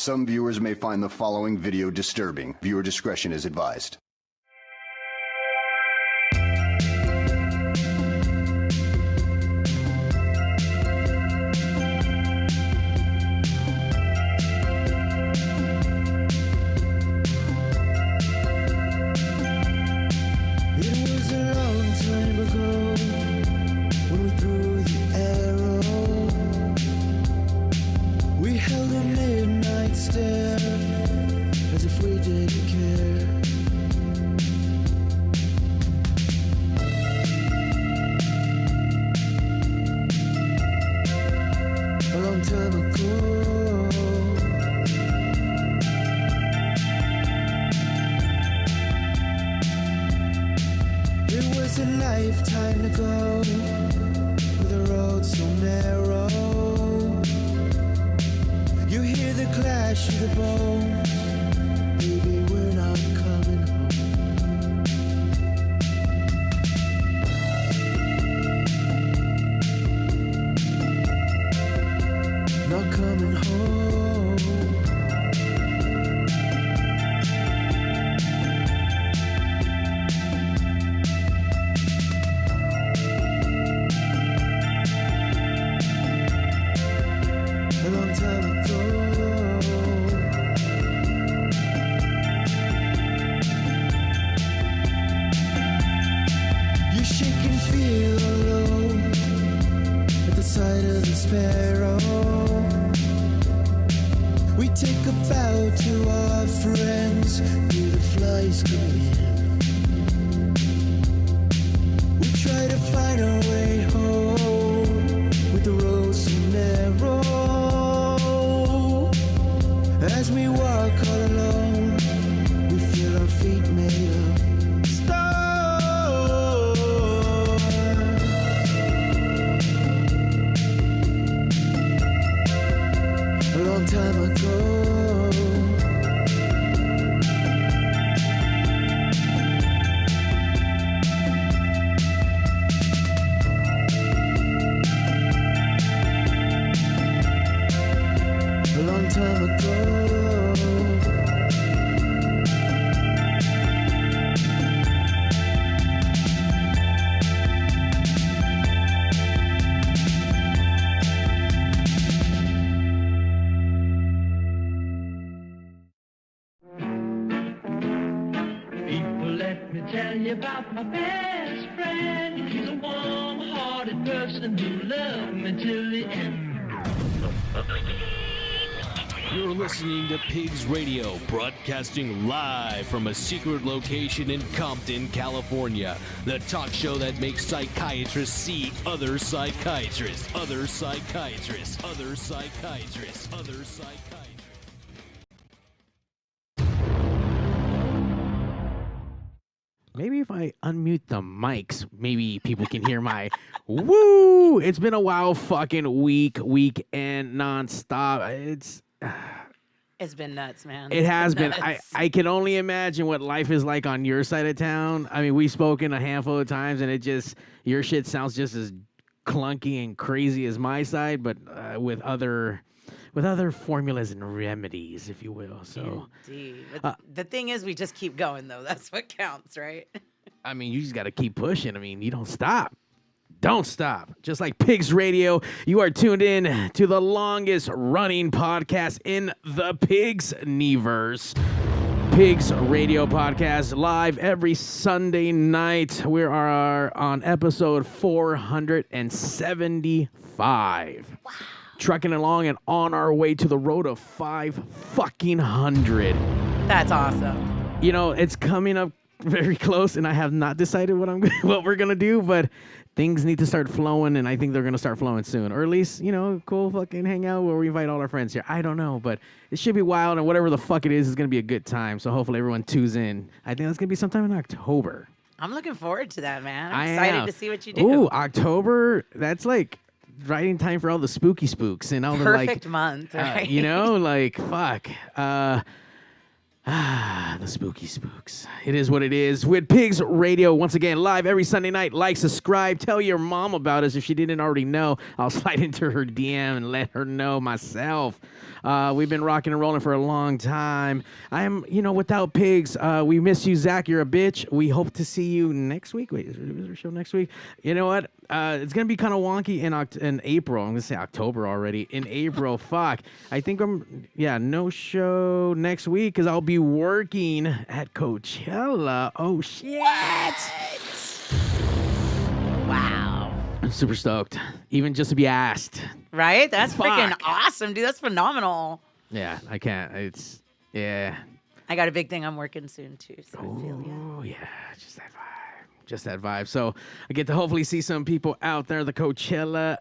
Some viewers may find the following video disturbing. Viewer discretion is advised. About my best friend, he's a warm-hearted person who loved me till the end. You're listening to Pigs Radio, broadcasting live from a secret location in Compton, California. The talk show that makes psychiatrists see other psychiatrists, other psychiatrists, other psychiatrists, other psychiatrists. Maybe if I unmute the mics, maybe people can hear my woo. It's been a wild fucking weekend nonstop. It's been nuts, man. It has been. I can only imagine what life is like on your side of town. I mean, we've spoken a handful of times, and your shit sounds just as clunky and crazy as my side, but with other formulas and remedies, if you will. So, indeed. But the thing is, we just keep going, though. That's what counts, right? I mean, you just got to keep pushing. I mean, you don't stop. Don't stop. Just like Pigs Radio, you are tuned in to the longest running podcast in the Pigs-niverse. Pigs Radio Podcast, live every Sunday night. We are on episode 475. Wow. Trucking along and on our way to the road of 500. That's awesome. You know, it's coming up very close, and I have not decided what we're gonna do, but things need to start flowing, and I think they're gonna start flowing soon, or at least, you know, cool fucking hangout where we invite all our friends here. I don't know, but it should be wild, and whatever the fuck it is gonna be a good time. So hopefully everyone tunes in. I think that's gonna be sometime in October. I'm looking forward to that, man. I'm excited to see what you do. Ooh, October. That's like right in time for all the spooky spooks and all the perfect month, right? You know, like fuck. The spooky spooks. It is what it is. With Pigs Radio, once again, live every Sunday night. Like, subscribe, tell your mom about us if she didn't already know. I'll slide into her DM and let her know myself. We've been rocking and rolling for a long time. I am, without Pigs, we miss you, Zach. You're a bitch. We hope to see you next week. Wait, is there a show next week? You know what? It's going to be kind of wonky in April. I'm going to say October already. In April, fuck. I think no show next week because I'll be working at Coachella. Oh, shit. Wow. I'm super stoked. Even just to be asked. Right? That's Fuck. freaking awesome, dude. That's phenomenal. Yeah, I can't. Yeah. I got a big thing I'm working soon, too, so I feel you. Oh, yeah. Just that vibe. So I get to hopefully see some people out there, the Coachella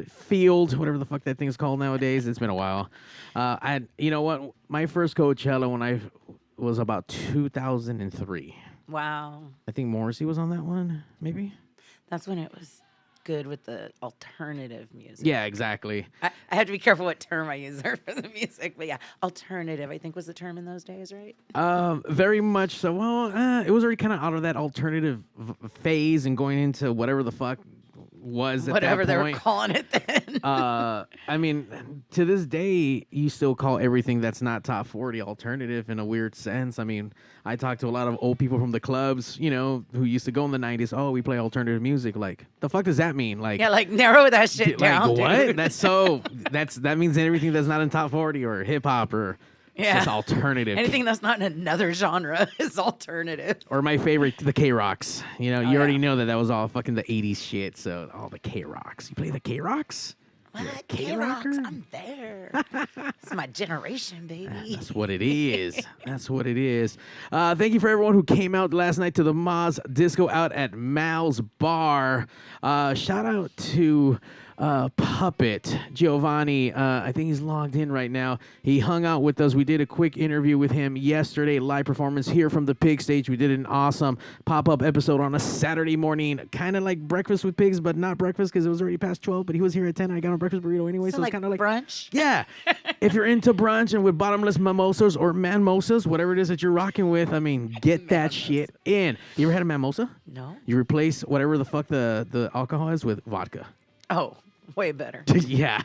field, whatever the fuck that thing is called nowadays. It's been a while. You know what? My first Coachella when I was about 2003. Wow. I think Morrissey was on that one, maybe? That's when it was good with the alternative music. Yeah, exactly. I have to be careful what term I use there for the music, but yeah, alternative, I think was the term in those days, right? Very much so. Well, it was already kind of out of that alternative phase and going into whatever the fuck was at Whatever that they point. were calling it then. I mean, to this day, you still call everything that's not top 40 alternative in a weird sense. I mean, I talk to a lot of old people from the clubs, who used to go in the 90s. Oh, we play alternative music. Like, the fuck does that mean? Like, yeah, like narrow that shit down, what? dude. That means everything that's not in top 40 or hip hop or just alternative. Anything that's not in another genre is alternative. Or my favorite, the K-Rocks. You already know that was all fucking the 80s shit. So all the K-Rocks. You play the K-Rocks? What? K-Rocks? I'm there. It's my generation, baby. That's what it is. That's what it is. Thank you for everyone who came out last night to the Moz Disco out at Mal's Bar. Shout out to Puppet Giovanni. I think he's logged in right now. He hung out with us. We did a quick interview with him yesterday, live performance here from the Pig Stage. We did an awesome pop-up episode on a Saturday morning, kind of like Breakfast with Pigs, but not breakfast because it was already past 12, but he was here at 10. I got a breakfast burrito anyway, so it's kind of like brunch? Yeah. If you're into brunch and with bottomless mimosas or manmosas, whatever it is that you're rocking with, I mean, get that shit in. You ever had a mimosa? No. You replace whatever the fuck the alcohol is with vodka. Oh, way better. Yeah.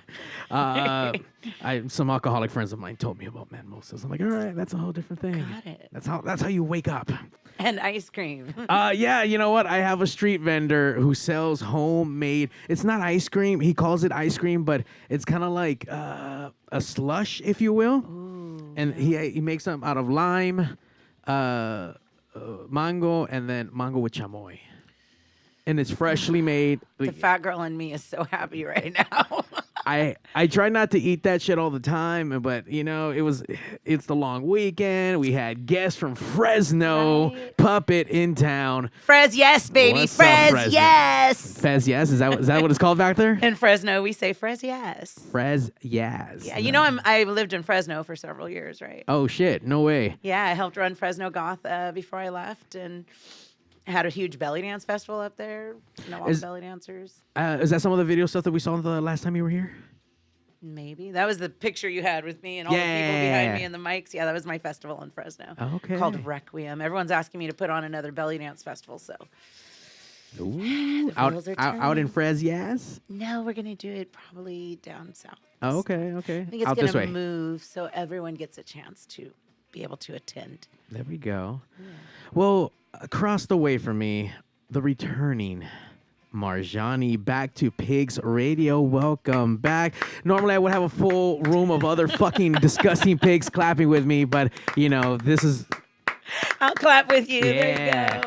Some alcoholic friends of mine told me about mimosas. I'm like, all right, that's a whole different thing. Got it. That's how you wake up. And ice cream. Yeah, you know what? I have a street vendor who sells homemade. It's not ice cream. He calls it ice cream, but it's kind of like a slush, if you will. Ooh, and he makes them out of lime, mango, and then mango with chamoy. And it's freshly made. the fat girl in me is so happy right now. I try not to eat that shit all the time, but it's the long weekend. We had guests from Fresno, Right. Puppet in town. Frez, yes, baby. What's up, Frez, Fresno? yes. Fez, yes, is that what it's called back there? In Fresno, we say Frez, yes. Frez, yes. Yeah, I lived in Fresno for several years, right? Oh shit, no way. Yeah, I helped run Fresno Goth before I left, and had a huge belly dance festival up there. All the belly dancers. Is that some of the video stuff that we saw the last time you were here? Maybe. That was the picture you had with me and all the people behind me and the mics. Yeah, that was my festival in Fresno. Okay. Called Requiem. Everyone's asking me to put on another belly dance festival, so. Ooh, wheels are out in turning. Frez, yes? No, we're going to do it probably down south. Oh, okay. I think it's Out going this way. to move so everyone gets a chance to be able to attend. There we go. Yeah. Well, across the way from me, the returning Marjani back to Pigs Radio. Welcome back. Normally, I would have a full room of other fucking disgusting pigs clapping with me, but, this is... I'll clap with you. Yeah. There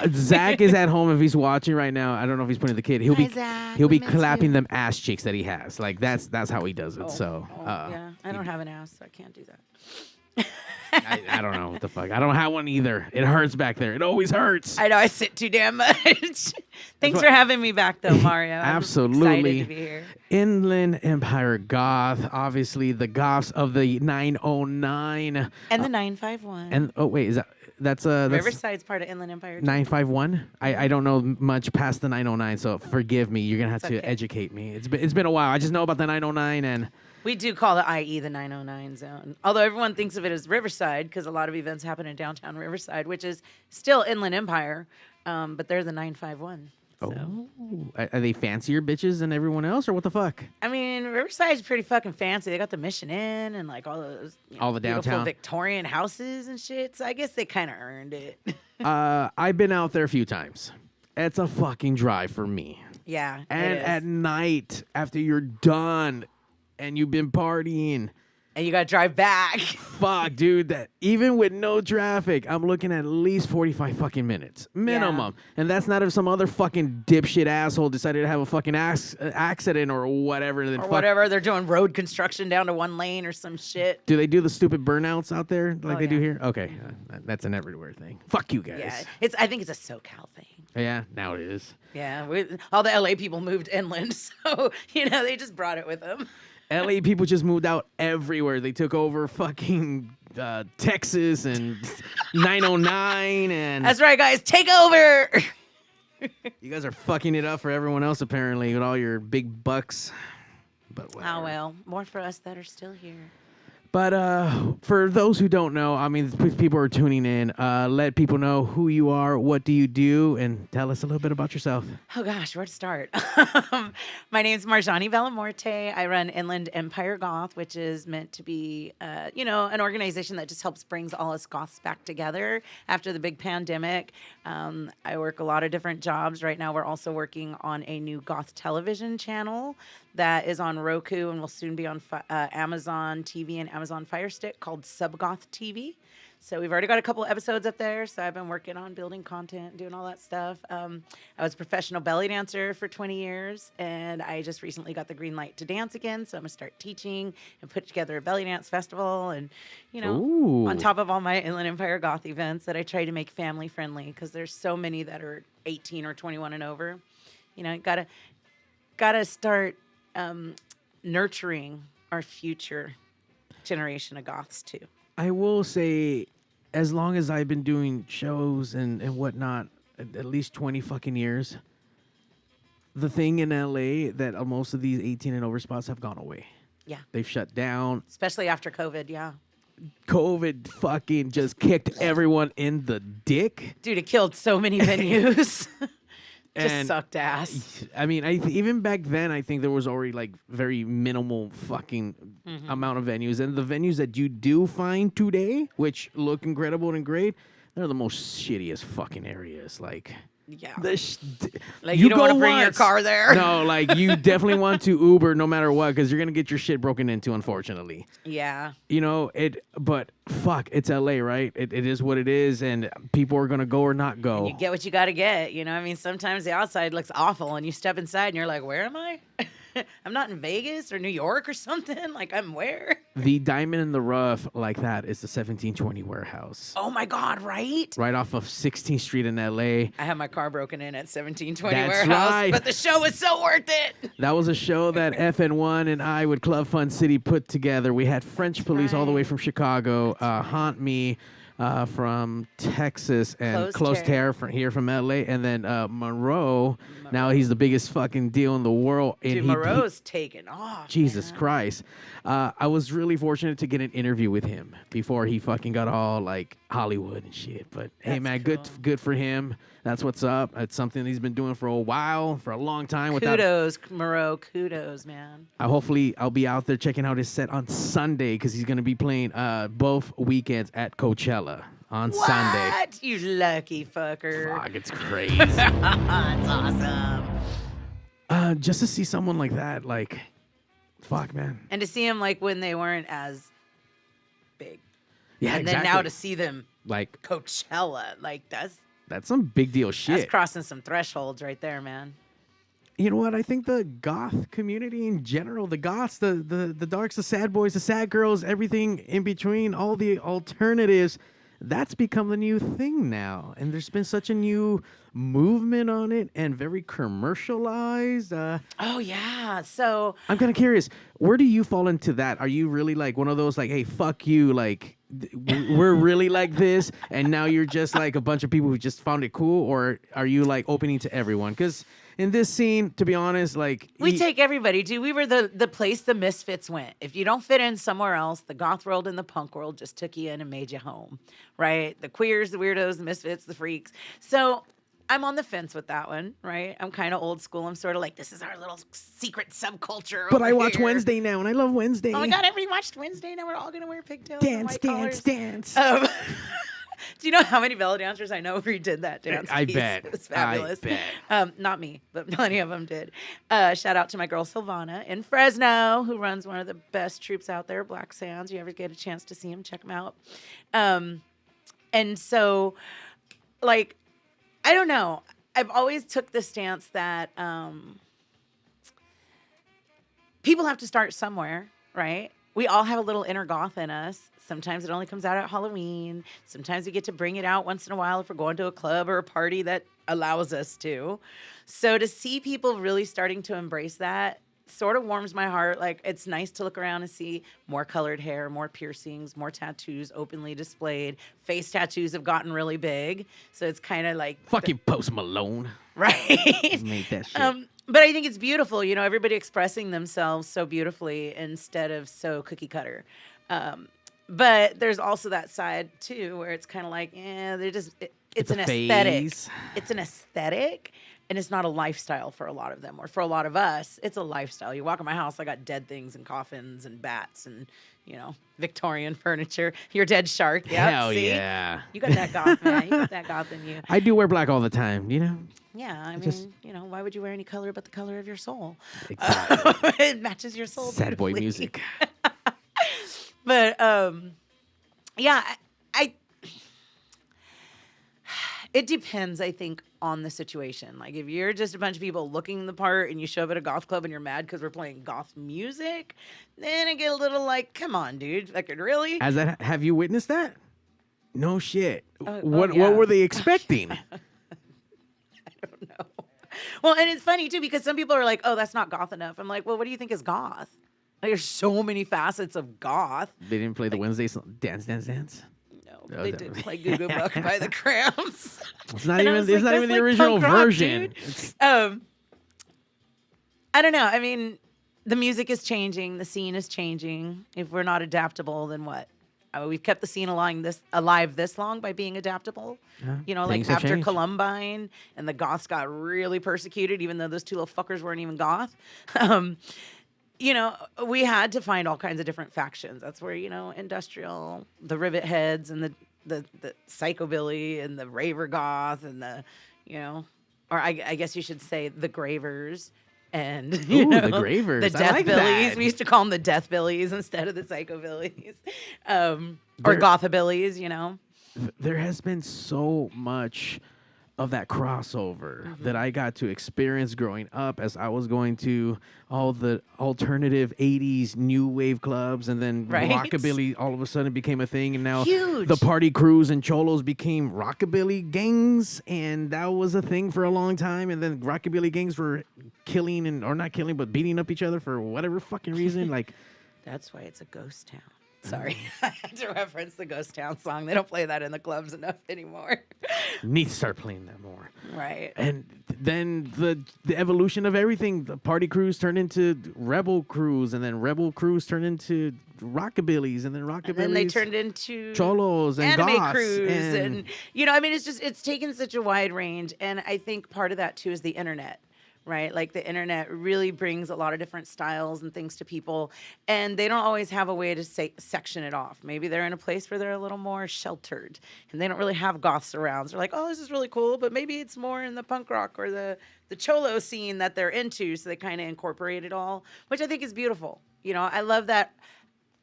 you go. Zach is at home if he's watching right now. I don't know if he's putting the kid. He'll Hi, be Zach. he'll We be miss clapping you. them ass cheeks that he has. Like that's how he does it. Yeah, I don't have an ass, so I can't do that. I don't know what the fuck. I don't have one either. It hurts back there. It always hurts. I know I sit too damn much. Thanks for having me back, though, Mario. I'm Absolutely. excited to be here. Inland Empire Goth, obviously the Goths of the 909 And the 951. and wait, that's Riverside's part of Inland Empire. too. 951. I don't know much past the 909, so forgive me. You're gonna have It's to okay. educate me. It's been a while. I just know about the 909 and We do call the IE the 909 zone. Although everyone thinks of it as Riverside because a lot of events happen in downtown Riverside, which is still Inland Empire, but they're the 951. So. Oh, are they fancier bitches than everyone else, or what the fuck? I mean, Riverside's pretty fucking fancy. They got the Mission Inn and like all those, all the beautiful downtown Victorian houses and shit. So I guess they kind of earned it. I've been out there a few times. It's a fucking drive for me. Yeah, and it is. at night after you're done and you've been partying. And you got to drive back. Fuck, dude. That even with no traffic, I'm looking at least 45 fucking minutes minimum. Yeah. And that's not if some other fucking dipshit asshole decided to have a fucking accident or whatever. Then whatever. They're doing road construction down to one lane or some shit. Do they do the stupid burnouts out there like they do here? Okay. That's an everywhere thing. Fuck you guys. Yeah. I think it's a SoCal thing. Yeah, now it is. Yeah. All the LA people moved inland. So, they just brought it with them. LA people just moved out everywhere. They took over fucking Texas and 909 and... That's right, guys. Take over! You guys are fucking it up for everyone else, apparently, with all your big bucks. But whatever. Oh, well. More for us that are still here. But for those who don't know, I mean, people are tuning in. Let people know who you are, what do you do, and tell us a little bit about yourself. Oh, gosh, where to start? My name's Marjani Bellamorte. I run Inland Empire Goth, which is meant to be, an organization that just helps brings all us Goths back together after the big pandemic. I work a lot of different jobs. Right now, we're also working on a new Goth television channel that is on Roku and will soon be on Amazon TV and Amazon Fire Stick called Subgoth TV. So we've already got a couple episodes up there. So I've been working on building content, doing all that stuff. I was a professional belly dancer for 20 years, and I just recently got the green light to dance again. So I'm going to start teaching and put together a belly dance festival. And, Ooh. On top of all my Inland Empire Goth events that I try to make family friendly because there's so many that are 18 or 21 and over. Gotta start nurturing our future generation of Goths too. I will say, as long as I've been doing shows and whatnot, at least 20 fucking years, the thing in LA that most of these 18 and over spots have gone away. Yeah. They've shut down. Especially after COVID, yeah. COVID fucking just kicked everyone in the dick. Dude, it killed so many venues. Just sucked ass. I mean, even back then, I think there was already like very minimal fucking amount of venues. And the venues that you do find today, which look incredible and great, they're the most shittiest fucking areas. Like, yeah. You don't want to bring your car there. No, like you definitely want to Uber no matter what, because you're going to get your shit broken into, unfortunately. Yeah. But fuck, it's LA, right? It is what it is, and people are going to go or not go. And you get what you got to get. Sometimes the outside looks awful, and you step inside, and you're like, where am I? I'm not in Vegas or New York or something. Like, I'm where? The diamond in the rough like that is the 1720 warehouse. Oh, my God, right? Right off of 16th Street in L.A. I had my car broken in at 1720 That's warehouse, right. But the show was so worth it. That was a show that FN1 and I with Club Fun City put together. We had French police all the way from Chicago, Haunt Me from Texas, and Close Terror here from L.A., and then Monroe. Now he's the biggest fucking deal in the world. Dude, Monroe's taken off. Jesus Christ. I was really fortunate to get an interview with him before he fucking got all like Hollywood and shit. But hey, man, cool. good for him. That's what's up. It's something he's been doing for a while, for a long time. Kudos, Monroe. Kudos, man. Hopefully, I'll be out there checking out his set on Sunday because he's going to be playing both weekends at Coachella on Sunday. What? You lucky fucker. Fuck, it's crazy. That's awesome. Just to see someone like that, like, fuck, man. And to see him like when they weren't as big. Yeah, and exactly. then now to see them like Coachella, like that's some big deal shit. That's crossing some thresholds right there, man. You know what? I think the goth community in general, the goths, the darks, the sad boys, the sad girls, everything in between, all the alternatives, that's become the new thing now. And there's been such a new movement on it and very commercialized. Oh, yeah. So I'm kind of curious, where do you fall into that? Are you really like one of those like, hey, fuck you, like we're really like this, and now you're just like a bunch of people who just found it cool, or are you like opening to everyone? Because in this scene, to be honest, like we take everybody, dude. We were the place the misfits went. If you don't fit in somewhere else, the goth world and the punk world just took you in and made you home, right? The queers, the weirdos, the misfits, the freaks. So I'm on the fence with that one, right? I'm kind of old school. I'm sort of like, this is our little secret subculture. But I over watch here. Wednesday now, and I love Wednesday. Oh my God, everybody watched Wednesday. Now we're all going to wear pigtails and Dance, white dance, collars. dance. Do you know how many belly dancers I know redid that dance I piece? bet. It was fabulous. I bet. Not me, but plenty of them did. Shout out to my girl Silvana in Fresno, who runs one of the best troops out there, Black Sands. You ever get a chance to see him, check him out. And so, like, I don't know. I've always took the stance that people have to start somewhere, right? We all have a little inner goth in us. Sometimes it only comes out at Halloween. Sometimes we get to bring it out once in a while if we're going to a club or a party that allows us to. So to see people really starting to embrace that sort of warms my heart. Like, it's nice to look around and see more colored hair, more piercings, more tattoos openly displayed. Face tattoos have gotten really big. So it's kind of like... Fucking Post Malone. Right? Made that shit. But I think it's beautiful, you know, everybody expressing themselves so beautifully instead of so cookie cutter. But there's also that side, too, where it's kind of like, they're just, it's an aesthetic. It's an aesthetic, and it's not a lifestyle for a lot of them. Or for a lot of us, it's a lifestyle. You walk in my house, I got dead things and coffins and bats and, you know, Victorian furniture. Your dead shark. Yeah. Hell see? Yeah. You got that goth, man. You got that goth in you. I do wear black all the time, you know? Yeah, I mean, Just- you know, why would you wear any color but the color of your soul? Exactly. It matches your soul. Sad boy beautifully. music. But yeah, I it depends, I think, on the situation. Like, if you're just a bunch of people looking the part and you show up at a goth club and you're mad because we're playing goth music, then I get a little like, come on, dude, like, really? Have you witnessed that? No shit. Oh, What yeah. were they expecting? I don't know. Well, and it's funny too because some people are like, "Oh, that's not goth enough." I'm like, "Well, what do you think is goth?" Like, there's so many facets of goth. They didn't play the Wednesday dance. No, No, they no. did play Goo Goo Buck by the Cramps. It's not And I even. was It's like, not that's even the like original punk rock, version. dude. It's- I don't know. I mean, the music is changing. The scene is changing. If we're not adaptable, then what? We've kept the scene alive this long by being adaptable. Yeah, You know, like things have after changed. Columbine and the goths got really persecuted, even though those two little fuckers weren't even goth. You know, we had to find all kinds of different factions. That's where, you know, industrial, the rivet heads and the psychobilly and the raver goth and the, you know, or I guess you should say the gravers. And you Ooh, know, the Gravers. the I Death like Billies. that. We used to call them the Death Billies instead of the Psychobillies, or There- Gothabillies. You know, there has been so much of that crossover Mm-hmm. that I got to experience growing up as I was going to all the alternative 80s new wave clubs, and then Right. rockabilly all of a sudden became a thing, and now Huge. the party crews and cholos became rockabilly gangs, and that was a thing for a long time, and then rockabilly gangs were killing or not killing but beating up each other for whatever fucking reason. Like, that's why it's a ghost town. Sorry, I had to reference the Ghost Town song. They don't play that in the clubs enough anymore. need to start playing that more. Right. And then the evolution of everything. The party crews turned into rebel crews, and then rebel crews turned into rockabillys, and then rockabillies. And then they turned into cholos and anime goths crews, and- and you know, I mean, it's taken such a wide range, and I think part of that too is the internet. Right? Like, the internet really brings a lot of different styles and things to people, and they don't always have a way to section it off. Maybe they're in a place where they're a little more sheltered and they don't really have goths around. So they're like, oh, this is really cool, but maybe it's more in the punk rock or the cholo scene that they're into. So they kind of incorporate it all, which I think is beautiful. You know, I love that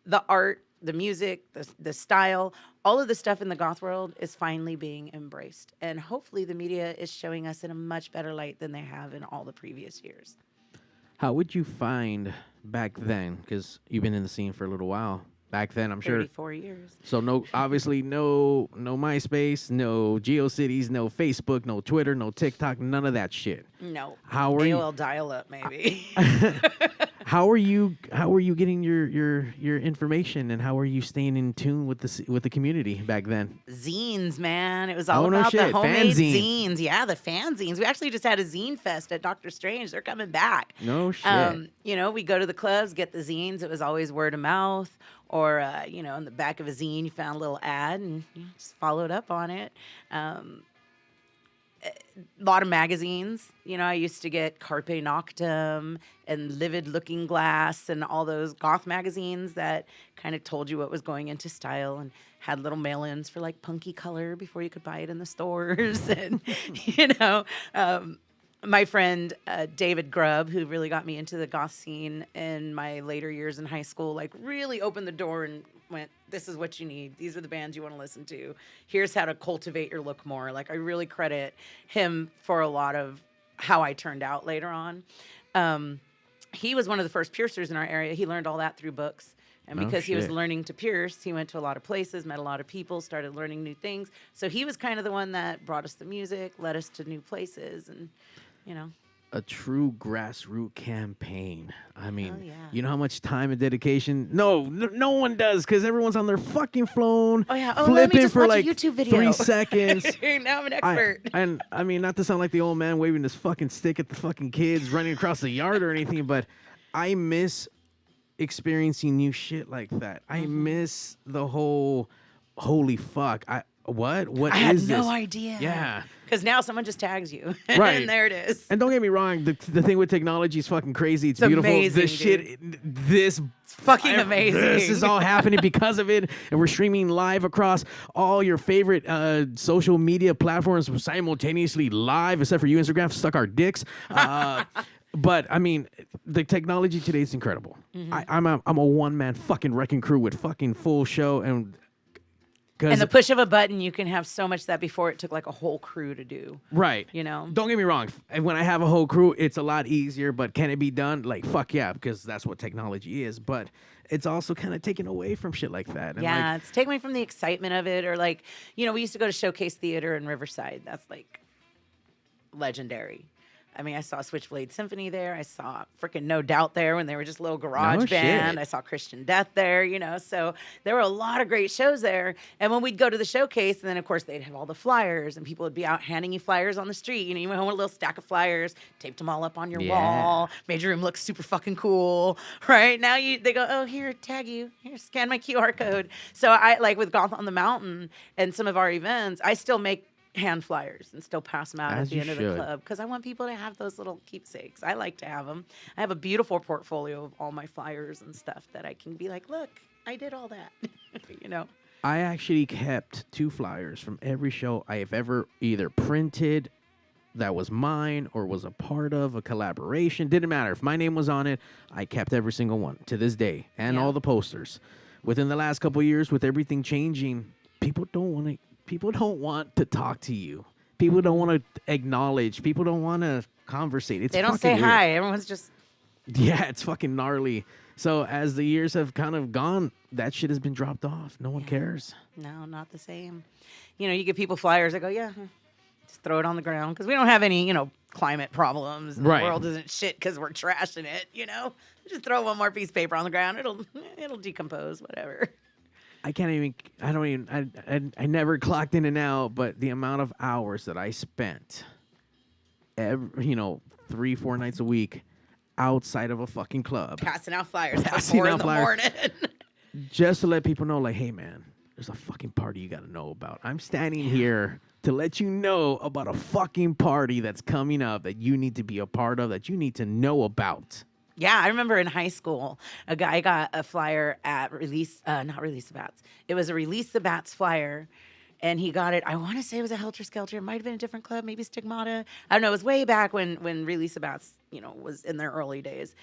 the art, the music, the style, all of the stuff in the goth world is finally being embraced. And hopefully the media is showing us in a much better light than they have in all the previous years. How would you find back then? Because you've been in the scene for a little while. Back then, I'm sure. 34 years. So obviously no MySpace, no GeoCities, no Facebook, no Twitter, no TikTok, none of that shit. No. How were you? AOL dial-up, maybe. How are you getting your information, and how are you staying in tune with the community back then? Zines, man. It was all no about the shit. homemade Fanzines. zines. Yeah, the fanzines. We actually just had a zine fest at Doctor Strange. They're coming back. No shit. We go to the clubs, get the zines. It was always word of mouth, or in the back of a zine, you found a little ad and just followed up on it. A lot of magazines. I used to get Carpe Noctem and Livid Looking Glass and all those goth magazines that kind of told you what was going into style and had little mail-ins for like punky color before you could buy it in the stores. And, my friend David Grubb, who really got me into the goth scene in my later years in high school, like really opened the door and went, this is what you need. These are the bands you want to listen to. Here's how to cultivate your look more. Like, I really credit him for a lot of how I turned out later on. He was one of the first piercers in our area. He learned all that through books. And because he was learning to pierce, he went to a lot of places, met a lot of people, started learning new things. So he was kind of the one that brought us the music, led us to new places, and, A true grassroots campaign. I mean, yeah. you know how much time and dedication? No one does, because everyone's on their fucking phone. Oh, yeah. Oh, let me flipping just for watch like a YouTube video. 3 seconds. Now I'm an expert. I mean, not to sound like the old man waving his fucking stick at the fucking kids running across the yard or anything, but I miss experiencing new shit like that. I miss the whole, holy fuck. What I had is no this? idea. Yeah. Because now someone just tags you. Right. And there it is. And don't get me wrong, the thing with technology is fucking crazy. It's beautiful. amazing, This shit, It's fucking amazing. This is all happening because of it, and we're streaming live across all your favorite social media platforms simultaneously live, except for you, Instagram. Suck our dicks. But I mean, the technology today is incredible. I'm a one-man fucking wrecking crew with fucking full show, and the push of a button, you can have so much that before it took like a whole crew to do. Right. Don't get me wrong. When I have a whole crew, it's a lot easier, but can it be done? Like, fuck yeah, because that's what technology is. But it's also kind of taken away from shit like that. And it's taken away from the excitement of it. Or like, we used to go to Showcase Theater in Riverside. That's like legendary. I mean, I saw Switchblade Symphony there. I saw freaking No Doubt there when they were just a little garage band. Shit. I saw Christian Death there, So there were a lot of great shows there. And when we'd go to the showcase, and then, of course, they'd have all the flyers, and people would be out handing you flyers on the street. You went home with a little stack of flyers, taped them all up on your wall, made your room look super fucking cool, right? Now they go, oh, here, tag you. Here, scan my QR code. So I, like with Goth on the Mountain and some of our events, I still make hand flyers and still pass them out at the end of the club because I want people to have those little keepsakes. I like to have them. I have a beautiful portfolio of all my flyers and stuff that I can be like, look, I did all that. I actually kept 2 flyers from every show I have ever either printed that was mine or was a part of a collaboration. Didn't matter. If my name was on it, I kept every single one to this day, and all the posters. Within the last couple of years, with everything changing, people don't want to talk to you. People don't want to acknowledge. People don't want to conversate. They don't say weird. hi. Everyone's just... Yeah, it's fucking gnarly. So as the years have kind of gone, that shit has been dropped off. No one cares. No, not the same. You give people flyers. I go, yeah, just throw it on the ground because we don't have any, climate problems. Right. The world isn't shit because we're trashing it. Just throw one more piece of paper on the ground. It'll decompose. Whatever. I never clocked in and out, but the amount of hours that I spent, 3-4 nights a week outside of a fucking club. Passing out flyers at 4 in the morning. Just to let people know, like, hey, man, there's a fucking party you got to know about. I'm standing here to let you know about a fucking party that's coming up that you need to be a part of, that you need to know about. Yeah, I remember in high school, a guy got a flyer at not Release the Bats. It was a Release the Bats flyer, and he got it. I want to say it was a Helter Skelter. It might have been a different club, maybe Stigmata. I don't know. It was way back when Release the Bats, was in their early days.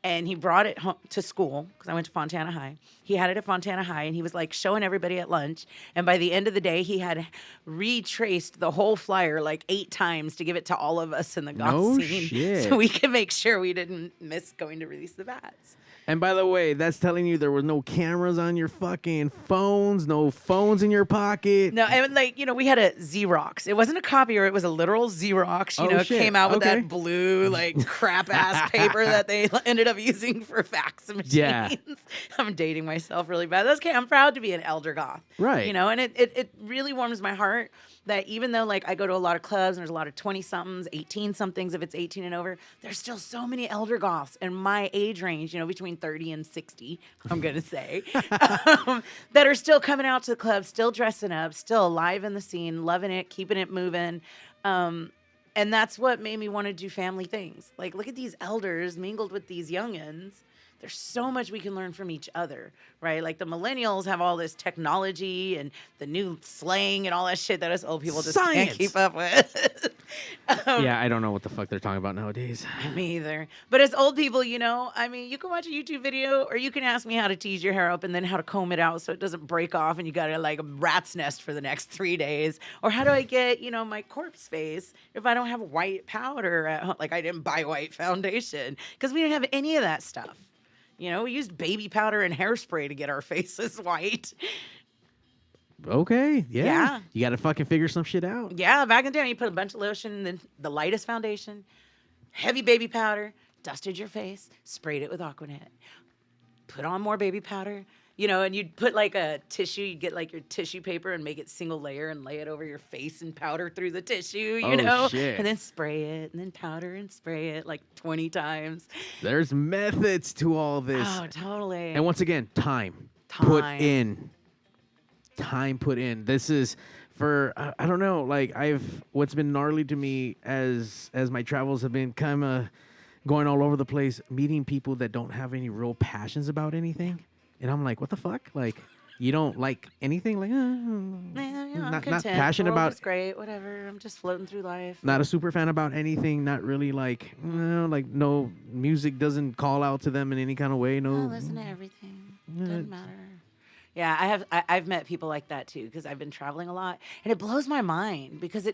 And he brought it home to school because I went to Fontana High. He had it at Fontana High, and he was like showing everybody at lunch. And by the end of the day, he had retraced the whole flyer like 8 times to give it to all of us in the goth scene, shit. so we could make sure we didn't miss going to Release the Bats. And by the way, that's telling you there was no cameras on your fucking phones, no phones in your pocket. No, and like, we had a Xerox. It wasn't a copier, it was a literal Xerox. It Shit. came out with Okay. that blue, like, crap ass paper that they ended up using for fax machines. Yeah. I'm dating myself really bad. That's okay. I'm proud to be an elder goth. Right. And it really warms my heart that even though, like, I go to a lot of clubs and there's a lot of 20-somethings, 18-somethings if it's 18 and over, there's still so many elder goths in my age range, between 30 and 60, I'm going to say, that are still coming out to the club, still dressing up, still alive in the scene, loving it, keeping it moving. And that's what made me want to do family things. Like, look at these elders mingled with these youngins. There's so much we can learn from each other, right? Like the millennials have all this technology and the new slang and all that shit that us old people just Science. can't keep up with. Yeah, I don't know what the fuck they're talking about nowadays. Me either. But as old people, you can watch a YouTube video or you can ask me how to tease your hair up and then how to comb it out so it doesn't break off and you got to like a rat's nest for the next 3 days. Or how do I get, my corpse face if I don't have white powder at home? Like I didn't buy white foundation because we didn't have any of that stuff. We used baby powder and hairspray to get our faces white. Okay, yeah. Yeah. You got to fucking figure some shit out. Yeah, back in the day, you put a bunch of lotion and then the lightest foundation, heavy baby powder, dusted your face, sprayed it with Aquanet, put on more baby powder, and you'd put like a tissue, you'd get like your tissue paper and make it single layer and lay it over your face and powder through the tissue, Shit. and then spray it and then powder and spray it like 20 times. There's methods to all this. Oh, totally. And once again, time. Time put in. This is for I don't know, like what's been gnarly to me as my travels have been kind of going all over the place, meeting people that don't have any real passions about anything. And I'm like, what the fuck? Like, you don't like anything? Like, I'm not content. passionate The world about. is great, whatever. I'm just floating through life. Not a super fan about anything. Not really like, no music doesn't call out to them in any kind of way. No, I listen to everything. Doesn't matter. Yeah, I've met people like that too because I've been traveling a lot, and it blows my mind because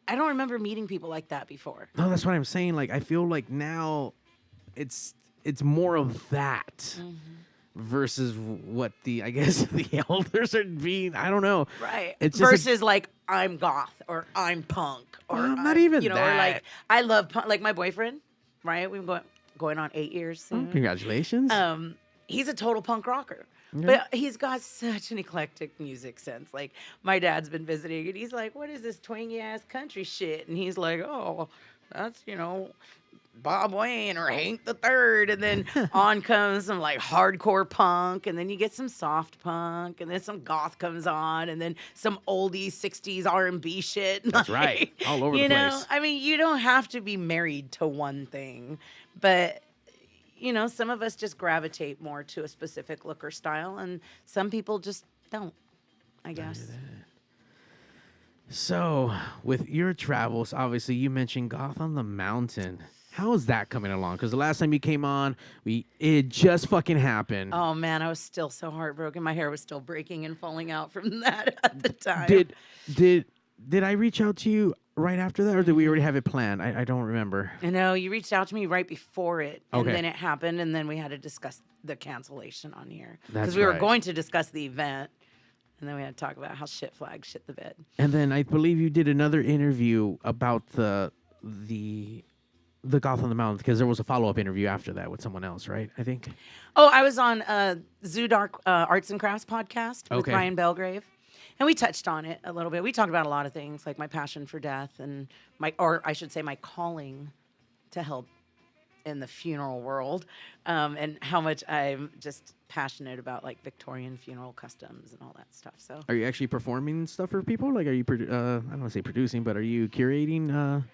I don't remember meeting people like that before. No, that's what I'm saying. Like, I feel like now, it's more of that. Versus what the elders are being, I don't know. Right. It's just versus like I'm goth or I'm punk or not even or that. like I love punk. Like my boyfriend, right? We've been going on 8 years soon. Congratulations. He's a total punk rocker. Yeah. But he's got such an eclectic music sense. Like my dad's been visiting and he's like, "What is this twangy ass country shit?" And he's like, "Oh, that's Bob Wayne or Hank the Third," and then on comes some like hardcore punk, and then you get some soft punk, and then some goth comes on, and then some oldie 60s R&B shit. That's right, all over the place. I mean, you don't have to be married to one thing, but some of us just gravitate more to a specific look or style, and some people just don't, I guess. So, with your travels, obviously you mentioned Goth on the Mountain. How is that coming along? Because the last time you came on, it just fucking happened. Oh man, I was still so heartbroken. My hair was still breaking and falling out from that at the time. Did I reach out to you right after that, or did we already have it planned? I don't remember. No, you reached out to me right before it, and Okay. then it happened, and then we had to discuss the cancellation on here That's we were right. going to discuss the event, and then we had to talk about how shit flags shit the bed. And then I believe you did another interview about the Goth on the Mountain, because there was a follow-up interview after that with someone else, right? I think. Oh, I was on Zoo Dark Arts and Crafts podcast with Okay. Ryan Belgrave. And we touched on it a little bit. We talked about a lot of things, like my passion for death and my calling to help in the funeral world, and how much I'm just passionate about like Victorian funeral customs and all that stuff. So, Are you actually performing stuff for people? Like, are you, I don't want to say producing, but are you curating?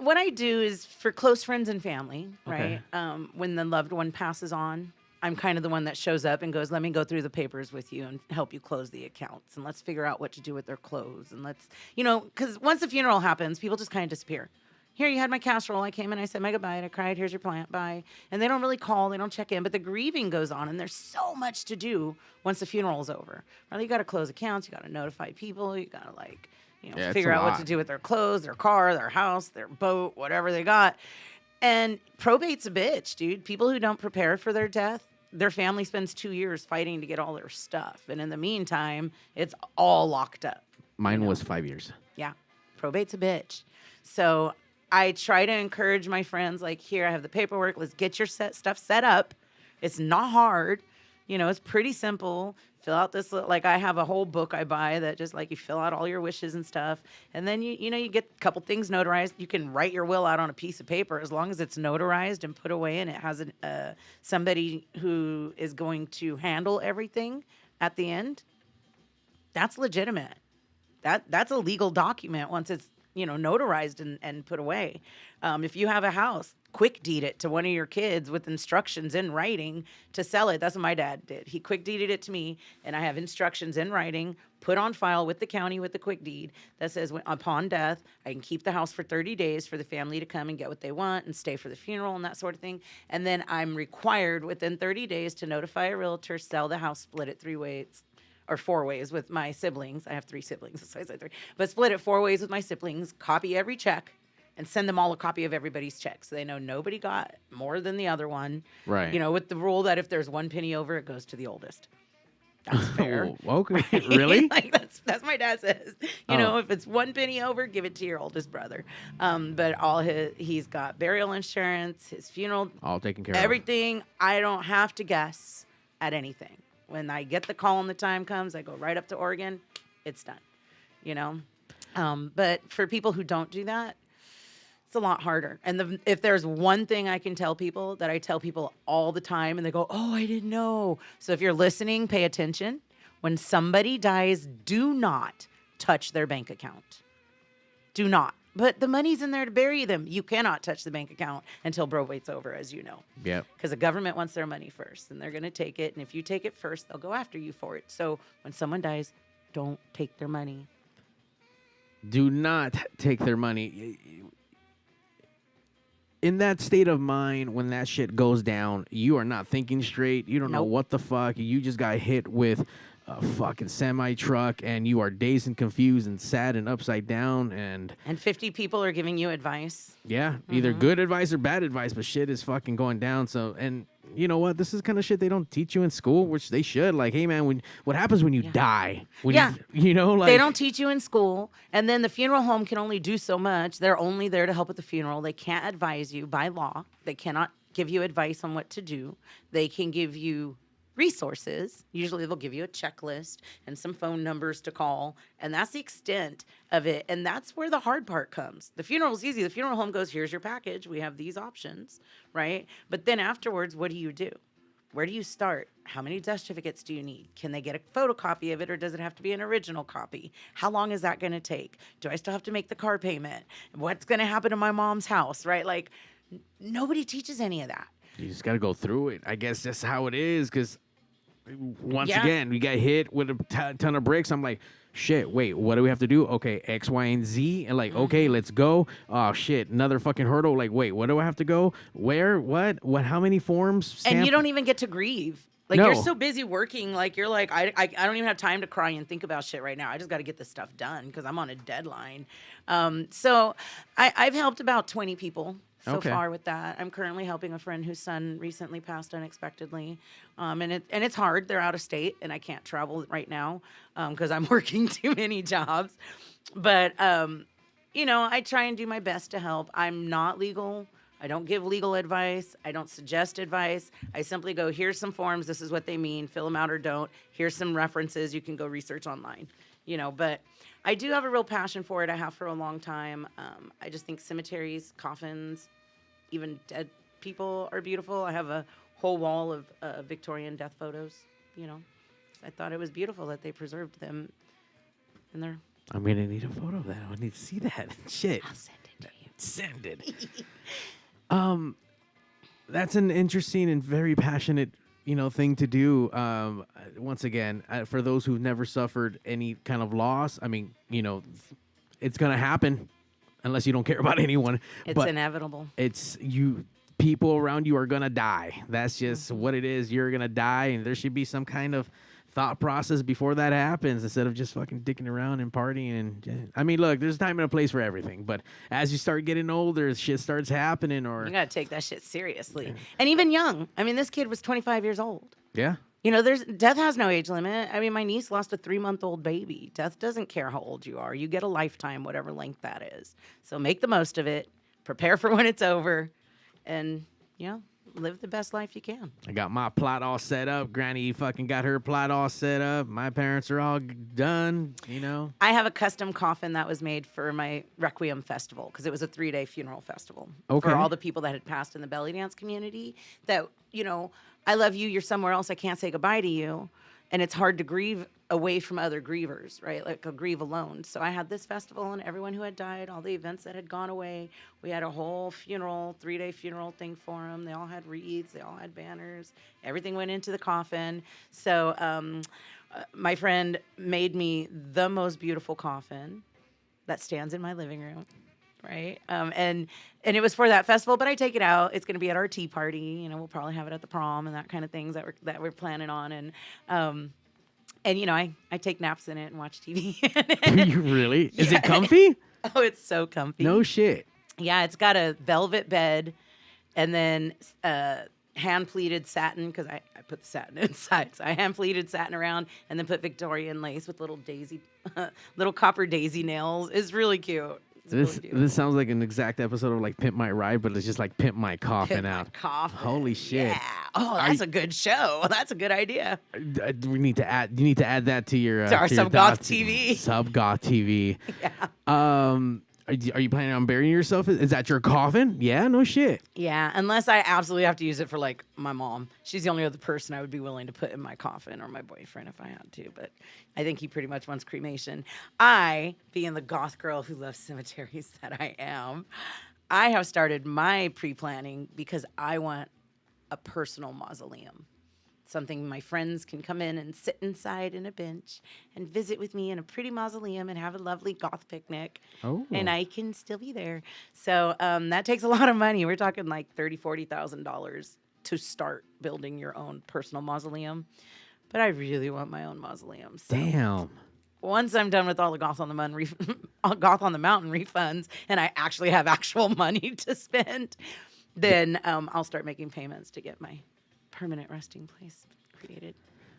what I do is for close friends and family, Okay. right? When the loved one passes on, I'm kind of the one that shows up and goes, "Let me go through the papers with you and help you close the accounts, and let's figure out what to do with their clothes, and let's, because once the funeral happens, people just kind of disappear. Here, you had my casserole. I came in, I said my goodbye, I cried. Here's your plant, bye. And they don't really call, they don't check in, but the grieving goes on, and there's so much to do once the funeral's over. Right? You got to close accounts, you got to notify people, you got to Yeah, it's figure a out what lot. to do with their clothes, their car, their house, their boat, whatever they got. And probate's a bitch, dude. People who don't prepare for their death, their family spends 2 years fighting to get all their stuff. And in the meantime, it's all locked up. Mine was 5 years. Yeah. Probate's a bitch. So I try to encourage my friends, like, here, I have the paperwork. Let's get your stuff set up. It's not hard. You know, it's pretty simple. Fill out this, like, I have a whole book I buy that just, like, you fill out all your wishes and stuff. And then, you know, you get a couple things notarized. You can write your will out on a piece of paper as long as it's notarized and put away and it has somebody who is going to handle everything at the end. That's legitimate. That's a legal document once it's, you know, notarized and put away. If you have a house, quick deed it to one of your kids with instructions in writing to sell it. That's what my dad did. He quick deeded it to me, and I have instructions in writing put on file with the county with the quick deed that says upon death, I can keep the house for 30 days for the family to come and get what they want and stay for the funeral and that sort of thing. And then I'm required within 30 days to notify a realtor, sell the house, split it 3 ways. Or 4 ways with my siblings. I have 3 siblings, so I said 3. But split it 4 ways with my siblings, copy every check, and send them all a copy of everybody's check. So they know nobody got more than the other one. Right. You know, with the rule that if there's 1 penny over, it goes to the oldest. That's fair. Oh, okay. Really? Like that's my dad says. You know, if it's 1 penny over, give it to your oldest brother. But he's got burial insurance, his funeral, all taken care of. Everything. I don't have to guess at anything. When I get the call and the time comes, I go right up to Oregon. It's done, you know. But for people who don't do that, it's a lot harder. And if there's one thing I can tell people that I tell people all the time, and they go, "Oh, I didn't know." So if you're listening, pay attention. When somebody dies, do not touch their bank account. Do not. But the money's in there to bury them. You cannot touch the bank account until probate's over, as you know. Yeah. Because the government wants their money first, and they're going to take it. And if you take it first, they'll go after you for it. So when someone dies, don't take their money. Do not take their money. In that state of mind, when that shit goes down, you are not thinking straight. You don't know what the fuck. You just got hit with a fucking semi-truck, and you are dazed and confused and sad and upside down. And 50 people are giving you advice. Yeah, either good advice or bad advice, but shit is fucking going down. So, and you know what? This is kind of shit they don't teach you in school, which they should. Like, hey, man, what happens when you die? When you know, like, they don't teach you in school. And then the funeral home can only do so much. They're only there to help with the funeral. They can't advise you by law. They cannot give you advice on what to do. They can give you resources. Usually they'll give you a checklist and some phone numbers to call, and that's the extent of it. And that's where the hard part comes. The funeral's easy. The funeral home goes, here's your package. We have these options, right? But then afterwards, what do you do? Where do you start? How many death certificates do you need? Can they get a photocopy of it, or does it have to be an original copy? How long is that going to take? Do I still have to make the car payment? What's going to happen to my mom's house, right? Like, nobody teaches any of that. You just got to go through it. I guess that's how it is, because once again, we got hit with a ton of bricks. I'm like, shit, wait, what do we have to do? Okay, X, Y, and Z. And like, okay, let's go. Oh, shit, another fucking hurdle. Like, wait, what do I have to go? Where? What? How many forms? And you don't even get to grieve. Like, you're so busy working. Like, you're like, I don't even have time to cry and think about shit right now. I just got to get this stuff done because I'm on a deadline. So I've helped about 20 people so far with that. I'm currently helping a friend whose son recently passed unexpectedly. And it's hard. They're out of state, and I can't travel right now because I'm working too many jobs. But, you know, I try and do my best to help. I'm not legal. I don't give legal advice. I don't suggest advice. I simply go, here's some forms. This is what they mean. Fill them out or don't. Here's some references. You can go research online, you know. But I do have a real passion for it. I have for a long time. I just think cemeteries, coffins, even dead people are beautiful. I have a whole wall of Victorian death photos, you know. I thought it was beautiful that they preserved them in their... I'm going to need a photo of that. I need to see that. Shit. I'll send it to you. Send it. That's an interesting and very passionate, you know, thing to do. Once again, for those who've never suffered any kind of loss, I mean, you know, it's going to happen unless you don't care about anyone. It's inevitable. It's you. People around you are going to die. That's just what it is. You're going to die, and there should be some kind of thought process before that happens instead of just fucking dicking around and partying. And I mean, look, there's a time and a place for everything, but as you start getting older, shit starts happening. Or You got to take that shit seriously. And even young. I mean, this kid was 25 years old. yeah. You know, death has no age limit. I mean, my niece lost a 3-month-old baby. Death doesn't care how old you are. You get a lifetime, whatever length that is. So make the most of it. Prepare for when it's over. And, you know, live the best life you can. I got my plot all set up. Granny fucking got her plot all set up. My parents are all done, you know. I have a custom coffin that was made for my Requiem festival because it was a 3-day funeral festival Okay. for all the people that had passed in the belly dance community that, you know, I love you, you're somewhere else, I can't say goodbye to you. And it's hard to grieve away from other grievers, right? Like grieve alone. So I had this festival and everyone who had died, all the events that had gone away. We had a whole funeral, 3-day funeral thing for them. They all had wreaths. They all had banners. Everything went into the coffin. So my friend made me the most beautiful coffin that stands in my living room. Right. And it was for that festival, but I take it out. It's going to be at our tea party. You know, we'll probably have it at the prom and that kind of things that we're planning on. And you know, I take naps in it and watch TV. You really? Is it comfy? Oh, it's so comfy. No shit. Yeah, it's got a velvet bed and then hand pleated satin because I put the satin inside. So I hand pleated satin around and then put Victorian lace with little copper daisy nails. It's really cute. This sounds like an exact episode of like Pimp My Ride, but it's just like Pimp My Coffin out. Coffin. Holy shit! Yeah. Oh, that's a good show. That's a good idea. We need to add. You need to add that to your To our to your Sub Goth dots. TV. Sub Goth TV. Yeah. Are you planning on burying yourself? Is that your coffin? Yeah. No shit. Yeah, unless I absolutely have to use it for like my mom. She's the only other person I would be willing to put in my coffin, or my boyfriend if I had to. But I think he pretty much wants cremation. I, being the goth girl who loves cemeteries that I am, I have started my pre-planning because I want a personal mausoleum. Something my friends can come in and sit inside in a bench and visit with me in a pretty mausoleum and have a lovely goth picnic. Oh. And I can still be there. So that takes a lot of money. We're talking like $30,000-$40,000 to start building your own personal mausoleum. But I really want my own mausoleum. So Damn. once I'm done with all the Goth on the Mountain refunds and I actually have actual money to spend, then I'll start making payments to get my permanent resting place created.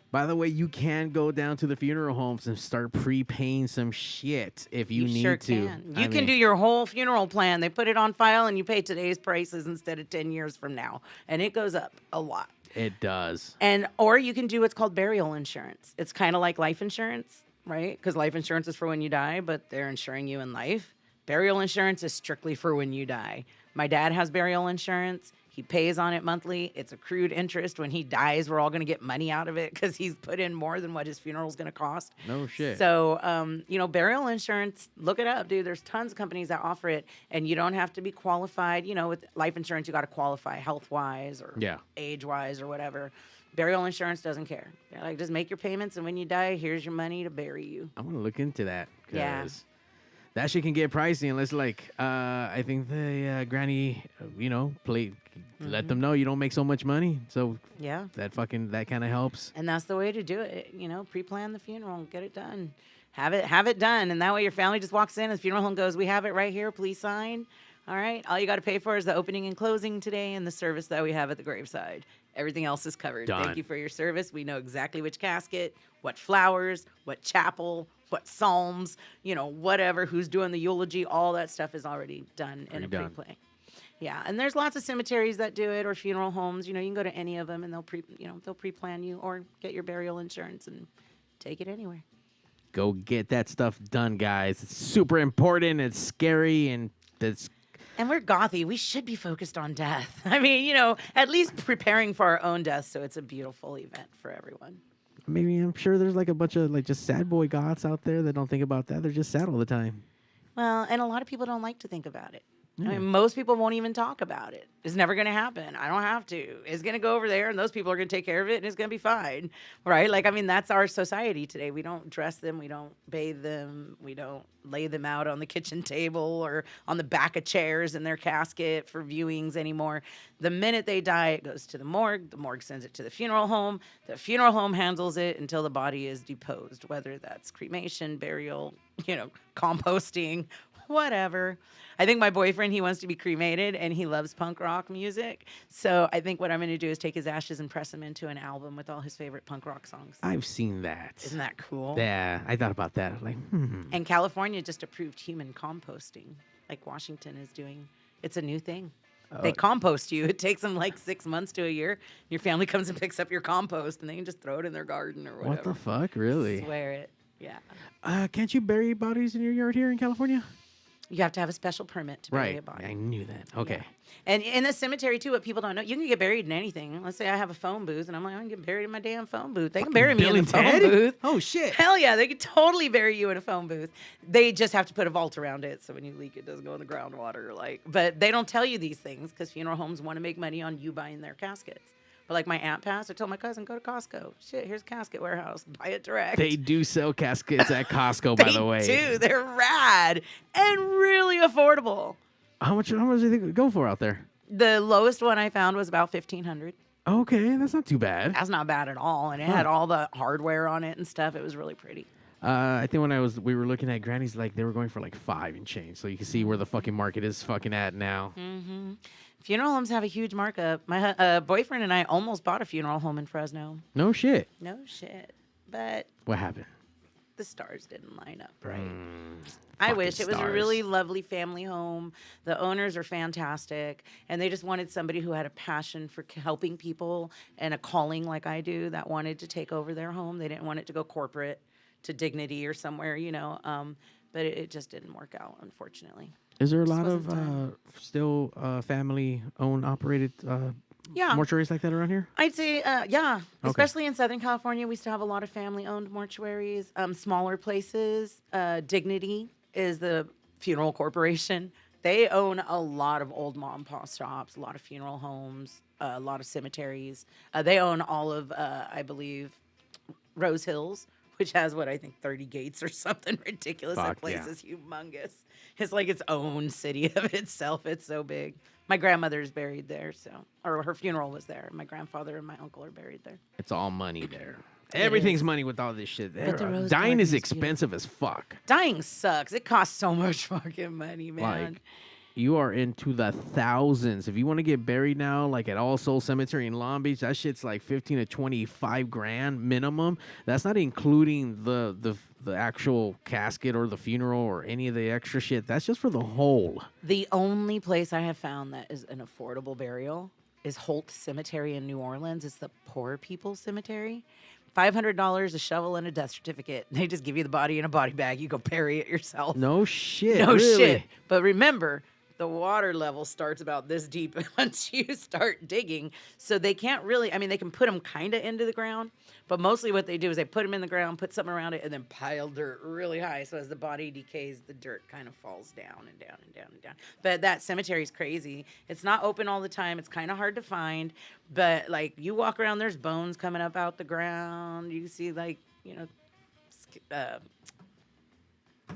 By the way, you can go down to the funeral homes and start prepaying some shit if you need sure to. can. You can do your whole funeral plan. They put it on file and you pay today's prices instead of 10 years from now. And it goes up a lot. It does. Or you can do what's called burial insurance. It's kind of like life insurance, right? Because life insurance is for when you die, but they're insuring you in life. Burial insurance is strictly for when you die. My dad has burial insurance. He pays on it monthly. It's accrued interest. When he dies, we're all going to get money out of it because he's put in more than what his funeral is going to cost. No shit. So, burial insurance, look it up, dude. There's tons of companies that offer it, and you don't have to be qualified. You know, with life insurance, you got to qualify health-wise or age-wise or whatever. Burial insurance doesn't care. They're like, just make your payments, and when you die, here's your money to bury you. I'm going to look into that. Yeah. That shit can get pricey unless, like, I think the granny, let them know you don't make so much money. So yeah, that kind of helps. And that's the way to do it. You know, pre-plan the funeral, get it done, have it done, and that way your family just walks in, and the funeral home goes, "We have it right here. Please sign." All right, all you got to pay for is the opening and closing today, and the service that we have at the graveside. Everything else is covered. Done. Thank you for your service. We know exactly which casket, what flowers, what chapel, what psalms, whatever, who's doing the eulogy, all that stuff is already done in a pre-plan. Yeah, and there's lots of cemeteries that do it, or funeral homes. You can go to any of them and they'll pre-plan you, or get your burial insurance and take it anywhere. Go get that stuff done, guys. It's super important. It's scary, and And we're gothy. We should be focused on death. I mean, at least preparing for our own death, so it's a beautiful event for everyone. Maybe I'm sure there's like a bunch of like just sad boy goths out there that don't think about that. They're just sad all the time. Well, and a lot of people don't like to think about it. I mean, most people won't even talk about it. It's never going to happen. I don't have to. It's going to go over there, and those people are going to take care of it, and it's going to be fine, right? Like, I mean, that's our society today. We don't dress them. We don't bathe them. We don't lay them out on the kitchen table or on the back of chairs in their casket for viewings anymore. The minute they die, it goes to the morgue. The morgue sends it to the funeral home. The funeral home handles it until the body is deposed, whether that's cremation, burial, composting, whatever. I think my boyfriend, he wants to be cremated, and he loves punk rock music. So I think what I'm going to do is take his ashes and press them into an album with all his favorite punk rock songs. I've seen that. Isn't that cool? Yeah, I thought about that. Like, And California just approved human composting, like Washington is doing. It's a new thing. They compost you. It takes them like 6 months to a year. Your family comes and picks up your compost, and they can just throw it in their garden or whatever. What the fuck? Really? Swear it. Yeah. Can't you bury bodies in your yard here in California? You have to have a special permit to bury Right. a body. I knew that. Okay. Yeah. And in the cemetery, too, what people don't know, you can get buried in anything. Let's say I have a phone booth, and I'm like, I can get buried in my damn phone booth. They can bury me Bill in and the phone Ted? booth. Oh, shit. Hell yeah, they could totally bury you in a phone booth. They just have to put a vault around it, so when you leak, it doesn't go in the groundwater. But they don't tell you these things because funeral homes want to make money on you buying their caskets. But like my aunt passed, I told my cousin, go to Costco. Shit, here's a casket warehouse. Buy it direct. They do sell caskets at Costco, by the way. They do. They're rad and really affordable. How much do you think it would go for out there? The lowest one I found was about $1,500. Okay, that's not too bad. That's not bad at all, and it had all the hardware on it and stuff. It was really pretty. I think when we were looking at Granny's, like they were going for like 5 and change, so you can see where the fucking market is fucking at now. Mm-hmm. Funeral homes have a huge markup. My boyfriend and I almost bought a funeral home in Fresno. No shit. No shit, but What happened? the stars didn't line up right. I Fucking wish. It was a stars. really lovely family home. The owners are fantastic, and they just wanted somebody who had a passion for helping people and a calling like I do that wanted to take over their home. They didn't want it to go corporate to Dignity or somewhere, but it just didn't work out, unfortunately. Is there a Just lot wasn't of time. still family-owned, operated Yeah. mortuaries like that around here? I'd say, yeah. Especially in Southern California, we still have a lot of family-owned mortuaries. Smaller places, Dignity is the funeral corporation. They own a lot of old mom and pop shops, a lot of funeral homes, a lot of cemeteries. They own all of, I believe, Rose Hills, which has, 30 gates or something ridiculous. Fuck, That place yeah. is humongous. It's like its own city of itself. It's so big. My grandmother's buried there, or her funeral was there. My grandfather and my uncle are buried there. It's all money there. Everything's money with all this shit there. the Rose Dying is Garden's expensive as fuck. Dying sucks. It costs so much fucking money, man. Like, you are into the thousands. If you want to get buried now, like at All Souls Cemetery in Long Beach, that shit's like 15 to 25 grand minimum. That's not including the actual casket or the funeral or any of the extra shit. That's just for the whole. The only place I have found that is an affordable burial is Holt Cemetery in New Orleans. It's the poor people's cemetery. $500, a shovel, and a death certificate. They just give you the body in a body bag. You go bury it yourself. No shit. No really? shit. But remember, the water level starts about this deep once you start digging. So they can't really, they can put them kind of into the ground, but mostly what they do is they put them in the ground, put something around it, and then pile dirt really high. So as the body decays, the dirt kind of falls down and down and down and down. But that cemetery is crazy. It's not open all the time. It's kind of hard to find. But like you walk around, there's bones coming up out the ground. You see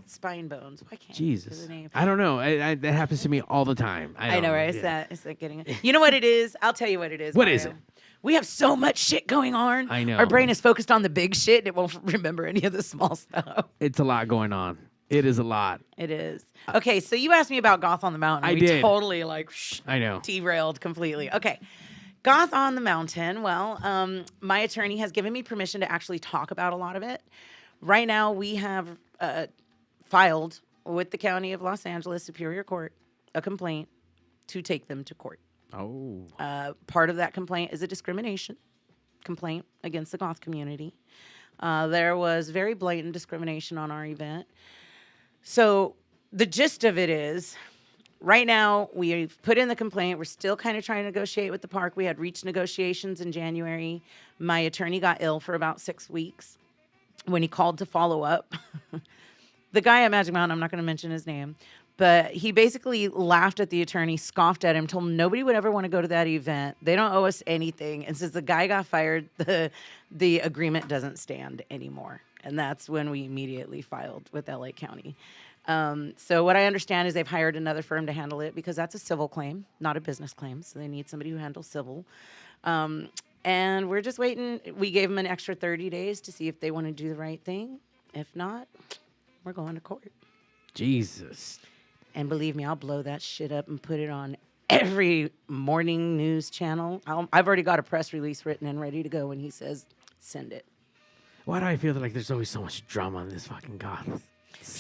spine bones. Why can't I think of Jesus. the name? I don't know. That happens to me all the time. I know, right? Yeah. It's that getting it. You know what it is? I'll tell you what it is. What is Mario. it? We have so much shit going on. I know. Our brain is focused on the big shit, and it won't remember any of the small stuff. It's a lot going on. It is a lot. It is. Okay, so you asked me about Goth on the Mountain. I we did. totally I know. derailed completely. Okay. Goth on the Mountain. Well, my attorney has given me permission to actually talk about a lot of it. Right now, we have filed with the County of Los Angeles Superior Court a complaint to take them to court. Oh. Part of that complaint is a discrimination complaint against the Goth community. There was very blatant discrimination on our event. So the gist of it is, right now, we've put in the complaint. We're still kind of trying to negotiate with the park. We had reached negotiations in January. My attorney got ill for about 6 weeks. When he called to follow up, the guy at Magic Mountain, I'm not going to mention his name, But he basically laughed at the attorney, scoffed at him, told him nobody would ever want to go to that event. They don't owe us anything. And since the guy got fired, the agreement doesn't stand anymore. And that's when we immediately filed with LA County. So what I understand is they've hired another firm to handle it because that's a civil claim, not a business claim. So they need somebody who handles civil. And we're just waiting. We gave them an extra 30 days to see if they want to do the right thing. If not, we're going to court. Jesus. And believe me, I'll blow that shit up and put it on every morning news channel. I've already got a press release written and ready to go when he says, send it. Why do I feel like there's always so much drama on this fucking Goth?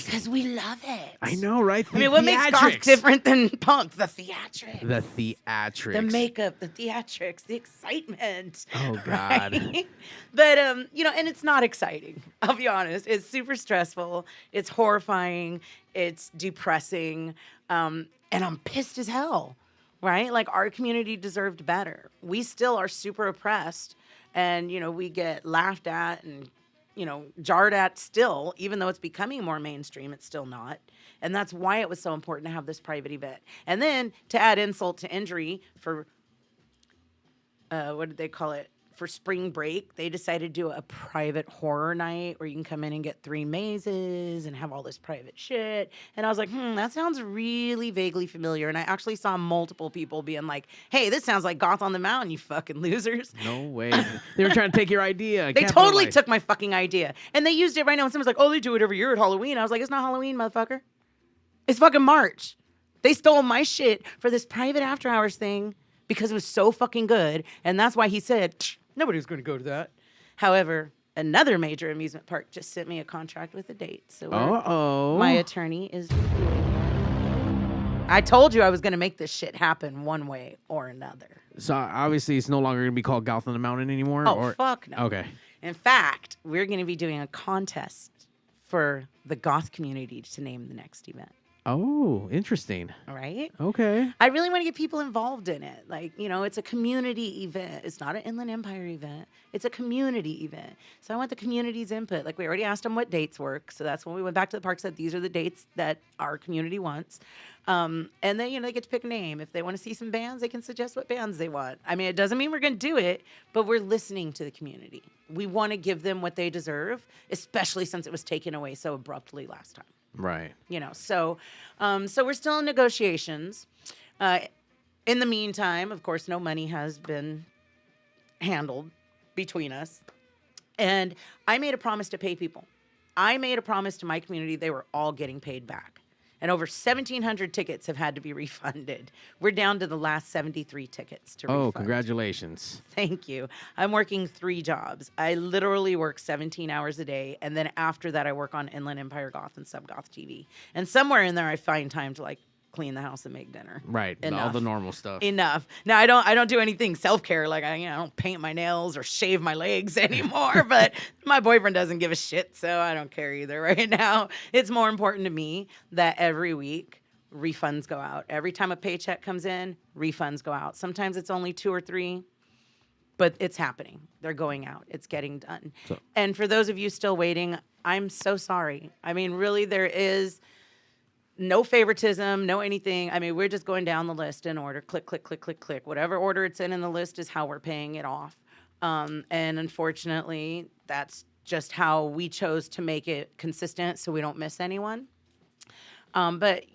Because we love it. I know, right? I mean, what makes Goth different than punk? The theatrics. The theatrics. The makeup, the theatrics, the excitement. Oh, God. Right? But, and it's not exciting. I'll be honest. It's super stressful. It's horrifying. It's depressing. And I'm pissed as hell, right? Like, our community deserved better. We still are super oppressed. And, we get laughed at and jarred at still, even though it's becoming more mainstream, it's still not. And that's why it was so important to have this private event. And then to add insult to injury for, what did they call it? For spring break, they decided to do a private horror night where you can come in and get 3 mazes and have all this private shit. And I was like, that sounds really vaguely familiar. And I actually saw multiple people being like, hey, this sounds like Goth on the Mountain, you fucking losers. No way. They were trying to take your idea. They totally took my fucking idea. And they used it right now. And someone's like, oh, they do it every year at Halloween. I was like, it's not Halloween, motherfucker. It's fucking March. They stole my shit for this private after hours thing because it was so fucking good. And that's why he said, nobody's going to go to that. However, another major amusement park just sent me a contract with a date. So my attorney is reviewing it. I told you I was going to make this shit happen one way or another. So obviously it's no longer going to be called Goth on the Mountain anymore? Oh, fuck no. Okay. In fact, we're going to be doing a contest for the Goth community to name the next event. Oh, interesting. Right? Okay. I really want to get people involved in it. Like, it's a community event. It's not an Inland Empire event. It's a community event. So I want the community's input. Like, we already asked them what dates work. So that's when we went back to the park, said these are the dates that our community wants. And then, they get to pick a name. If they want to see some bands, they can suggest what bands they want. I mean, it doesn't mean we're going to do it, but we're listening to the community. We want to give them what they deserve, especially since it was taken away so abruptly last time. Right. So we're still in negotiations. In the meantime, of course, no money has been handled between us. And I made a promise to pay people. I made a promise to my community they were all getting paid back. And over 1,700 tickets have had to be refunded. We're down to the last 73 tickets to refund. Oh, congratulations. Thank you. I'm working 3 jobs. I literally work 17 hours a day. And then after that, I work on Inland Empire Goth and Sub-Goth TV. And somewhere in there, I find time to, clean the house and make dinner. Right. Enough. All the normal stuff. Enough. Now I don't do anything self-care. Like I don't paint my nails or shave my legs anymore, but my boyfriend doesn't give a shit, so I don't care either right now. It's more important to me that every week refunds go out. Every time a paycheck comes in, refunds go out. Sometimes it's only 2 or 3, but it's happening. They're going out. It's getting done. And for those of you still waiting, I'm so sorry. I mean, really, there is no favoritism, no anything. I mean, we're just going down the list in order. Click, click, click, click, click. Whatever order it's in the list is how we're paying it off. And unfortunately, that's just how we chose to make it consistent so we don't miss anyone. But,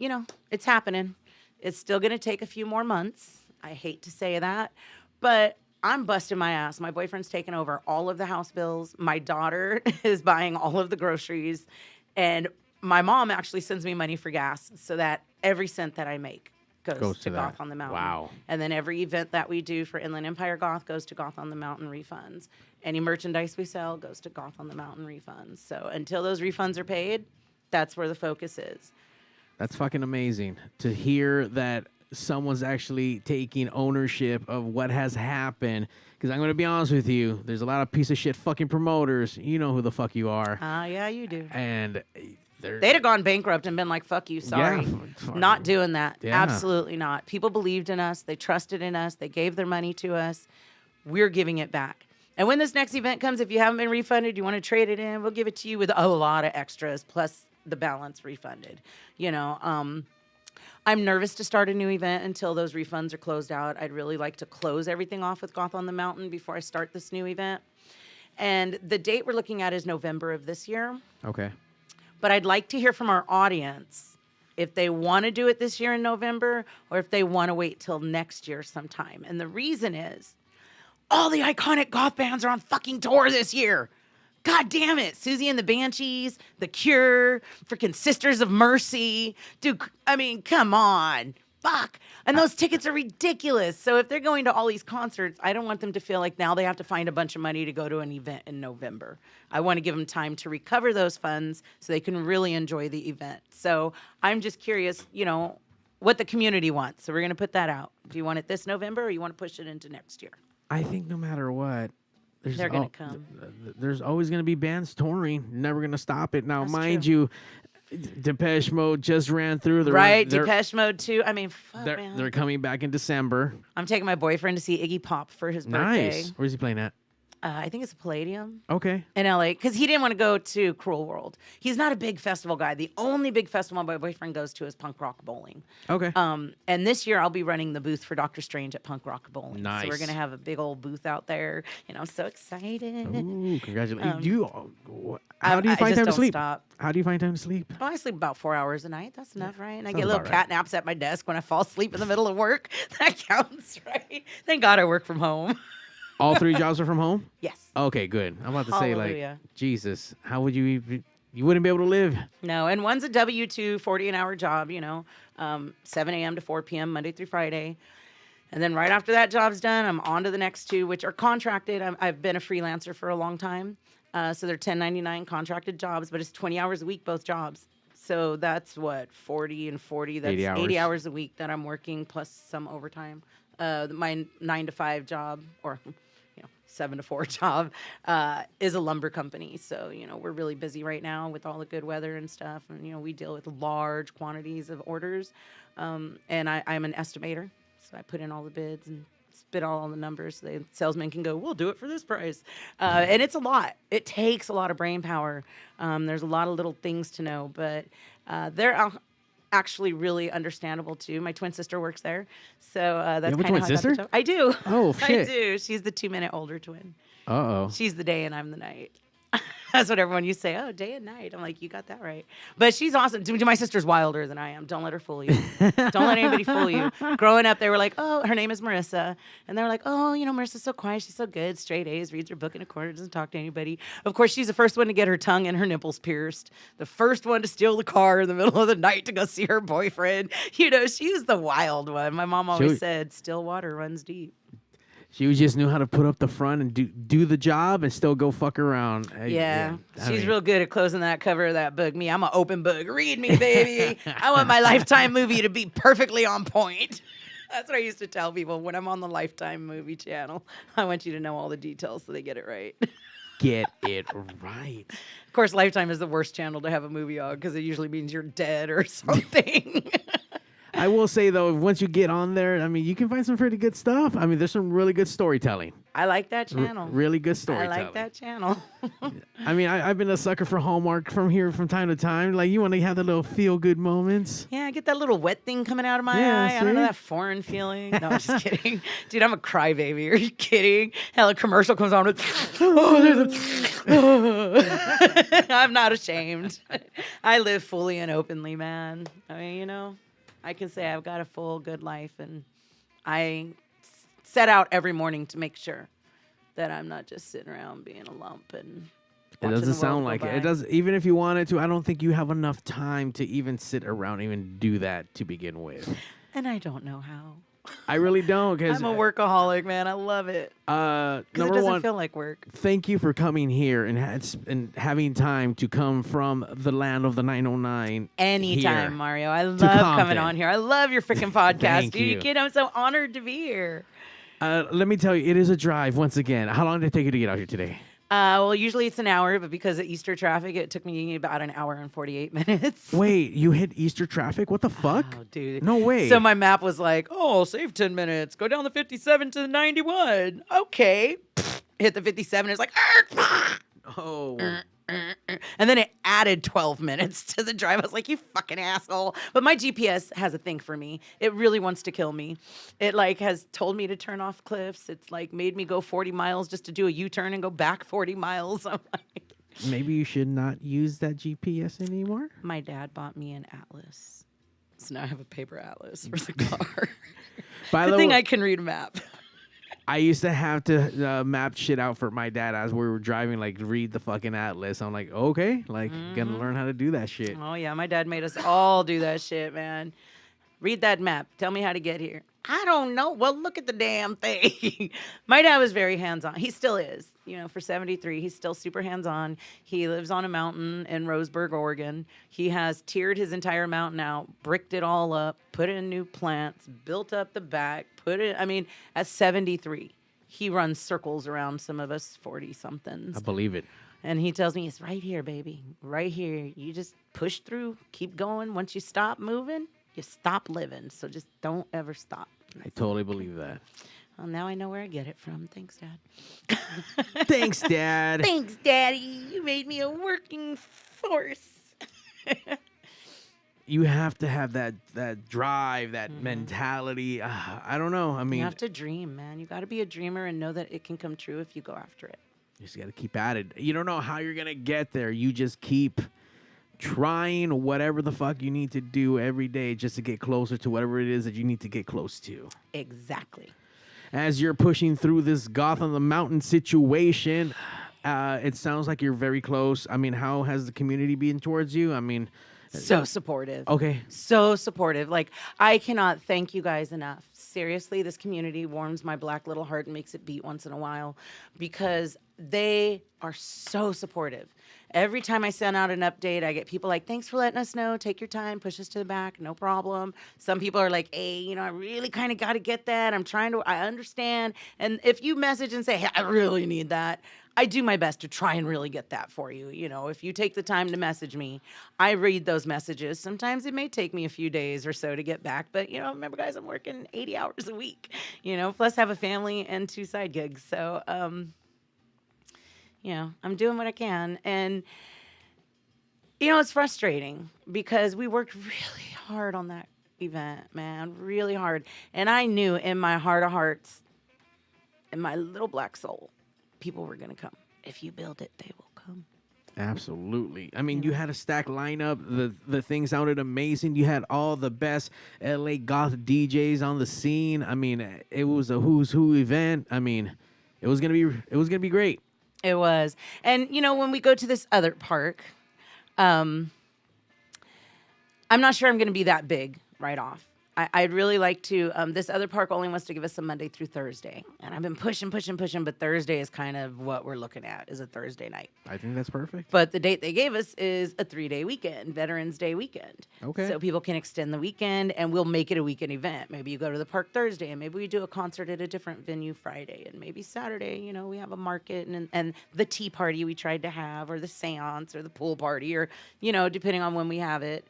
it's happening. It's still going to take a few more months. I hate to say that. But I'm busting my ass. My boyfriend's taking over all of the house bills. My daughter is buying all of the groceries. And my mom actually sends me money for gas so that every cent that I make goes to Goth on the Mountain. Wow. And then every event that we do for Inland Empire Goth goes to Goth on the Mountain refunds. Any merchandise we sell goes to Goth on the Mountain refunds. So until those refunds are paid, that's where the focus is. That's fucking amazing to hear that someone's actually taking ownership of what has happened. Because I'm going to be honest with you, there's a lot of piece of shit fucking promoters. You know who the fuck you are. Yeah, you do. And they'd have gone bankrupt and been like, fuck you, sorry. Yeah, not doing that. Yeah. Absolutely not. People believed in us. They trusted in us. They gave their money to us. We're giving it back. And when this next event comes, if you haven't been refunded, you want to trade it in, we'll give it to you with a lot of extras plus the balance refunded. I'm nervous to start a new event until those refunds are closed out. I'd really like to close everything off with Goth on the Mountain before I start this new event. And the date we're looking at is November of this year. Okay. But I'd like to hear from our audience if they want to do it this year in November or if they want to wait till next year sometime. And the reason is all the iconic Goth bands are on fucking tour this year. God damn it. Susie and the Banshees, The Cure, freaking Sisters of Mercy. Dude, I mean, come on. Fuck. And those tickets are ridiculous. So if they're going to all these concerts, I don't want them to feel like now they have to find a bunch of money to go to an event in November. I want to give them time to recover those funds so they can really enjoy the event. So I'm just curious, you know, what the community wants. So we're going to put that out. Do you want it this November or you want to push it into next year? I think no matter what, They're going to come. There's always going to be bands touring. Never going to stop it. Now, That's mind true. you, Depeche Mode just ran through. Right, Depeche Mode too. I mean, fuck, man. They're coming back in December. I'm taking my boyfriend to see Iggy Pop for his birthday. Nice. Where's he playing at? I think it's a Palladium Okay. in LA because he didn't want to go to Cruel World. He's not a big festival guy. The only big festival my boyfriend goes to is Punk Rock Bowling. Okay. And this year I'll be running the booth for Doctor Strange at Punk Rock Bowling. Nice. So we're gonna have a big old booth out there, and I'm so excited. Ooh, congratulations. I How do you find just time to don't sleep? stop. How do you find time to sleep? Oh, I sleep about 4 hours a night. That's enough, right? And I Sounds get little about cat right. naps at my desk when I fall asleep in the middle of work. That counts, right? Thank God I work from home. All 3 jobs are from home? Yes. Okay, good. I'm about to say, Hallelujah. Jesus, how would you even... You wouldn't be able to live. No, and one's a W-2, 40-an-hour job, 7 a.m. to 4 p.m., Monday through Friday. And then right after that job's done, I'm on to the next 2, which are contracted. I've been a freelancer for a long time. So they're 1099 contracted jobs, but it's 20 hours a week, both jobs. So that's what, 40 and 40. That's 80 hours a week that I'm working, plus some overtime. My 9 to 5 job, or 7 to 4 job, is a lumber company. So, we're really busy right now with all the good weather and stuff. And, we deal with large quantities of orders. And I'm an estimator. So I put in all the bids and spit all the numbers so the salesman can go, we'll do it for this price. And it's a lot. It takes a lot of brain power. There's a lot of little things to know, but they're actually really understandable too. My twin sister works there, so that's You have a kind twin of how I got the sister? job. I do. Oh, shit. I do. She's the 2-minute older twin. Uh-oh. She's the day and I'm the night. That's what everyone used to say. Oh, day and night. I'm like, you got that right. But she's awesome. My sister's wilder than I am. Don't let her fool you. Don't let anybody fool you. Growing up, they were like, oh, her name is Marissa. And they were like, oh, Marissa's so quiet. She's so good. Straight A's, reads her book in a corner, doesn't talk to anybody. Of course, she's the first one to get her tongue and her nipples pierced. The first one to steal the car in the middle of the night to go see her boyfriend. She was the wild one. My mom always said, still water runs deep. She just knew how to put up the front and do the job and still go fuck around. Yeah. She's real good at closing that cover of that book. Me, I'm an open book. Read me, baby. I want my Lifetime movie to be perfectly on point. That's what I used to tell people when I'm on the Lifetime movie channel. I want you to know all the details so they get it right. Get it right. Of course, Lifetime is the worst channel to have a movie on because it usually means you're dead or something. I will say, though, once you get on there, you can find some pretty good stuff. There's some really good storytelling. I like that channel. Really good storytelling. I like that channel. I've been a sucker for Hallmark from time to time. Like, you want to have the little feel-good moments. Yeah, I get that little wet thing coming out of my Yeah, eye. I don't know, that foreign feeling. No, I'm just kidding. Dude, I'm a crybaby. Are you kidding? Hell, a commercial comes on with, I'm not ashamed. I live fully and openly, man. I can say I've got a full, good life, and I set out every morning to make sure that I'm not just sitting around being a lump and It doesn't sound like it. It does. Even if you wanted to, I don't think you have enough time to even sit around, even do that to begin with. And I don't know how. I really don't. Cause, I'm a workaholic, man. I love it. Number it doesn't one, feel like work. thank you for coming here and having time to come from the land of the 909. Anytime, here Mario. I love Compton. coming on here. I love your freaking podcast. Thank Dude, you. kid, I'm so honored to be here. Let me tell you, it is a drive once again. How long did it take you to get out here today? Well, usually it's an hour, but because of Easter traffic, it took me about an hour and 48 minutes. Wait, you hit Easter traffic? What the fuck? Oh, dude. No way. So my map was like, oh, save 10 minutes. Go down the 57 to the 91. Okay. Hit the 57. It's like, Oh. And then it added 12 minutes to the drive. I was like, you fucking asshole. But my GPS has a thing for me. It really wants to kill me. It like has told me to turn off cliffs. It's like made me go 40 miles just to do a U-turn and go back 40 miles. I'm like, Maybe you should not use that GPS anymore. my dad bought me an atlas. So now I have a paper atlas for the car. By Good the thing way, I can read a map. I used to have to map shit out for my dad as we were driving, like read the fucking atlas. I'm like, okay, like gonna learn how to do that shit. Oh, yeah. My dad made us all do that shit, man. Read that map. Tell me how to get here. I don't know. Well, look at the damn thing. My dad was very hands-on. He still is. You know, for 73, he's still super hands-on. He lives on a mountain in Roseburg, Oregon. He has tiered his entire mountain out, bricked it all up, put in new plants, built up the back, at 73, he runs circles around some of us 40-somethings. I believe it. And he tells me, it's right here, baby. Right here. You just push through, keep going. Once you stop moving, you stop living. So just don't ever stop. I totally believe that. Well, now I know where I get it from. Thanks, Dad. Thanks, Dad. Thanks, Daddy. You made me a working force. You have to have that drive, that mentality. I don't know. I mean, You have to dream, man. You got to be a dreamer and know that it can come true if you go after it. you just got to keep at it. You don't know how you're going to get there. You just keep trying whatever the fuck you need to do every day just to get closer to whatever it is that you need to get close to. Exactly. As you're pushing through this Goth on the Mountain situation, it sounds like you're very close. I mean, how has the community been towards you? I mean, So supportive. okay. So supportive. Like, I cannot thank you guys enough. Seriously, this community warms my black little heart and makes it beat once in a while because they are so supportive. Every time I send out an update, I get people like, thanks for letting us know. Take your time. Push us to the back. No problem. Some people are like, hey, you know, I really kind of got to get that. I understand. And if you message and say, hey, I really need that, I do my best to try and really get that for you. You know, if you take the time to message me, I read those messages. Sometimes it may take me a few days or so to get back. But, you know, remember, guys, I'm working 80 hours a week, you know, plus have a family and 2 side gigs. So, you know, I'm doing what I can. And, you know, it's frustrating because we worked really hard on that event, man, really hard. And I knew in my heart of hearts, in my little black soul, people were going to come. If you build it, they will come. Absolutely. I mean, you had a stacked lineup. The thing sounded amazing. You had all the best LA Goth DJs on the scene. I mean, it was a who's who event. I mean, it was gonna be great. It was. And, you know, when we go to this other park, I'm not sure I'm going to be that big right off. I'd really like to. This other park only wants to give us a Monday through Thursday. And I've been pushing, but Thursday is kind of what we're looking at, is a Thursday night. I think that's perfect. But the date they gave us is a 3-day weekend, Veterans Day weekend. Okay. So people can extend the weekend, and we'll make it a weekend event. Maybe you go to the park Thursday, and maybe we do a concert at a different venue Friday, and maybe Saturday, you know, we have a market and the tea party we tried to have, or the seance, or the pool party, or, you know, depending on when we have it.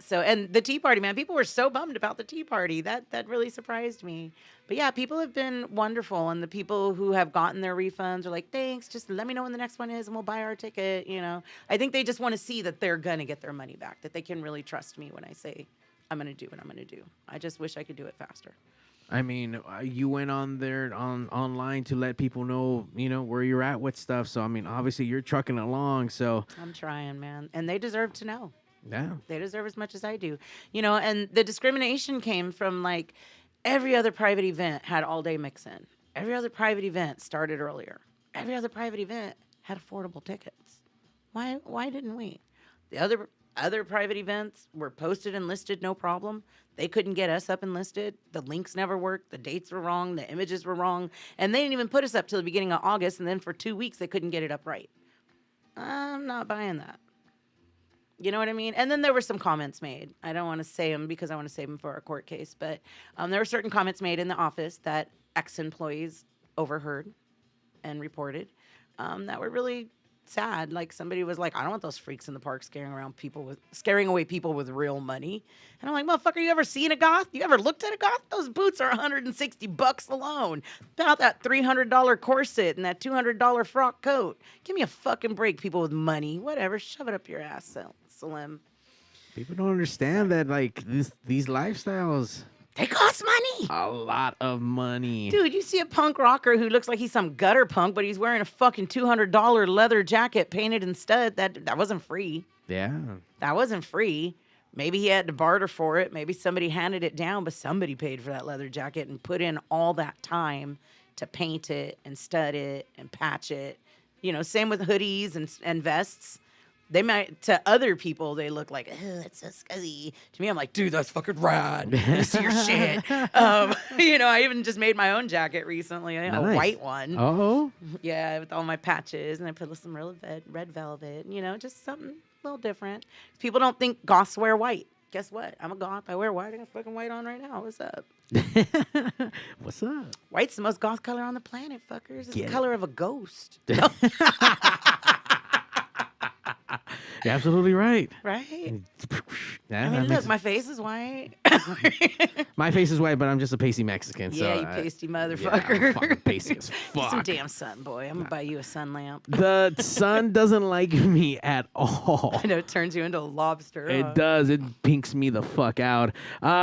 So, and the tea party, man, people were so bummed about the tea party. That really surprised me. But yeah, people have been wonderful. And the people who have gotten their refunds are like, thanks, just let me know when the next one is and we'll buy our ticket. You know, I think they just want to see that they're going to get their money back, that they can really trust me when I say I'm going to do what I'm going to do. I just wish I could do it faster. I mean, you went on there online to let people know, you know, where you're at with stuff. So, I mean, obviously you're trucking along. So I'm trying, man. And they deserve to know. yeah. They deserve as much as I do. You know, and the discrimination came from, like, every other private event had all-day mix-in. Every other private event started earlier. Every other private event had affordable tickets. Why didn't we? The other private events were posted and listed, no problem. They couldn't get us up and listed. The links never worked. The dates were wrong. The images were wrong. And they didn't even put us up till the beginning of August, and then for 2 weeks they couldn't get it up right. I'm not buying that. You know what I mean? And then there were some comments made. I don't want to say them because I want to save them for our court case. But there were certain comments made in the office that ex-employees overheard and reported that were really sad. Like somebody was like, I don't want those freaks in the park scaring away people with real money. And I'm like, motherfucker, you ever seen a goth? You ever looked at a goth? Those boots are $160 alone. About that $300 corset and that $200 frock coat. Give me a fucking break, people with money. Whatever, shove it up your ass, Slim. People don't understand that, like, these lifestyles, they cost money. a lot of money. Dude, you see a punk rocker who looks like he's some gutter punk, but he's wearing a fucking $200 leather jacket painted in stud. That wasn't free. Yeah. That wasn't free. Maybe he had to barter for it. Maybe somebody handed it down, but somebody paid for that leather jacket and put in all that time to paint it and stud it and patch it. You know, same with hoodies and vests. They might, to other people, they look like, oh, that's so scuzzy. To me, I'm like, dude, that's fucking rad. Let me see your shit. You know, I even just made my own jacket recently, a white one. Oh. Yeah, with all my patches, and I put some red velvet, you know, just something a little different. People don't think goths wear white. Guess what? I'm a goth. I wear white. I got fucking white on right now. What's up? What's up? White's the most goth color on the planet, fuckers. It's the color of a ghost. You're absolutely right. Right? Yeah, I mean, look, my face is white. My face is white, but I'm just a pasty Mexican. Yeah, so you pasty motherfucker. Yeah, I'm fucking pasty as Get fuck. some damn sun, boy. I'm going to buy you a sun lamp. The sun doesn't like me at all. I know, it turns you into a lobster. It does. It pinks me the fuck out.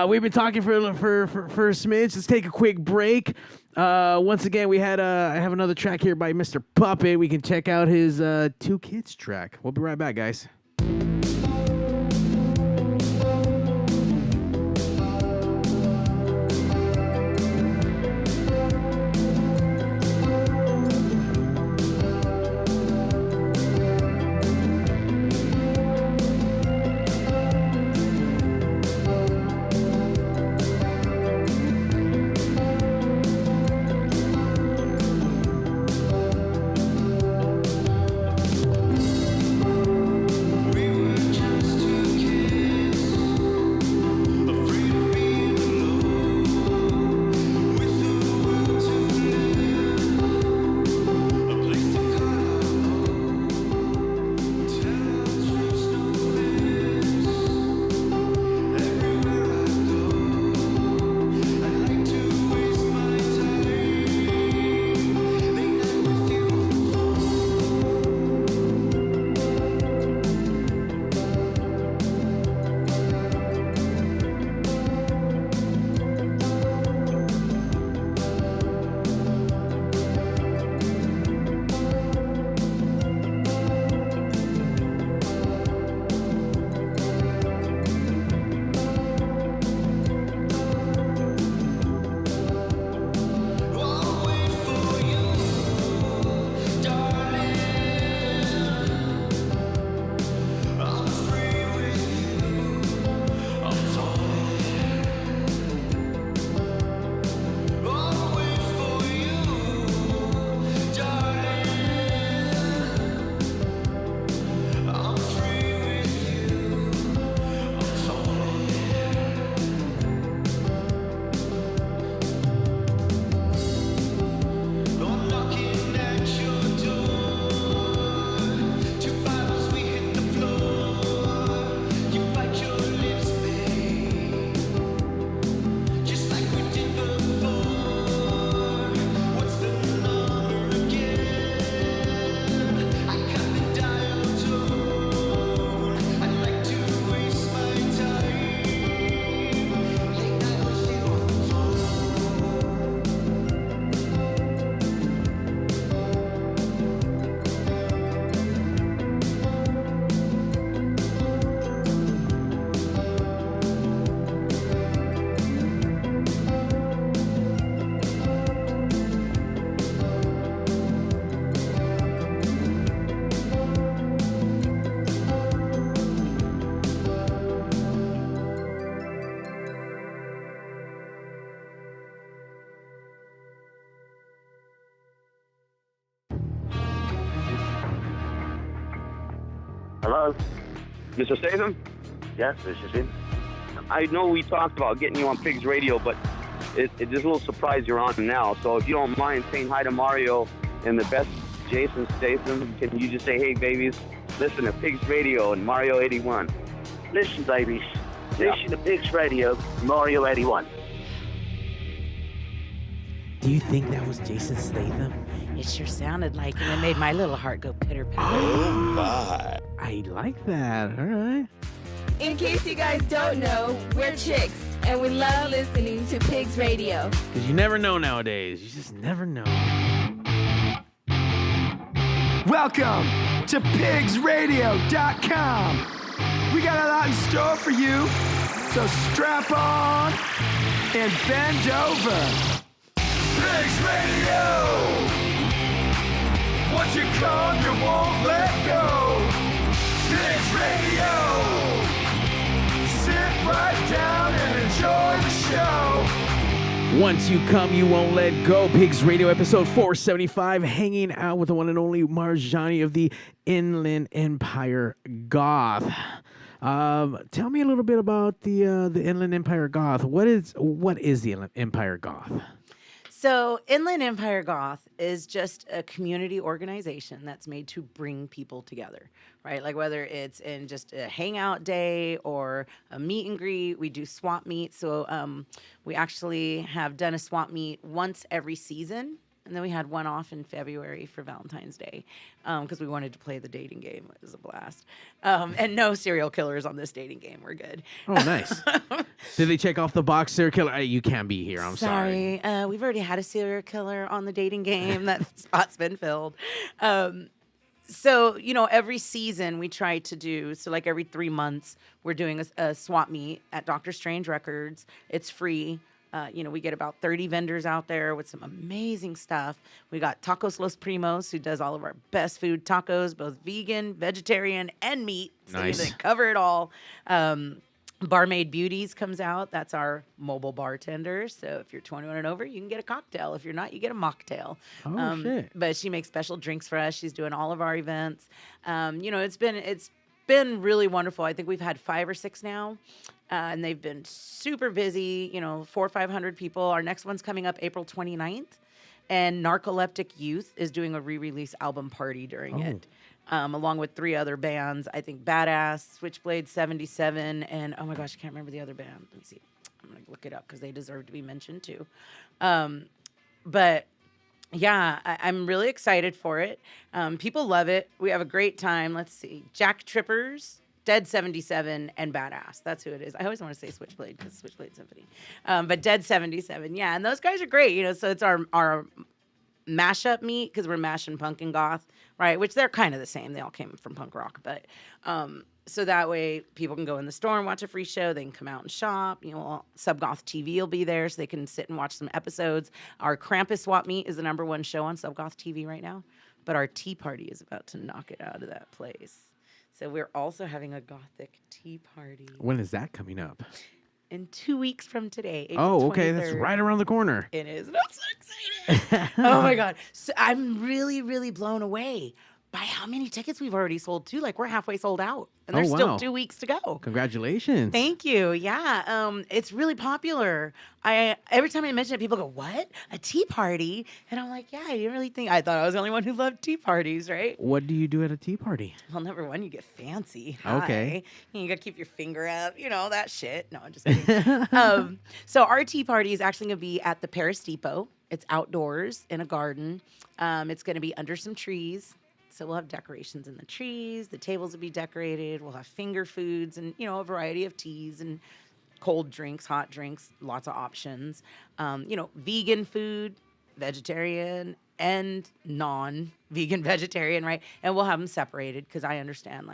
We've been talking for a smidge. Let's take a quick break. Once again, I have another track here by Mr. Puppet. We can check out his Two Kids track. We'll be right back, guys. Hello? Mr. Statham? Yes, this is him. I know we talked about getting you on Pigs Radio, but it's a little surprise you're on now. So if you don't mind saying hi to Mario in the best Jason Statham. Can you just say, hey, babies, listen to Pigs Radio and Mario 81? Listen, babies. Listen to Pigs Radio, Mario 81. Do you think that was Jason Statham? It sure sounded like him. It made my little heart go pitter-patter. Oh, my. I like that. All right. In case you guys don't know, we're chicks, and we love listening to Pigs Radio. Because you never know nowadays. You just never know. Welcome to PigzRadio.com. We got a lot in store for you, so strap on and bend over. Pigs Radio! Once you come, you won't let go. Pigs Radio! Sit right down and enjoy the show. Once you come, you won't let go. Pigs Radio episode 475, hanging out with the one and only Marjani of the Inland Empire Goth. Tell me a little bit about the Inland Empire Goth. What is the Inland Empire Goth? So Inland Empire Goth is just a community organization that's made to bring people together, right? Like whether it's in just a hangout day or a meet and greet, we do swap meets. So we actually have done a swap meet once every season. And then we had one off in February for Valentine's Day because we wanted to play the dating game. It was a blast. And no serial killers on this dating game. We're good. Oh, nice. Did they check off the box, serial killer? You can't be here. I'm sorry. We've already had a serial killer on the dating game. That spot's been filled. So, every season we try to do, so like every 3 months, we're doing a swap meet at Dr. Strange Records. It's free. We get about 30 vendors out there with some amazing stuff. We got Tacos Los Primos, who does all of our best food tacos, both vegan, vegetarian, and meat. So Nice. they cover it all. Barmaid Beauties comes out. That's our mobile bartender. So if you're 21 and over, you can get a cocktail. If you're not, you get a mocktail. Oh, shit. But she makes special drinks for us. She's doing all of our events. It's been really wonderful. I think we've had 5 or 6 now. And they've been super busy, 400 or 500 people. Our next one's coming up April 29th. And Narcoleptic Youth is doing a re-release album party during it, along with 3 other bands. I think Badass, Switchblade 77, and oh my gosh, I can't remember the other band. Let me see. I'm going to look it up because they deserve to be mentioned too. But yeah, I'm really excited for it. People love it. We have a great time. Let's see. Jack Trippers, Dead 77, and Badass. That's who it is. I always want to say Switchblade because Switchblade Symphony. But Dead 77, yeah. And those guys are great, so it's our mashup meet because we're mashing punk and goth, right? Which they're kind of the same. They all came from punk rock. But so that way people can go in the store and watch a free show. They can come out and shop. Subgoth TV will be there so they can sit and watch some episodes. Our Krampus swap meet is the #1 show on Subgoth TV right now. But our tea party is about to knock it out of that place. So we're also having a Gothic tea party. When is that coming up? In 2 weeks from today, April 23rd. Oh, okay. That's right around the corner. It is. And I'm so excited. Oh, my God. So I'm really, really blown away by how many tickets we've already sold, too. Like, we're halfway sold out. And there's still 2 weeks to go. Congratulations. Thank you. Yeah. It's really popular. Every time I mention it, people go, what? A tea party? And I'm like, yeah, I didn't really think. I thought I was the only one who loved tea parties, right? What do you do at a tea party? Well, #1, you get fancy. Okay. Hi. You got to keep your finger up, that shit. No, I'm just kidding. So our tea party is actually going to be at the Paris Depot. It's outdoors in a garden. It's going to be under some trees. So we'll have decorations in the trees. The tables will be decorated. We'll have finger foods and, a variety of teas and cold drinks, hot drinks, lots of options. Vegan food, vegetarian, and non-vegan vegetarian, right? And we'll have them separated because I understand,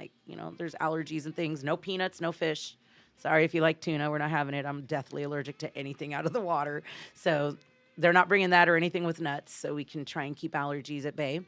there's allergies and things. No peanuts, no fish. Sorry if you like tuna. We're not having it. I'm deathly allergic to anything out of the water. So they're not bringing that or anything with nuts, so we can try and keep allergies at bay.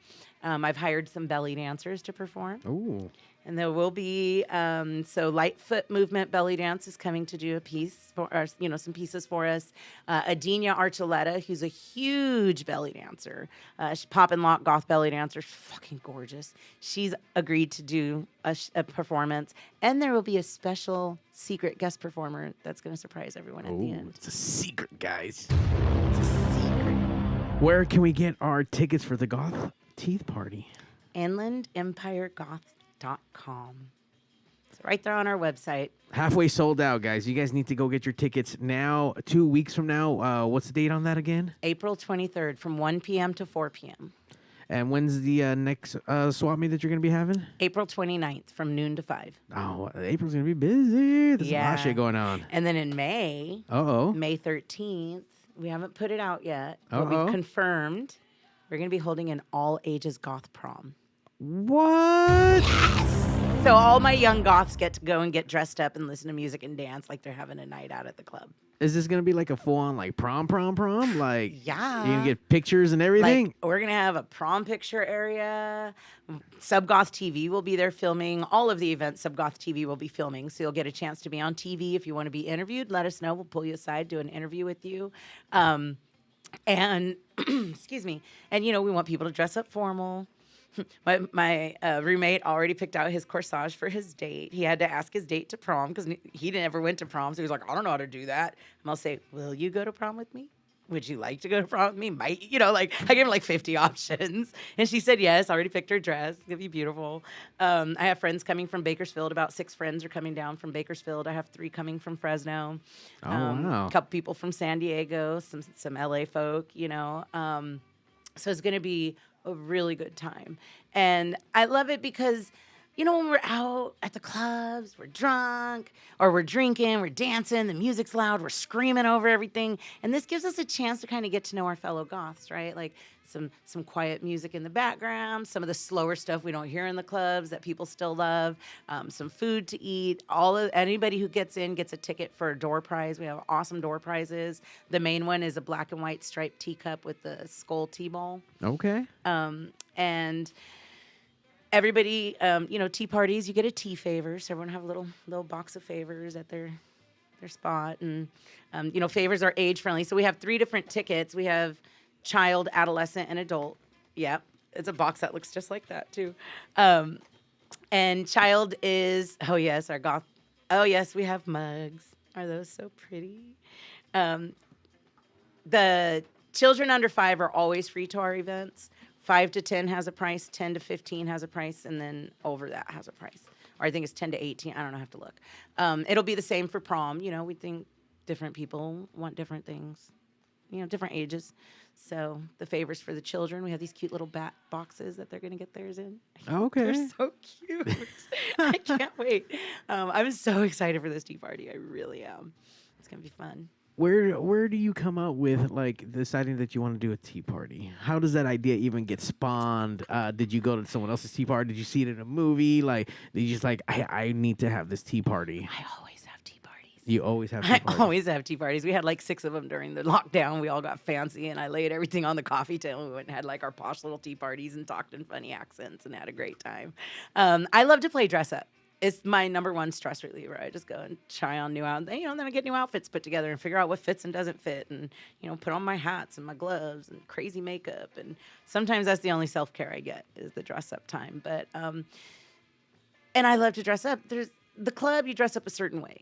I've hired some belly dancers to perform. Ooh. And there will be, Lightfoot Movement Belly Dance is coming to do a piece for us, some pieces for us. Adina Archuleta, who's a huge belly dancer. She's pop and lock goth belly dancer. She's fucking gorgeous. She's agreed to do a performance. And there will be a special secret guest performer that's going to surprise everyone at the end. It's a secret, guys. It's a secret. Where can we get our tickets for the Goth teeth party? InlandEmpireGoth.com. It's right there on our website. Halfway sold out, guys. You guys need to go get your tickets now. 2 weeks from now. What's the date on that again? April 23rd from 1 p.m. to 4 p.m. And when's the next swap meet that you're going to be having? April 29th from noon to 5. Oh, April's going to be busy. There's a lot of shit going on. And then in May, May 13th, we haven't put it out yet, but we've confirmed we're going to be holding an all-ages goth prom. What? So all my young goths get to go and get dressed up and listen to music and dance like they're having a night out at the club. Is this going to be like a full-on like prom? Like, yeah. You're going to get pictures and everything? Like, we're going to have a prom picture area. Subgoth TV will be there filming. All of the events Subgoth TV will be filming. So you'll get a chance to be on TV. If you want to be interviewed, let us know. We'll pull you aside, do an interview with you. And, excuse me. And, you know, we want people to dress up formal. My roommate already picked out his corsage for his date. He had to ask his date to prom because he never went to prom. So he was like, I don't know how to do that. And I'll say, will you go to prom with me? Would you like to go to prom with me? Might, you know, like I gave her like 50 options. And she said yes. Already picked her dress. It's going to be beautiful. I have friends coming from Bakersfield. About 6 friends are coming down from Bakersfield. I have 3 coming from Fresno. Wow. A couple people from San Diego, some LA folk, you know. So it's going to be a really good time. And I love it because, you know, when we're out at the clubs, we're drunk or we're drinking, we're dancing, the music's loud, we're screaming over everything. And this gives us a chance to kind of get to know our fellow goths, right? Like some quiet music in the background, some of the slower stuff we don't hear in the clubs that people still love, some food to eat. Anybody who gets in gets a ticket for a door prize. We have awesome door prizes. The main one is a black and white striped teacup with the skull tea ball. Okay. And everybody, you know, tea parties, you get a tea favor. So everyone have a little box of favors at their spot. And, you know, favors are age friendly. So we have 3 different tickets. We have child, adolescent, and adult. Yep. It's a box that looks just like that, too. And child is, oh, yes, our goth. Oh, yes, we have mugs. Are those so pretty? The children under 5 are always free to our events. 5 to 10 has a price, 10 to 15 has a price, and then over that has a price. Or I think it's 10 to 18. I don't know. I have to look. It'll be the same for prom. You know, we think different people want different things, you know, different ages. So the favors for the children, we have these cute little bat boxes that they're going to get theirs in. Okay. They're so cute. I can't wait. I'm so excited for this tea party. I really am. It's going to be fun. Where do you come up with like deciding that you want to do a tea party? How does that idea even get spawned? Did you go to someone else's tea party? Did you see it in a movie? Like, did you just like, I need to have this tea party? I always have tea parties. You always have tea parties? I always have tea parties. We had like 6 of them during the lockdown. We all got fancy, and I laid everything on the coffee table. We went and had like our posh little tea parties and talked in funny accents and had a great time. I love to play dress up. It's my number 1 stress reliever. I just go and try on new outfits. You know, then I get new outfits put together and figure out what fits and doesn't fit, and you know, put on my hats and my gloves and crazy makeup. And sometimes that's the only self-care I get is the dress up time. But and I love to dress up. There's the club. You dress up a certain way.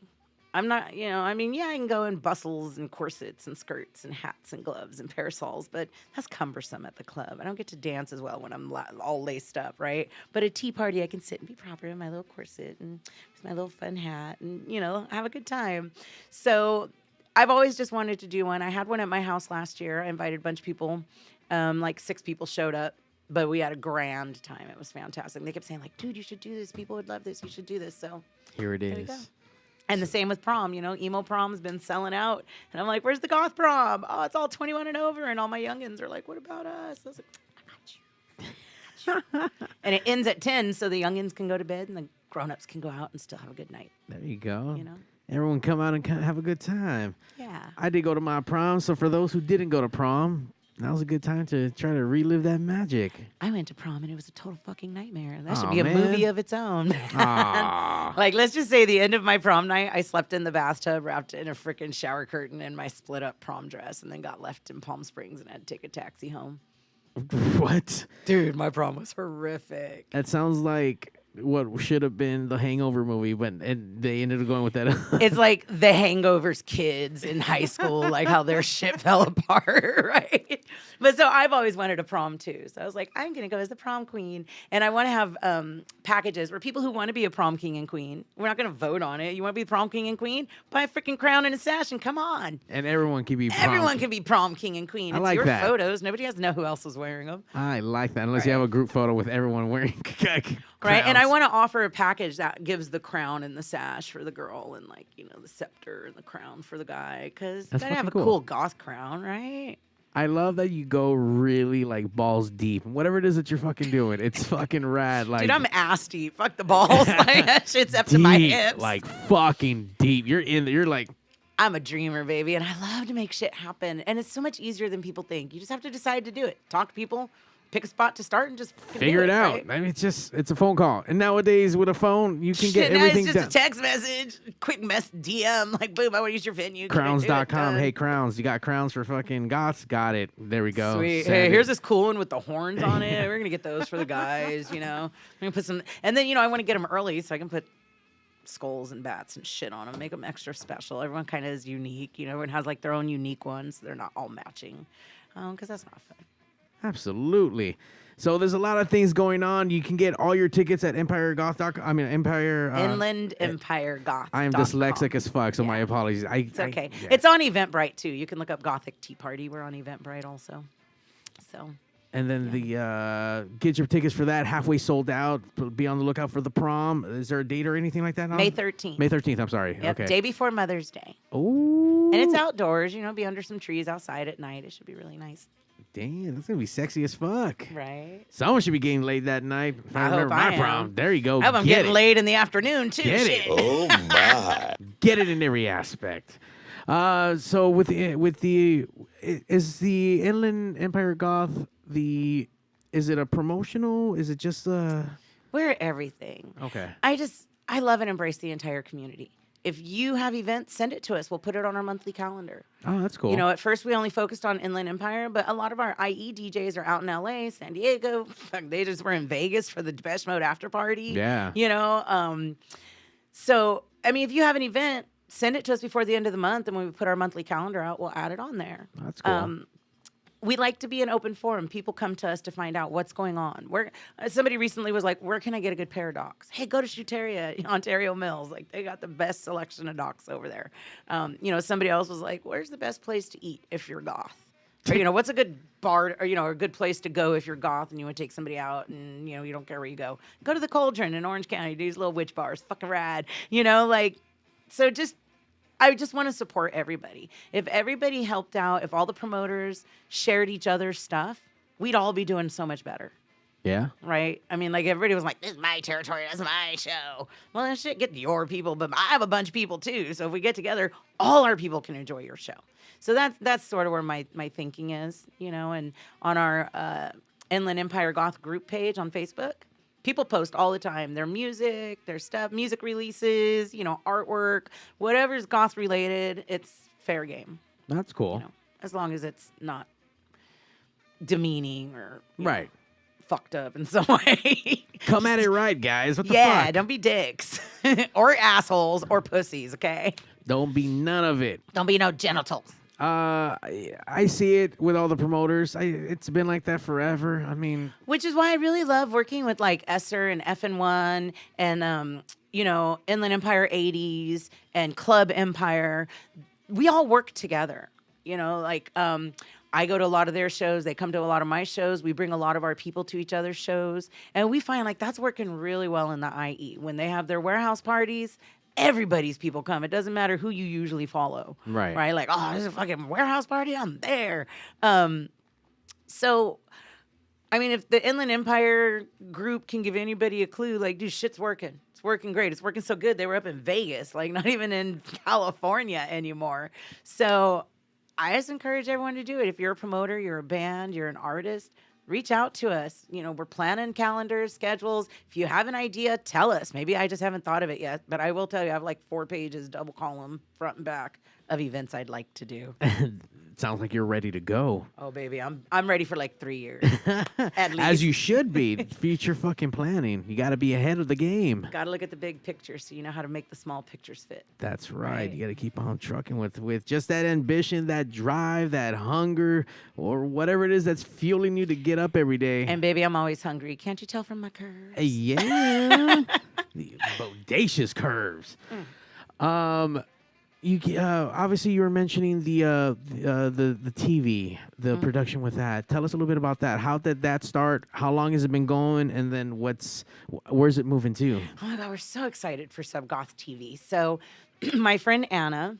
I'm not, you know, I mean, yeah, I can go in bustles and corsets and skirts and hats and gloves and parasols, but that's cumbersome at the club. I don't get to dance as well when I'm all laced up, right? But at tea party, I can sit and be proper in my little corset and with my little fun hat and, you know, have a good time. So I've always just wanted to do one. I had one at my house last year. I invited a bunch of people, like 6 people showed up. But we had a grand time. It was fantastic. They kept saying, like, dude, you should do this. People would love this. You should do this. So here it we is. go. And the same with prom. You know, emo prom's been selling out. And I'm like, where's the goth prom? Oh, it's all 21 and over. And all my youngins are like, what about us? I was like, I got you. And it ends at 10, so the youngins can go to bed and the grown-ups can go out and still have a good night. There you go. You know? Everyone come out and have a good time. Yeah. I did go to my prom, so for those who didn't go to prom, now's a good time to try to relive that magic. I went to prom, and it was a total fucking nightmare. That should be a movie of its own. Like, let's just say the end of my prom night, I slept in the bathtub wrapped in a freaking shower curtain in my split-up prom dress and then got left in Palm Springs and had to take a taxi home. What? Dude, my prom was horrific. That sounds like what should have been the Hangover movie, and they ended up going with that. It's like the Hangover's kids in high school, like how their shit fell apart, right? But so I've always wanted a prom too. So I was like, I'm gonna go as the prom queen, and I want to have packages where people who want to be a prom king and queen, we're not gonna vote on it. You want to be prom king and queen? Buy a freaking crown and a sash, and come on. And everyone can be prom. Everyone can be prom king and queen. I It's like your that. photos. Nobody has to know who else is wearing them. I like that, unless you have a group photo with everyone wearing Right, and I crowns. want to offer a package that gives the crown and the sash for the girl, and like the scepter and the crown for the guy, because you That's gotta have a fucking cool cool. goth crown, right? I love that you go really like balls deep. Whatever it is that you're fucking doing, it's fucking rad. Like, Dude, I'm ass deep. Fuck the balls. Like that shit's up to my deep, hips. like fucking deep. You're in there. You're like, I'm a dreamer, baby, and I love to make shit happen. And it's so much easier than people think. You just have to decide to do it. Talk to people, pick a spot to start, and just fucking figure do it out. right? I mean, it's a phone call. And nowadays with a phone, you can get Shit, now everything it's just done. a text message, quick DM, like boom, I want to use your venue. Can I do it? Crowns.com. Done. Hey, Crowns, you got crowns for fucking goths? Got it. There we go. Sweet. Send Hey, it. here's this cool one with the horns on it. We're gonna get those for the guys. We're gonna put some, and then I want to get them early so I can put skulls and bats and shit on them, make them extra special. Everyone kind of is unique. Everyone has like their own unique ones. They're not all matching, because that's not fun. Absolutely. So there's a lot of things going on. You can get all your tickets at EmpireGoth.com. I mean, Empire. Inland Empire Goth. I am dyslexic as fuck, so my apologies. It's okay. yeah. It's on Eventbrite too. You can look up Gothic Tea Party. We're on Eventbrite also. So. And then the get your tickets for that halfway sold out. Be on the lookout for the prom. Is there a date or anything like that? May 13th. May 13th. I'm sorry. Yep, Okay. day before Mother's Day. Ooh. And it's outdoors. Be under some trees outside at night. It should be really nice. Damn, that's gonna be sexy as fuck. Right. Someone should be getting laid that night. If I I hope remember I my am. prom. There you go. I hope I'm Get getting it. laid in the afternoon too. Get Shit. it. Oh my. Get it in every aspect. So with the is the Inland Empire Goth is it a promotional? Is it just We're everything. Okay. I love and embrace the entire community. If you have events, send it to us. We'll put it on our monthly calendar. Oh, that's cool. At first we only focused on Inland Empire, but a lot of our IE DJs are out in LA, San Diego. They just were in Vegas for the Depeche Mode after party. Yeah. So, if you have an event, send it to us before the end of the month, and when we put our monthly calendar out, we'll add it on there. That's cool. We like to be an open forum. People come to us to find out what's going on. Somebody recently was like, where can I get a good pair of docks? Hey, go to Shuteria, Ontario Mills. Like, they got the best selection of docks over there. Somebody else was like, where's the best place to eat if you're goth? Or, what's a good bar, or, a good place to go if you're goth and you want to take somebody out and, you don't care where you go. Go to the Cauldron in Orange County. Do these little witch bars. Fucking rad. I just want to support everybody. If everybody helped out, if all the promoters shared each other's stuff, we'd all be doing so much better. Yeah. Right? Everybody was like, this is my territory. That's my show. Well, that shit, get to your people, but I have a bunch of people too. So if we get together, all our people can enjoy your show. So that's sort of where my thinking is, and on our Inland Empire Goth group page on Facebook, people post all the time their music, their stuff, music releases, artwork, whatever's goth related. It's fair game. That's cool. As long as it's not demeaning or Right. fucked up in some way. Come at it right, guys. What the fuck? Don't be dicks or assholes or pussies. Okay. Don't be none of it. Don't be no genitals. I see it with all the promoters. It's been like that forever. Which is why I really love working with like Esser and FN1 and Inland Empire 80s and Club Empire. We all work together. I go to a lot of their shows. They come to a lot of my shows. We bring a lot of our people to each other's shows. And we find like that's working really well in the IE. When they have their warehouse parties, everybody's people come. It doesn't matter who you usually follow. Right. Right? Like, oh, there's a fucking warehouse party. I'm there. So, if the Inland Empire group can give anybody a clue, like, dude, shit's working. It's working great. It's working so good. They were up in Vegas, like not even in California anymore. So I just encourage everyone to do it. If you're a promoter, you're a band, you're an artist, reach out to us. We're planning calendars, schedules. If you have an idea, tell us. Maybe I just haven't thought of it yet, but I will tell you, I have like 4 pages, double column, front and back, of events I'd like to do. sounds like you're ready to go. Oh, baby, I'm ready for like 3 years at least. As you should be. Future fucking planning. You got to be ahead of the game. Got to look at the big picture so you know how to make the small pictures fit. That's right. You got to keep on trucking with just that ambition, that drive, that hunger, or whatever it is that's fueling you to get up every day. And baby, I'm always hungry. Can't you tell from my curves? Yeah. The bodacious curves. You obviously you were mentioning the TV, the production with that. Tell us a little bit about that. How did that start? How long has it been going? And then where's it moving to? Oh my God, we're so excited for Goth TV. So my friend Anna,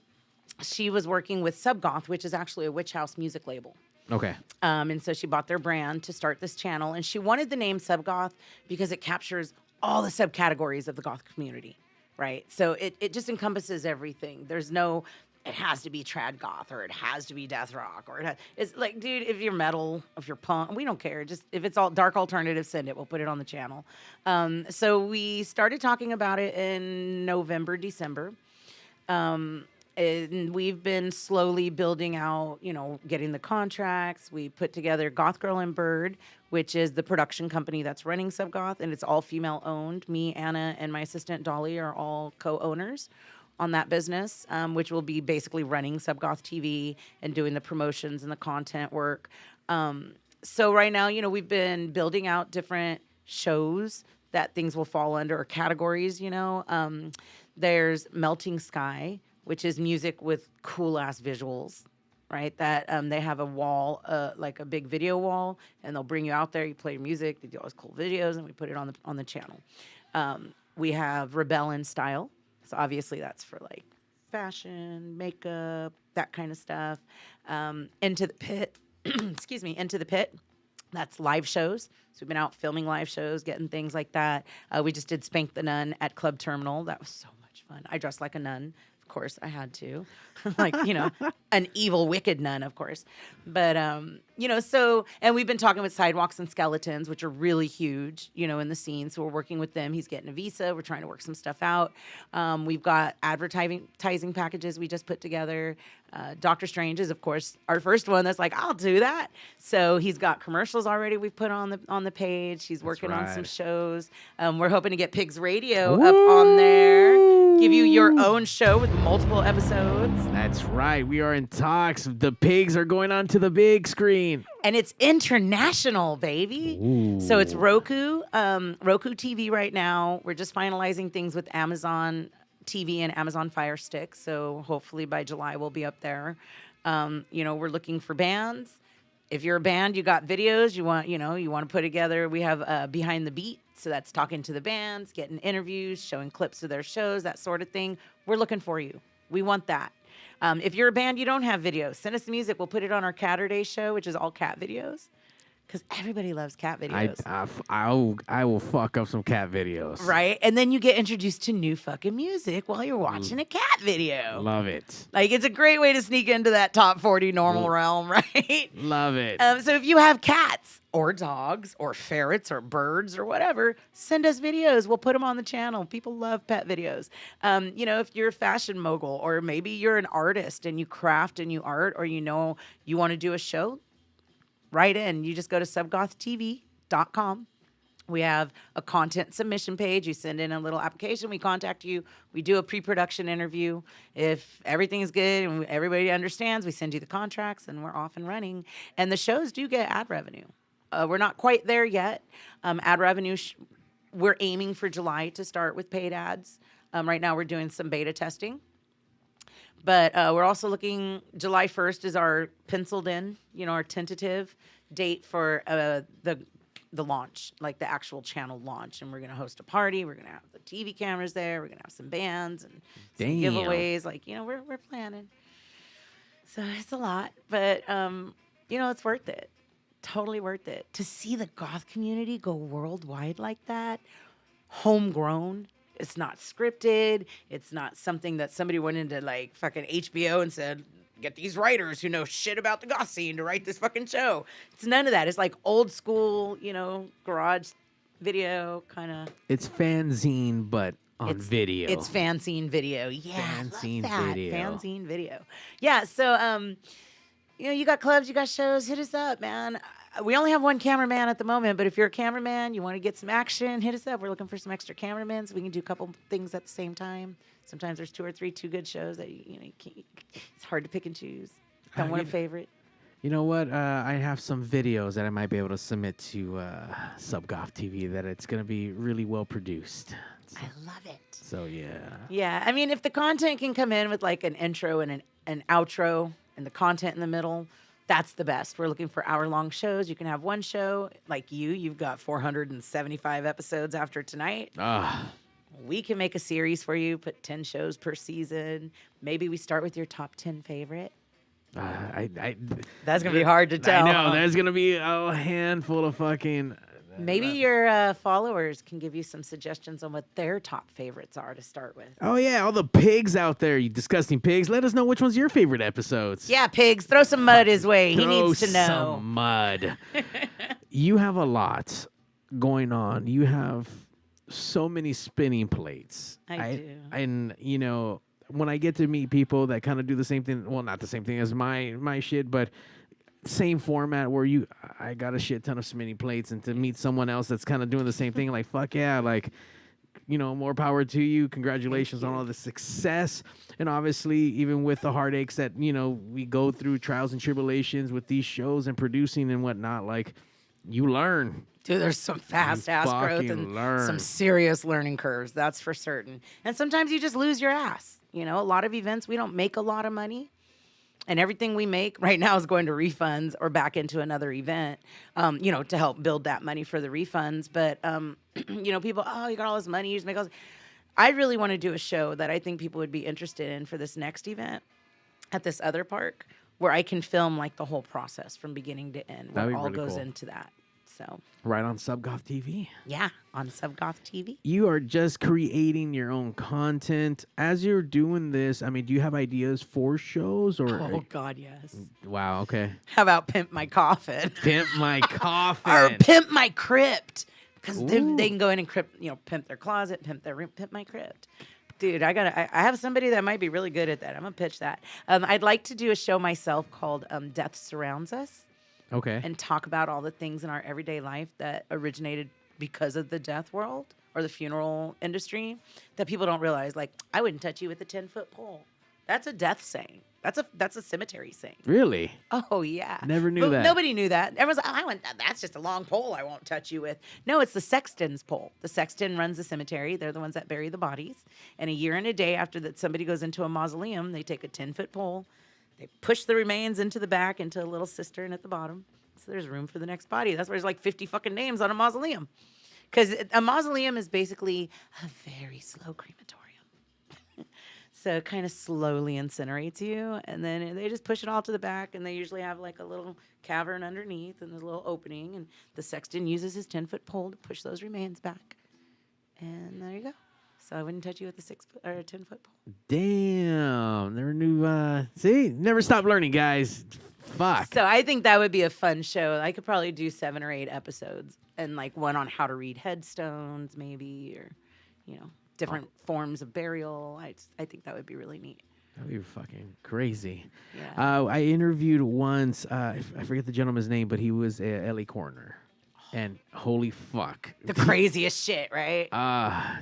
she was working with Goth, which is actually a witch house music label. Okay. And so she bought their brand to start this channel, and she wanted the name Goth because it captures all the subcategories of the goth community. Right. So it just encompasses everything. There's no, it has to be trad goth or it has to be death rock or it's like, dude, if you're metal, if you're punk, we don't care. Just if it's all dark alternative, send it. We'll put it on the channel. So we started talking about it in November, December. And we've been slowly building out, getting the contracts. We put together Goth Girl and Bird, which is the production company that's running Goth, and it's all female owned. Me, Anna, and my assistant Dolly are all co-owners on that business, which will be basically running Goth TV and doing the promotions and the content work. So right now, we've been building out different shows that things will fall under or categories. There's Melting Sky, which is music with cool ass visuals, right? That they have a wall, like a big video wall, and they'll bring you out there. You play your music, they do all these cool videos, and we put it on the channel. We have Rebel in Style, so obviously that's for like fashion, makeup, that kind of stuff. Into the Pit, excuse me, Into the Pit. That's live shows. So we've been out filming live shows, getting things like that. We just did Spank the Nun at Club Terminal. That was so much fun. I dressed like a nun. Of course, I had to. Like, an evil, wicked nun, of course. But, so, and we've been talking with Sidewalks and Skeletons, which are really huge, in the scene. So we're working with them. He's getting a visa. We're trying to work some stuff out. We've got advertising packages we just put together. Dr. Strange is, of course, our first one that's like, I'll do that. So he's got commercials already we've put on the page. He's working on some shows. We're hoping to get PigzRadio up on there. Give you your own show with multiple episodes. That's right. We are in talks. The pigs are going on to the big screen. And it's international, baby. Ooh. So it's Roku, Roku TV right now. We're just finalizing things with Amazon TV and Amazon Fire Stick. So hopefully by July we'll be up there. We're looking for bands. If you're a band, you got videos, you want to put together. We have Behind the Beat. So that's talking to the bands, getting interviews, showing clips of their shows, that sort of thing. We're looking for you. We want that. If you're a band, you don't have videos, send us the music. We'll put it on our Catterday show, which is all cat videos. Because everybody loves cat videos. I will fuck up some cat videos. Right? And then you get introduced to new fucking music while you're watching a cat video. Love it. Like, it's a great way to sneak into that top 40 normal realm, right? Love it. So if you have cats or dogs or ferrets or birds or whatever, send us videos. We'll put them on the channel. People love pet videos. If you're a fashion mogul or maybe you're an artist and you craft and you art or you want to do a show, write in. You just go to subgothtv.com. We have a content submission page. You send in a little application. We contact you. We do a pre-production interview. If everything is good and everybody understands, we send you the contracts and we're off and running. And the shows do get ad revenue. We're not quite there yet. Ad revenue, we're aiming for July to start with paid ads. Right now we're doing some beta testing. But we're also looking, July 1st is our penciled in, our tentative date for the launch, like the actual channel launch. And we're going to host a party. We're going to have the TV cameras there. We're going to have some bands and some giveaways. Like, we're planning. So it's a lot. But, it's worth it. Totally worth it. To see the goth community go worldwide like that, homegrown. It's not scripted. It's not something that somebody went into like fucking HBO and said, get these writers who know shit about the goth scene to write this fucking show. It's none of that. It's like old school, garage video kind of. It's fanzine, but on video. It's fanzine video. Yeah. Fanzine video. Fanzine video. Yeah. So, you got clubs, you got shows, hit us up, man. We only have one cameraman at the moment, but if you're a cameraman, you want to get some action, hit us up. We're looking for some extra cameramen so we can do a couple things at the same time. Sometimes there's 2 or 3 too good shows that it's hard to pick and choose. Don't want a favorite. You know what? I have some videos that I might be able to submit to Goth TV that it's going to be really well produced. So, I love it. So, yeah. Yeah. I mean, if the content can come in with like an intro and an outro and the content in the middle, that's the best. We're looking for hour-long shows. You can have one show like you've got 475 episodes after tonight. We can make a series for you, put 10 shows per season. Maybe we start with your top 10 favorite. That's going to be hard to tell. I know. There's going to be a handful of fucking... Maybe your followers can give you some suggestions on what their top favorites are to start with. Oh, yeah. All the pigs out there, you disgusting pigs. Let us know which one's your favorite episodes. Yeah, pigs. Throw some mud his way. He needs to know. Some mud. You have a lot going on. You have so many spinning plates. I do. And, when I get to meet people that kind of do the same thing, well, not the same thing as my shit, but same format where I got a shit ton of spinning plates, and to meet someone else that's kind of doing the same thing, like, fuck yeah, like, more power to you. Congratulations on all the success. And obviously, even with the heartaches that, we go through, trials and tribulations with these shows and producing and whatnot, like, you learn. Dude, there's some fast-ass growth and some serious learning curves, that's for certain. And sometimes you just lose your ass. A lot of events, we don't make a lot of money. And everything we make right now is going to refunds or back into another event, to help build that money for the refunds. But, people, you got all this money, you just make all this. I really want to do a show that I think people would be interested in for this next event at this other park, where I can film like the whole process from beginning to end, where all goes into that. So right on Goth TV. Yeah, on Goth TV. You are just creating your own content as you're doing this. I mean, do you have ideas for shows or? Oh God, yes. Wow. Okay. How about Pimp My Coffin? Pimp My Coffin. Or Pimp My Crypt, because they can go in and pimp their closet, pimp their room, pimp my crypt. Dude, I have somebody that might be really good at that. I'm gonna pitch that. I'd like to do a show myself called Death Surrounds Us. Okay. And talk about all the things in our everyday life that originated because of the death world or the funeral industry that people don't realize. Like, I wouldn't touch you with a 10-foot pole. That's a death saying. That's a cemetery saying. Really? Oh, yeah. Never knew that. Nobody knew that. Everyone's like, that's just a long pole I won't touch you with. No, it's the sexton's pole. The sexton runs the cemetery. They're the ones that bury the bodies. And a year and a day after that somebody goes into a mausoleum, they take a 10-foot pole. They push the remains into the back, into a little cistern at the bottom. So there's room for the next body. That's why there's like 50 fucking names on a mausoleum. Because a mausoleum is basically a very slow crematorium. So it kind of slowly incinerates you. And then they just push it all to the back. And they usually have like a little cavern underneath and a little opening. And the sexton uses his 10-foot pole to push those remains back. And there you go. So I wouldn't touch you with a 6-foot or a 10-foot pole. Damn. Never knew. See? Never stop learning, guys. Fuck. So I think that would be a fun show. I could probably do 7 or 8 episodes. And like one on how to read headstones, maybe. Or, different forms of burial. I think that would be really neat. That'd be fucking crazy. Yeah. I interviewed once. I forget the gentleman's name, but he was a LA coroner. And holy fuck. The craziest shit, right?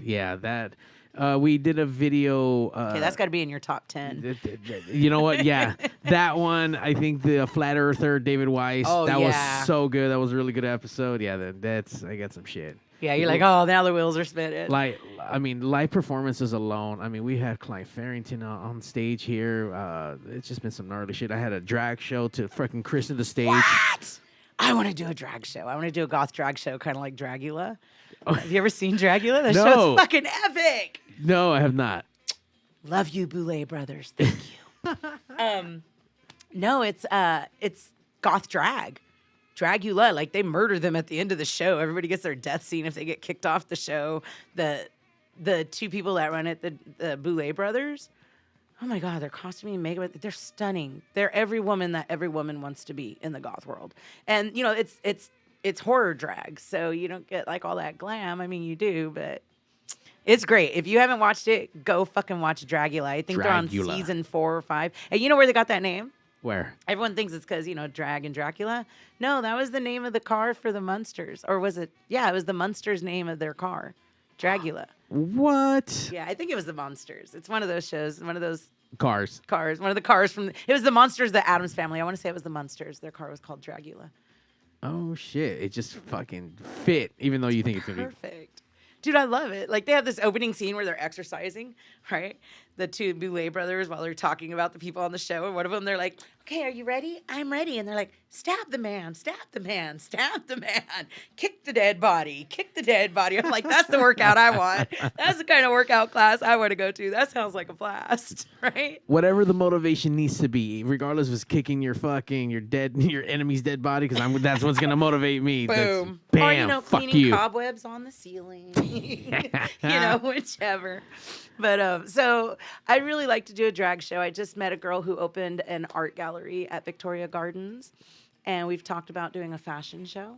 Yeah, that. We did a video. Okay, that's got to be in your top 10. You know what? Yeah. That one, I think the Flat Earther, David Weiss. That was so good. That was a really good episode. Yeah, I got some shit. Yeah, you're like, oh, now the wheels are spinning. Like, I mean, live performances alone. I mean, we had Clive Farrington on stage here. It's just been some gnarly shit. I had a drag show to freaking christen the stage. What? I want to do a drag show. I want to do a goth drag show, kind of like Dragula. Have you ever seen Dragula? That show's fucking epic. No, I have not. Love you, Boulet Brothers. Thank you. No, it's goth drag. Dragula. Like, they murder them at the end of the show. Everybody gets their death scene if they get kicked off the show. The 2 people that run it, the Boulet Brothers. Oh my God, their costuming and makeup, they're stunning. They're every woman that every woman wants to be in the goth world. And, it's horror drag, so you don't get like all that glam. I mean, you do, but it's great. If you haven't watched it, go fucking watch Dragula. I think they're on season 4 or 5. And you know where they got that name? Where? Everyone thinks it's because, drag and Dracula. No, that was the name of the car for the Munsters. Or was it? Yeah, it was the Munsters' name of their car. Dragula. What? Yeah, I think it was the Monsters. It's one of those shows, one of those Cars. one of the cars from, it was the Monsters, the Addams Family. I want to say it was the Munsters. Their car was called Dragula. Oh, shit. It just fucking fit, even though you think it's going to be... Perfect. Dude, I love it. Like, they have this opening scene where they're exercising, right? The two Boulet brothers, while they're talking about the people on the show, and one of them, they're like, okay, are you ready? I'm ready. And they're like, stab the man, stab the man, stab the man, kick the dead body, kick the dead body. I'm like, that's the workout I want. That's the kind of workout class I want to go to. That sounds like a blast, right? Whatever the motivation needs to be, regardless of it's kicking your enemy's dead body, because that's what's going to motivate me. Boom. Bam, or, fuck cleaning you. cobwebs on the ceiling. Whichever. But so I really like to do a drag show. I just met a girl who opened an art gallery at Victoria Gardens, and we've talked about doing a fashion show.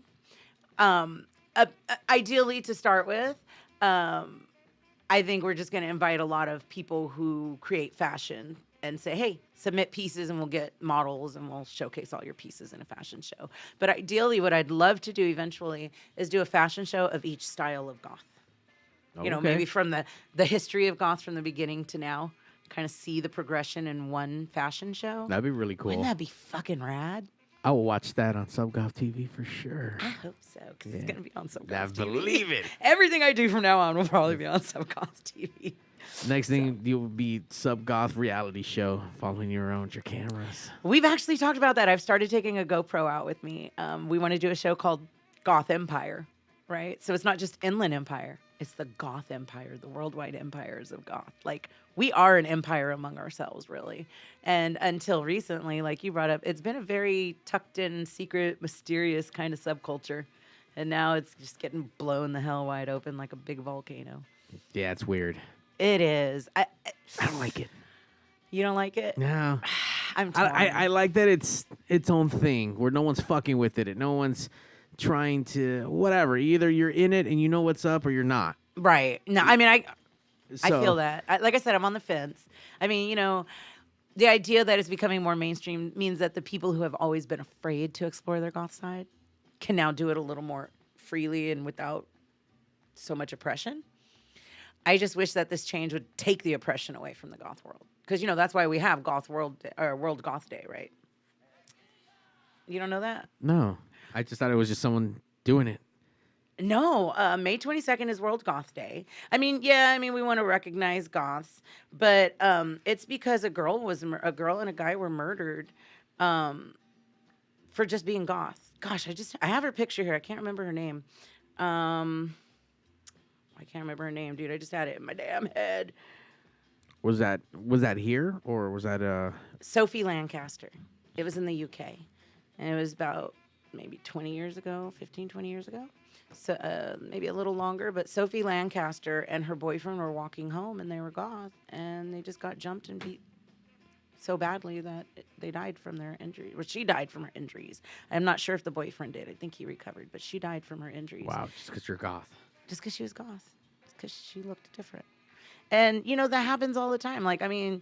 Ideally, to start with, I think we're just going to invite a lot of people who create fashion and say, hey, submit pieces and we'll get models and we'll showcase all your pieces in a fashion show. But ideally, what I'd love to do eventually is do a fashion show of each style of goth. Maybe from the history of goth from the beginning to now, kind of see the progression in one fashion show. That'd be really cool. Wouldn't that be fucking rad? I will watch that on SubGoth TV for sure. I hope so, because it's going to be on SubGoth I TV. believe it. Everything I do from now on will probably be on SubGoth TV. Next thing, you'll be SubGoth reality show, following you around with your cameras. We've actually talked about that. I've started taking a GoPro out with me. We want to do a show called Goth Empire, right? So it's not just Inland Empire. It's the Goth Empire, the worldwide empires of goth. Like, we are an empire among ourselves, really. And until recently, like you brought up, it's been a very tucked in, secret, mysterious kind of subculture. And now it's just getting blown the hell wide open like a big volcano. Yeah, it's weird. It is. I don't like it. You don't like it? No. I'm torn. I like that it's its own thing where no one's fucking with it. No one's trying to whatever. Either you're in it and you know what's up, or you're not. Right. No, I mean, I feel that. Like I said, I'm on the fence. I mean, the idea that it's becoming more mainstream means that the people who have always been afraid to explore their goth side can now do it a little more freely and without so much oppression. I just wish that this change would take the oppression away from the goth world. Because, that's why we have World Goth Day, right? You don't know that? No. I just thought it was just someone doing it. No, May 22nd is World Goth Day. I mean, we want to recognize goths, but it's because a girl and a guy were murdered for just being goth. Gosh, I have her picture here. I can't remember her name. I can't remember her name, dude. I just had it in my damn head. Was that here, or was that Sophie Lancaster. It was in the UK, and it was about maybe 20 years ago, 15, 20 years ago. So maybe a little longer, but Sophie Lancaster and her boyfriend were walking home, and they were goth, and they just got jumped and beat so badly that they died from their injuries. Well, she died from her injuries. I'm not sure if the boyfriend did. I think he recovered, but she died from her injuries. Wow, just because you're goth. Just because she was goth. Just because she looked different. And, that happens all the time. Like, I mean,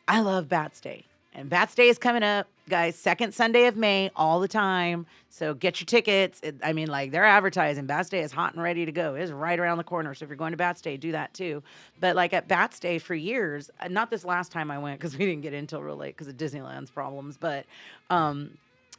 I love Bats Day. And Bats Day is coming up, guys, second Sunday of May all the time. So get your tickets. They're advertising. Bats Day is hot and ready to go. It's right around the corner. So if you're going to Bats Day, do that too. But like at Bats Day for years, not this last time I went because we didn't get in until real late because of Disneyland's problems, but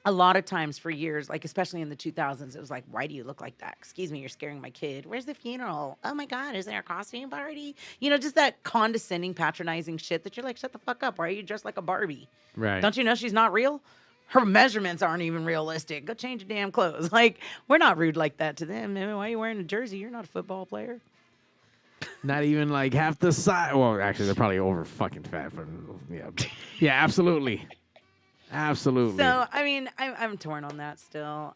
a lot of times for years, like especially in the 2000s, it was like, why do you look like that? Excuse me, you're scaring my kid. Where's the funeral? Oh my God, is there a costume party? Just that condescending, patronizing shit that you're like, shut the fuck up. Why are you dressed like a Barbie? Right. Don't you know she's not real? Her measurements aren't even realistic. Go change your damn clothes. Like, we're not rude like that to them. I mean, why are you wearing a jersey? You're not a football player. Not even like half the size. Well, actually, they're probably over fucking fat, but yeah. Yeah, absolutely. Absolutely. So, I mean, I'm torn on that still.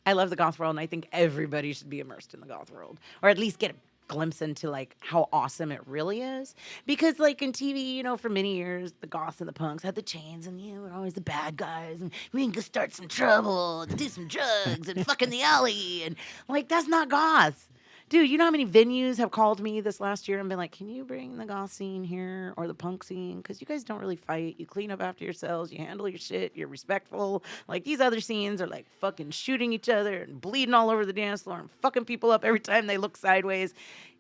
I love the goth world, and I think everybody should be immersed in the goth world, or at least get a glimpse into like how awesome it really is. Because like in TV, for many years, the goths and the punks had the chains, and we're always the bad guys, and we can go start some trouble, and do some drugs, and fuck in the alley, and like that's not goth. Dude, you know how many venues have called me this last year and been like, can you bring the goth scene here or the punk scene? Because you guys don't really fight. You clean up after yourselves. You handle your shit. You're respectful. Like, these other scenes are like fucking shooting each other and bleeding all over the dance floor and fucking people up every time they look sideways.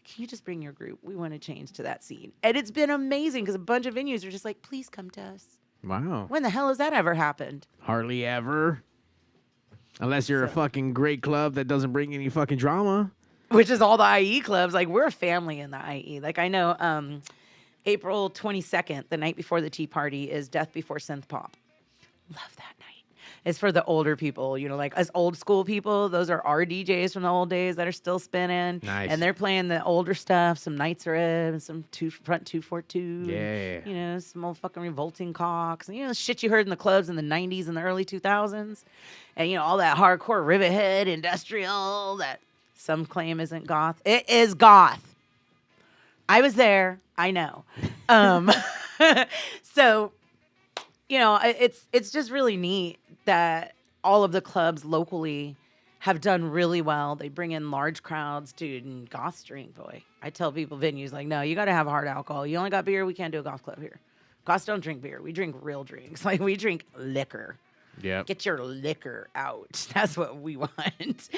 Can you just bring your group? We want to change to that scene. And it's been amazing because a bunch of venues are just like, please come to us. Wow. When the hell has that ever happened? Hardly ever. Unless you're a fucking great club that doesn't bring any fucking drama. Which is all the IE clubs. Like, we're a family in the IE. Like, I know April 22nd, the night before the tea party, is Death Before Synth Pop. Love that night. It's for the older people, you know, like us old school people. Those are our DJs from the old days that are still spinning. Nice. And they're playing the older stuff, some Knights Rib and some Front 242. Yeah. You know, some old fucking Revolting Cocks. And, you know, shit you heard in the clubs in the 90s and the early 2000s. And, you know, all that hardcore Rivet Head, industrial, that some claim isn't goth. It is goth. I was there. I know. So, you know, it's just really neat that all of the clubs locally have done really well. They bring in large crowds, dude, and goths drink, boy. I tell people, venues, like, no, you got to have hard alcohol. You only got beer, we can't do a goth club here. Goths don't drink beer. We drink real drinks. Like, we drink liquor. Yeah. Get your liquor out. That's what we want.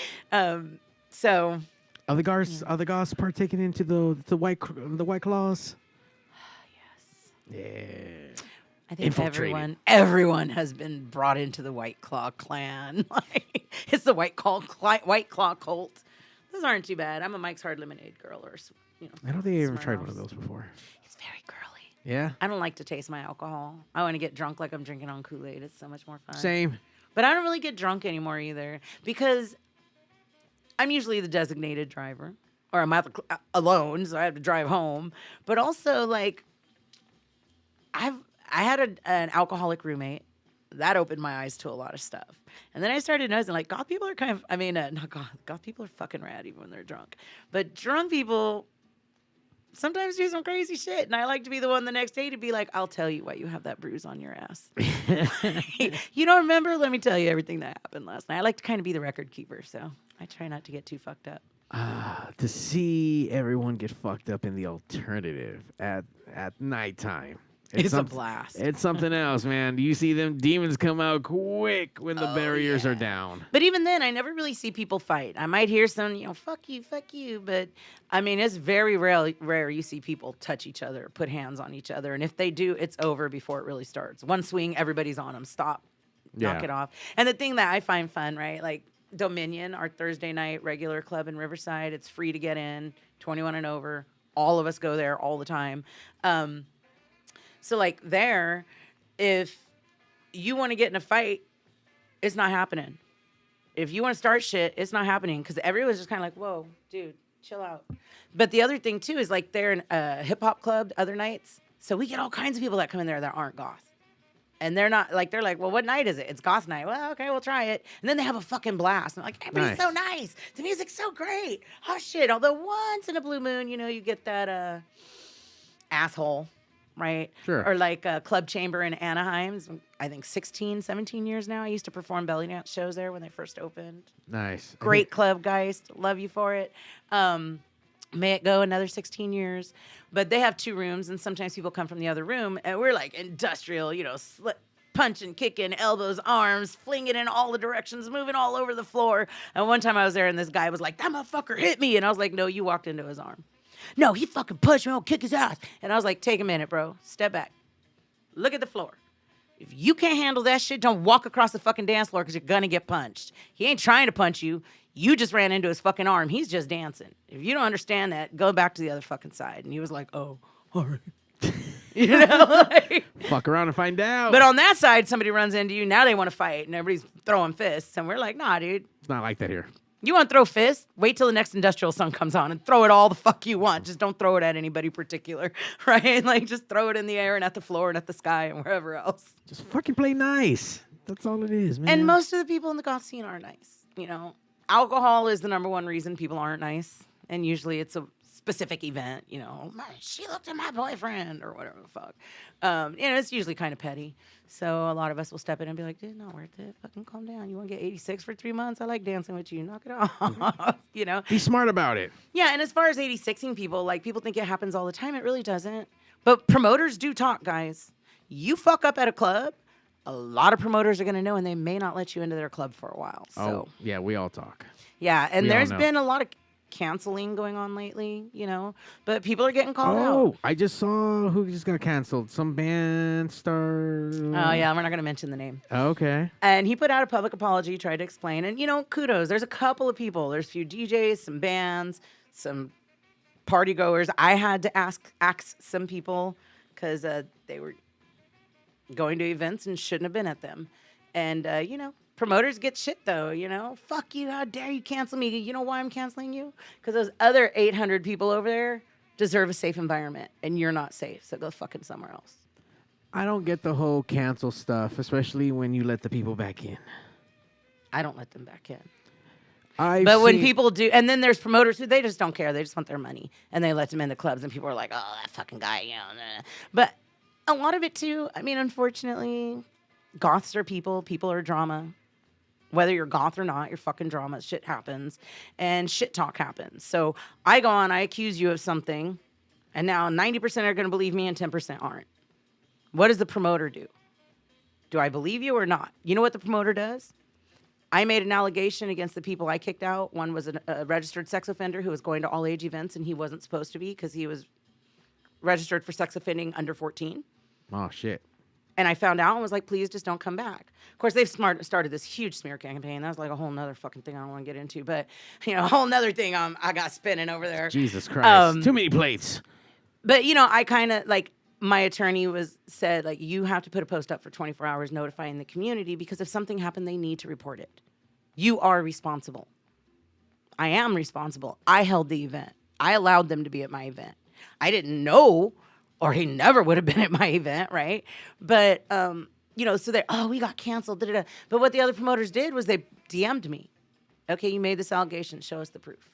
So, Are the goths partaking into the white claws? yes. Yeah. I think Infiltrated. everyone has been brought into the White Claw clan. Like, it's the White Claw cult. Those aren't too bad. I'm a Mike's Hard Lemonade girl, or you know. I don't think I ever Smirnoffs. tried one of those before. It's very girly. Yeah. I don't like to taste my alcohol. I want to get drunk like I'm drinking on Kool-Aid. It's so much more fun. Same. But I don't really get drunk anymore either because I'm usually the designated driver, or I'm alone, so I have to drive home. But also, like, I had an alcoholic roommate. That opened my eyes to a lot of stuff. And then I started noticing, like, goth people are kind of, not goth people are fucking rad even when they're drunk. But drunk people sometimes do some crazy shit. And I like to be the one the next day to be like, I'll tell you why you have that bruise on your ass. You don't remember? Let me tell you everything that happened last night. I like to kind of be the record keeper, so I try not to get too fucked up. To see everyone get fucked up in the alternative at nighttime. It's a blast. It's something else, man. You see them demons come out quick when the barriers are down. But even then, I never really see people fight. I might hear some, you know, fuck you. But, I mean, it's very rare you see people touch each other, put hands on each other. And if they do, it's over before it really starts. One swing, everybody's on them. Stop. Knock it off. And the thing that I find fun, right, like Dominion, our Thursday night regular club in Riverside, it's free to get in, 21 and over. All of us go there all the time. So, like, there, if you want to get in a fight, it's not happening. If you want to start shit, it's not happening because everyone's just kind of like, whoa, dude, chill out. But the other thing, too, is, like, they're in a hip-hop club other nights. So we get all kinds of people that come in there that aren't goth. And they're not, like, they're like, well, what night is it? It's goth night. Well, okay, we'll try it. And then they have a fucking blast. And I'm like, everybody's so nice. The music's so great. Oh, shit. Although once in a blue moon, you know, you get that asshole. Right? Sure. Or like Club Chamber in Anaheim. I think 16, 17 years now. I used to perform belly dance shows there when they first opened. Nice. Great club, guys. Love you for it. May it go another 16 years. But they have 2 rooms, and sometimes people come from the other room, and we're like industrial, you know, punching, kicking, elbows, arms, flinging in all the directions, moving all over the floor. And one time I was there, and this guy was like, that motherfucker hit me. And I was like, no, you walked into his arm. No, he fucking punched me. I'll kick his ass. And I was like, take a minute, bro. Step back. Look at the floor. If you can't handle that shit, don't walk across the fucking dance floor because you're going to get punched. He ain't trying to punch you. You just ran into his fucking arm. He's just dancing. If you don't understand that, go back to the other fucking side. And he was like, oh, all right. You know? Like, fuck around and find out. But on that side, somebody runs into you. Now they want to fight. And everybody's throwing fists. And we're like, nah, dude. It's not like that here. You want to throw fists? Wait till the next industrial sun comes on and throw it all the fuck you want. Just don't throw it at anybody particular, right? Like, just throw it in the air and at the floor and at the sky and wherever else. Just fucking play nice. That's all it is, man. And most of the people in the goth scene are nice. You know, alcohol is the number one reason people aren't nice. And usually it's a specific event, you know, she looked at my boyfriend or whatever the fuck. You know, it's usually kind of petty. So a lot of us will step in and be like, dude, not worth it. Fucking calm down. You want to get 86 for 3 months? I like dancing with you. Knock it off. You know? Be smart about it. Yeah, and as far as 86ing people, like, people think it happens all the time. It really doesn't. But promoters do talk, guys. You fuck up at a club, a lot of promoters are going to know, and they may not let you into their club for a while. So. Oh, yeah, we all talk. Yeah, and We all there's know. been a lot of canceling going on lately, you know, but people are getting called Oh, out. I just saw who just got canceled. Some band star. Oh, yeah, we're not going to mention the name. Okay. And he put out a public apology, tried to explain. And, you know, kudos. There's a couple of people. There's a few DJs, some bands, some party goers. I had to ask some people because they were going to events and shouldn't have been at them. And, you know, promoters get shit, though, you know. Fuck you. How dare you cancel me? You know why I'm canceling you? Because those other 800 people over there deserve a safe environment, and you're not safe. So go fucking somewhere else. I don't get the whole cancel stuff, especially when you let the people back in. I don't let them back in. But When people do, and then there's promoters who they just don't care. They just want their money, and they let them in the clubs, and people are like, oh, that fucking guy, you know. Nah. But a lot of it, too, I mean, unfortunately, goths are people. People are drama. Whether you're goth or not, you're fucking drama. Shit happens, and shit talk happens. So I go on, I accuse you of something, and now 90% are going to believe me and 10% aren't. What does the promoter do? Do I believe you or not? You know what the promoter does? I made an allegation against the people I kicked out. One was a registered sex offender who was going to all-age events, and he wasn't supposed to be because he was registered for sex offending under 14. Oh, shit. And I found out and was like, please just don't come back. Of course, they've started this huge smear campaign. That was like a whole nother fucking thing I don't want to get into. But, you know, a whole nother thing I got spinning over there. Jesus Christ. Too many plates. But, you know, I kind of, like, my attorney said, like, you have to put a post up for 24 hours notifying the community because if something happened, they need to report it. You are responsible. I am responsible. I held the event. I allowed them to be at my event. I didn't know, or he never would have been at my event, right? But, you know, so they're, oh, we got canceled, da-da-da. But what the other promoters did was they DM'd me. Okay, you made this allegation. Show us the proof.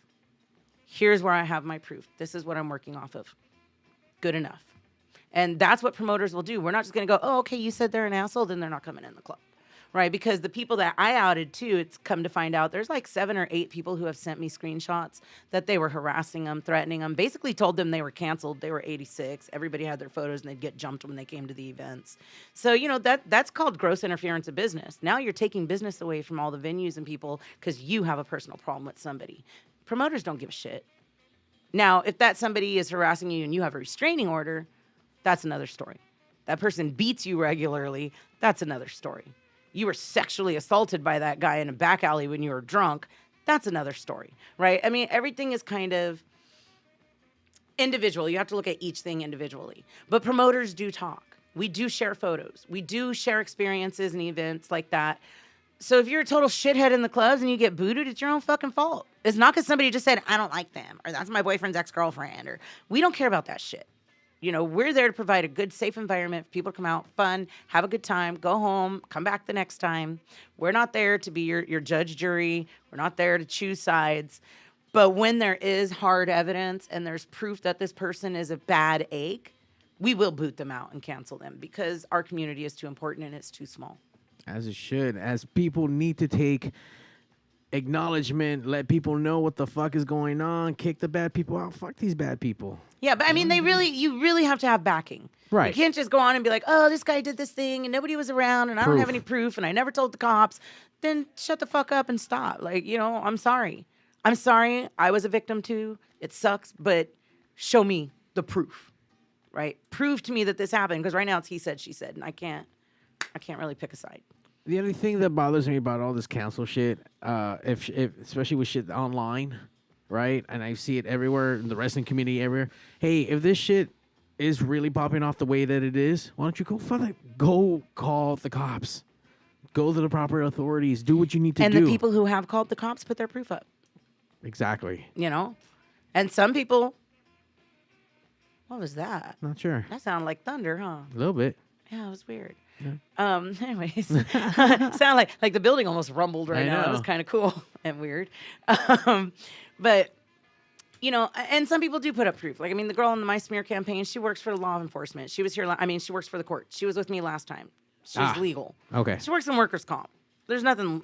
Here's where I have my proof. This is what I'm working off of. Good enough. And that's what promoters will do. We're not just going to go, oh, okay, you said they're an asshole, then they're not coming in the club. Right? Because the people that I outed too, it's come to find out there's like 7 or 8 people who have sent me screenshots that they were harassing them, threatening them, basically told them they were canceled. They were 86. Everybody had their photos and they'd get jumped when they came to the events. So, you know, that's called gross interference of business. Now you're taking business away from all the venues and people because you have a personal problem with somebody. Promoters don't give a shit. Now, if that somebody is harassing you and you have a restraining order, that's another story. That person beats you regularly, that's another story. You were sexually assaulted by that guy in a back alley when you were drunk, that's another story, right? I mean, everything is kind of individual. You have to look at each thing individually. But promoters do talk. We do share photos. We do share experiences and events like that. So if you're a total shithead in the clubs and you get booted, it's your own fucking fault. It's not because somebody just said, I don't like them, or that's my boyfriend's ex-girlfriend, or we don't care about that shit. You know, we're there to provide a good, safe environment for people to come out, fun, have a good time, go home, come back the next time. We're not there to be your judge, jury. We're not there to choose sides. But when there is hard evidence and there's proof that this person is a bad egg, we will boot them out and cancel them because our community is too important and it's too small. As it should. As people need to take acknowledgement, let people know what the fuck is going on, kick the bad people out. Fuck these bad people. Yeah, but I mean, you really have to have backing. Right. You can't just go on and be like, oh, this guy did this thing and nobody was around and I don't have any proof and I never told the cops. Then shut the fuck up and stop. Like, you know, I'm sorry. I'm sorry. I was a victim too. It sucks, but show me the proof, right? Prove to me that this happened because right now it's he said, she said, and I can't really pick a side. The only thing that bothers me about all this cancel shit, if especially with shit online, right? And I see it everywhere in the wrestling community everywhere. Hey, if this shit is really popping off the way that it is, why don't you go call the cops. Go to the proper authorities. Do what you need to do. And the people who have called the cops put their proof up. Exactly. You know? And some people... What was that? Not sure. That sounded like thunder, huh? A little bit. Yeah, it was weird. Yeah. Anyways, sound like the building almost rumbled right now. It was kind of cool and weird. But you know, and some people do put up proof. Like, I mean, the girl in the My Smear campaign, she works for law enforcement. She was here. She works for the court. She was with me last time. She's legal. Okay. She works in workers' comp. There's nothing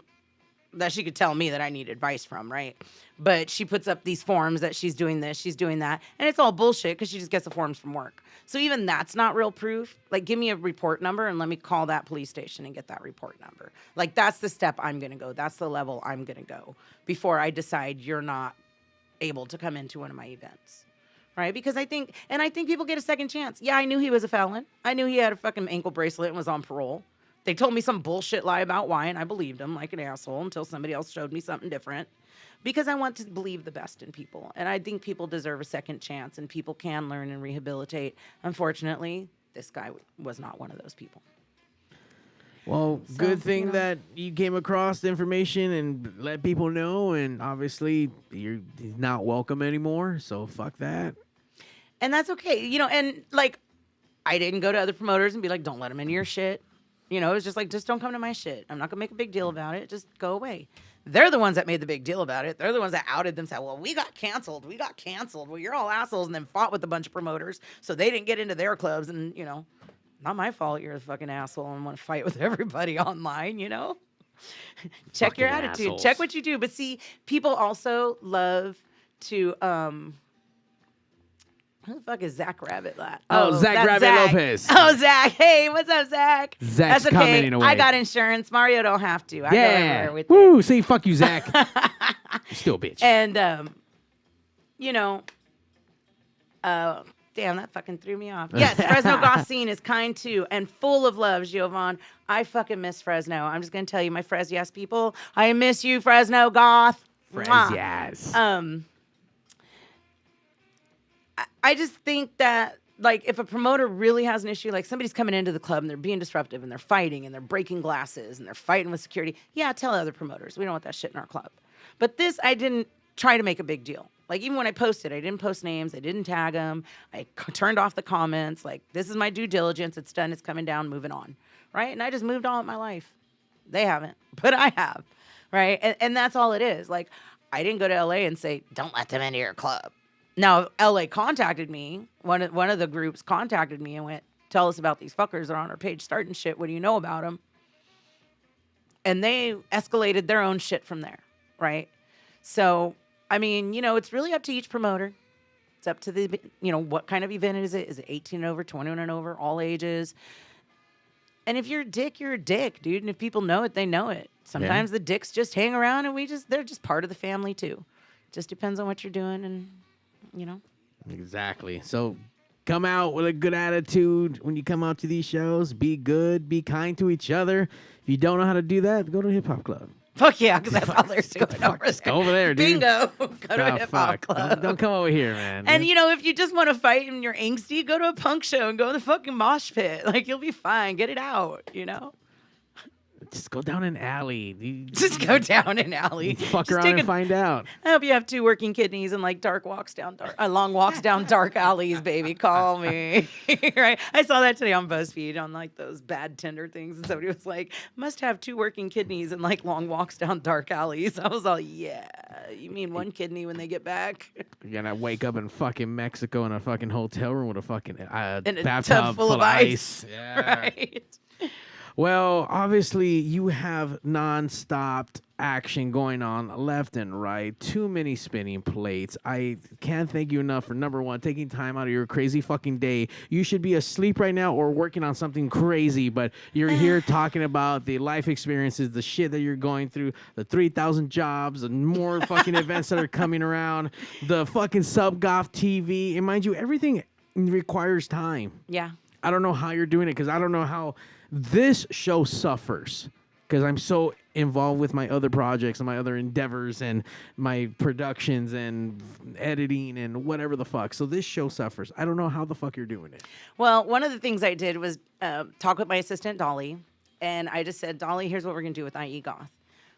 that she could tell me that I need advice from, right? But she puts up these forms that she's doing this, she's doing that, and it's all bullshit because she just gets the forms from work. So even that's not real proof. Like, give me a report number and let me call that police station and get that report number. Like, that's the step I'm going to go. That's the level I'm going to go before I decide you're not able to come into one of my events, right? Because I think people get a second chance. Yeah, I knew he was a felon. I knew he had a fucking ankle bracelet and was on parole. They told me some bullshit lie about why, and I believed them like an asshole until somebody else showed me something different. Because I want to believe the best in people. And I think people deserve a second chance, and people can learn and rehabilitate. Unfortunately, this guy was not one of those people. Well, So, good thing you know. that you came across the information and let people know, and obviously he's not welcome anymore, so fuck that. And that's okay. You know, and like, I didn't go to other promoters and be like, don't let him into your shit. You know, it was just like, just don't come to my shit. I'm not going to make a big deal about it. Just go away. They're the ones that made the big deal about it. They're the ones that outed them, said, well, we got canceled. Well, you're all assholes, and then fought with a bunch of promoters, so they didn't get into their clubs. And, you know, not my fault you're a fucking asshole and want to fight with everybody online, you know? Check your Fucking attitude. assholes. Check what you do. But see, people also love to who the fuck is Zach Rabbit? Zach that's Rabbit Zach. Lopez. Oh, Zach. Hey, what's up, Zach? Zach's That's okay. commenting away. I got insurance. Mario don't have to. I go Yeah. everywhere with it. Woo, see, fuck you, Zach. You still a bitch. And, you know, damn, that fucking threw me off. Yes, Fresno Goth scene is kind too and full of love, Giovanni. I fucking miss Fresno. I'm just going to tell you, my Fres Yes people, I miss you, Fresno Goth. Mwah. Yes. I just think that, like, if a promoter really has an issue, like somebody's coming into the club and they're being disruptive and they're fighting and they're breaking glasses and they're fighting with security, yeah, tell other promoters. We don't want that shit in our club. But this, I didn't try to make a big deal. Like, even when I posted, I didn't post names. I didn't tag them. I turned off the comments. Like, this is my due diligence. It's done. It's coming down. Moving on. Right? And I just moved on with my life. They haven't, but I have. Right? And that's all it is. Like, I didn't go to LA and say, don't let them into your club. Now, LA contacted me. One of the groups contacted me and went, tell us about these fuckers that are on our page starting shit. What do you know about them? And they escalated their own shit from there, right? So, I mean, you know, it's really up to each promoter. It's up to the, you know, what kind of event is it? Is it 18 and over, 21 and over, all ages? And if you're a dick, you're a dick, dude. And if people know it, they know it. Sometimes the dicks just hang around and they're just part of the family too. Just depends on what you're doing and, you know. Exactly. So come out with a good attitude when you come out to these shows. Be good. Be kind to each other. If you don't know how to do that, go to a hip hop club. Fuck yeah, because that's all they're doing over there. Go over there, dude. Bingo. Go to a hip hop club. Don't come over here, man. And, you know, if you just want to fight and you're angsty, go to a punk show and go to the fucking mosh pit. Like, you'll be fine. Get it out, you know? Just go down an alley. Just go down an alley. Fuck Just around and find out. I hope you have 2 working kidneys and like long walks down dark alleys, baby. Call me. Right? I saw that today on BuzzFeed on like those bad Tinder things, and somebody was like, must have 2 working kidneys and like long walks down dark alleys. I was all, yeah. You mean 1 kidney when they get back? You're gonna wake up in fucking Mexico in a fucking hotel room with a fucking In a bathtub tub full of ice. Yeah. Right. Well, obviously, you have non-stopped action going on left and right. Too many spinning plates. I can't thank you enough for, number one, taking time out of your crazy fucking day. You should be asleep right now or working on something crazy, but you're here talking about the life experiences, the shit that you're going through, the 3,000 jobs, and more fucking events that are coming around, the fucking Goth TV. And mind you, everything requires time. Yeah. I don't know how you're doing it because I don't know how this show suffers because I'm so involved with my other projects and my other endeavors and my productions and editing and whatever the fuck. So this show suffers. I don't know how the fuck you're doing it. Well, one of the things I did was talk with my assistant, Dolly, and I just said, Dolly, here's what we're going to do with IE Goth.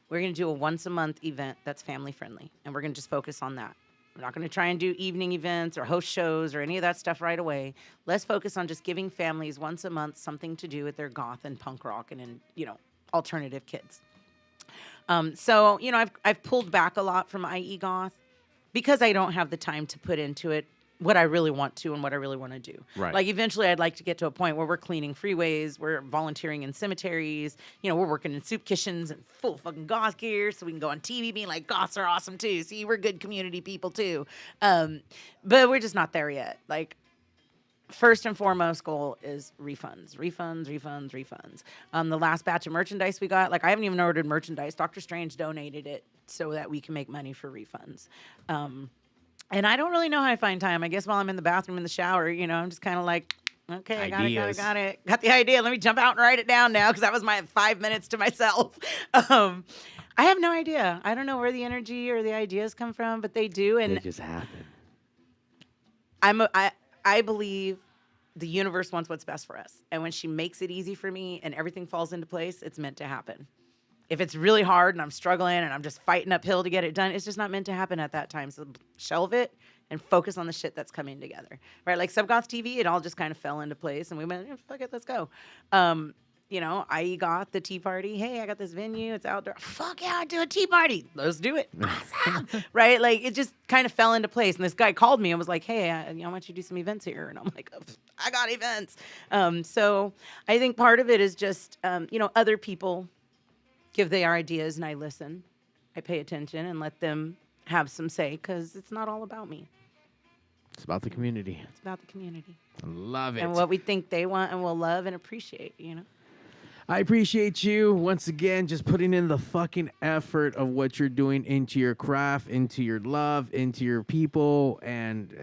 We're going to do a once-a-month event that's family-friendly, and we're going to just focus on that. We're not going to try and do evening events or host shows or any of that stuff right away. Let's focus on just giving families once a month something to do with their goth and punk rock and you know, alternative kids. So, you know, I've pulled back a lot from IE Goth. because I don't have the time to put into it what I really want to and what I really want to do. Right. Like eventually I'd like to get to a point where we're cleaning freeways, we're volunteering in cemeteries, we're working in soup kitchens and full fucking goth gear so we can go on TV being like, goths are awesome too. See, we're good community people too. But we're just not there yet. Like, first and foremost goal is refunds. The last batch of merchandise we got, like I haven't even ordered merchandise. Dr. Strange donated it so that we can make money for refunds. And I don't really know how I find time. I guess while I'm in the bathroom, in the shower, I'm just kind of like, okay, I got it. Got the idea. Let me jump out and write it down now because that was my 5 minutes to myself. I have no idea. I don't know where the energy or the ideas come from, but they do. And they just happen. I believe the universe wants what's best for us. And when she makes it easy for me and everything falls into place, it's meant to happen. If it's really hard and I'm struggling and I'm just fighting uphill to get it done, it's just not meant to happen at that time. So shelve it and focus on the shit that's coming together, right? Like Subgoth TV, it all just kind of fell into place and we went, fuck it, let's go. I got the tea party. Hey, I got this venue. It's outdoor. Fuck yeah, I'll do a tea party. Let's do it. Awesome. Right? Like it just kind of fell into place. And this guy called me and was like, hey, I want you to do some events here. And I'm like, I got events. So I think part of it is just, other people give their ideas and I listen. I pay attention and let them have some say because it's not all about me. It's about the community. It's about the community. I love it. And what we think they want and will love and appreciate, I appreciate you once again just putting in the fucking effort of what you're doing into your craft, into your love, into your people. And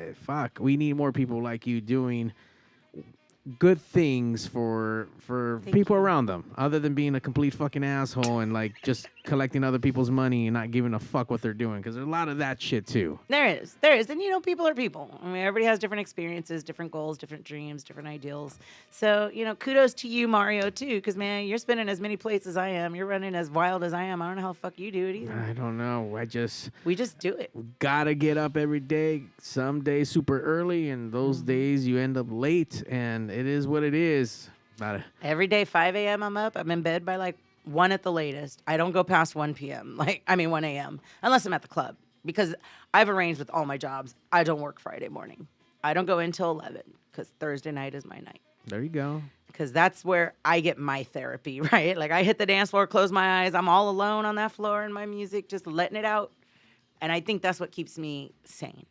we need more people like you doing good things for people around them, other than being a complete fucking asshole and like just collecting other people's money and not giving a fuck what they're doing, because there's a lot of that shit too. There is, and people are people. I mean, everybody has different experiences, different goals, different dreams, different ideals. So kudos to you, Mario, too, because man, you're spinning as many plates as I am. You're running as wild as I am. I don't know how the fuck you do it either. I don't know. We just do it. Gotta get up every day. Some days super early, and those days you end up late, and it is what it is. Every day, 5 a.m. I'm up. I'm in bed by like 1 at the latest. I don't go past 1 p.m. 1 a.m. unless I'm at the club, because I've arranged with all my jobs. I don't work Friday morning. I don't go in till 11 because Thursday night is my night. There you go. Because that's where I get my therapy, right? Like I hit the dance floor, close my eyes. I'm all alone on that floor in my music, just letting it out. And I think that's what keeps me sane.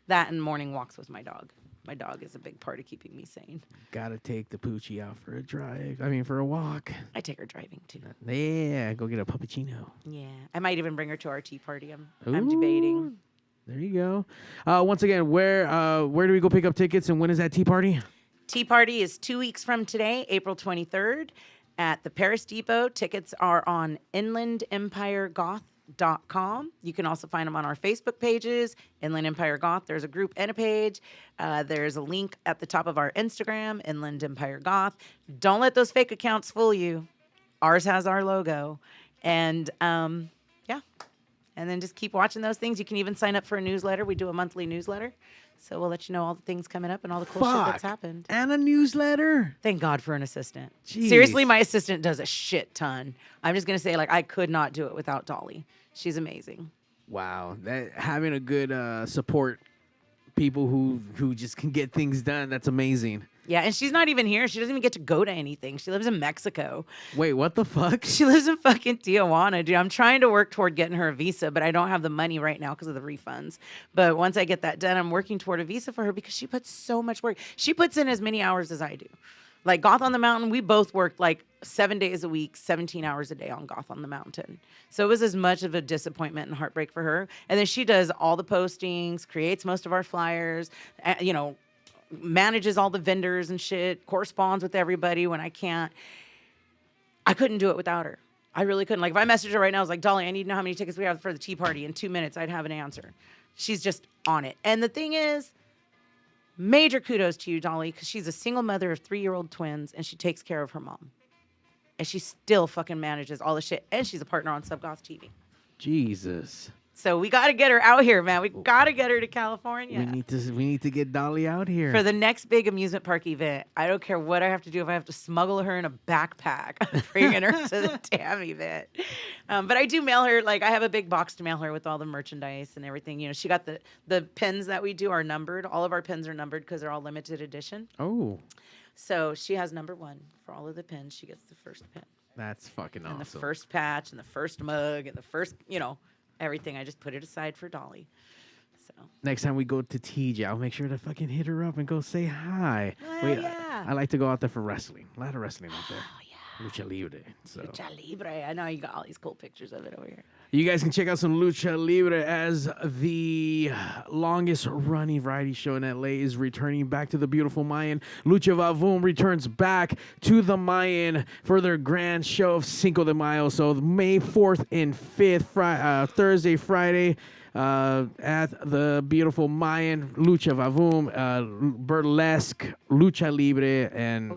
That and morning walks with my dog. My dog is a big part of keeping me sane. Gotta take the poochie out for a drive. For a walk. I take her driving too. Yeah, go get a puppuccino. Yeah, I might even bring her to our tea party. I'm debating. There you go. Once again, where do we go pick up tickets, and when is that tea party? Tea party is 2 weeks from today, April 23rd, at the Paris Depot. Tickets are on inlandempiregoth.com. You can also find them on our Facebook pages, Inland Empire Goth. There's a group and a page. There's a link at the top of our Instagram, Inland Empire Goth. Don't let those fake accounts fool you. Ours has our logo. And yeah. And then just keep watching those things. You can even sign up for a newsletter. We do a monthly newsletter. So we'll let you know all the things coming up and all the cool shit that's happened. And a newsletter? Thank God for an assistant. Jeez. Seriously, my assistant does a shit ton. I'm just going to say, I could not do it without Dolly. She's amazing. Wow. Having a good support people who just can get things done, that's amazing. Yeah, and she's not even here. She doesn't even get to go to anything. She lives in Mexico. Wait, what the fuck? She lives in fucking Tijuana, dude. I'm trying to work toward getting her a visa, but I don't have the money right now because of the refunds. But once I get that done, I'm working toward a visa for her because she puts so much work. She puts in as many hours as I do. Like Goth on the Mountain, we both worked 7 days a week, 17 hours a day on Goth on the Mountain. So it was as much of a disappointment and heartbreak for her. And then she does all the postings, creates most of our flyers, manages all the vendors and shit, corresponds with everybody when I can't. I couldn't do it without her. I really couldn't. If I messaged her right now, I was like, Dolly, I need to know how many tickets we have for the tea party. In 2 minutes, I'd have an answer. She's just on it. And the thing is, major kudos to you, Dolly, because she's a single mother of 3-year-old twins, and she takes care of her mom. And she still fucking manages all the shit. And she's a partner on Subgoth TV. Jesus. So we got to get her out here, man. We got to get her to California. We need to get Dolly out here. For the next big amusement park event. I don't care what I have to do. If I have to smuggle her in a backpack, I'm bringing her to the damn event. But I do mail her, like I have a big box to mail her with all the merchandise and everything. You know, she got the pins that we do are numbered. All of our pins are numbered because they're all limited edition. Oh. So she has number 1 for all of the pins. She gets the first pin. That's fucking awesome. And the first patch and the first mug and the first, everything. I just put it aside for Dolly. So next time we go to TJ, I'll make sure to fucking hit her up and go say hi. I like to go out there for wrestling. A lot of wrestling out there. Oh, yeah. Lucha Libre. So. Lucha Libre. I know you got all these cool pictures of it over here. You guys can check out some Lucha Libre as the longest running variety show in LA is returning back to the beautiful Mayan. Lucha Vavoom returns back to the Mayan for their grand show of Cinco de Mayo. So May 4th and 5th, Thursday, Friday, at the beautiful Mayan. Lucha Vavoom, burlesque, Lucha Libre, and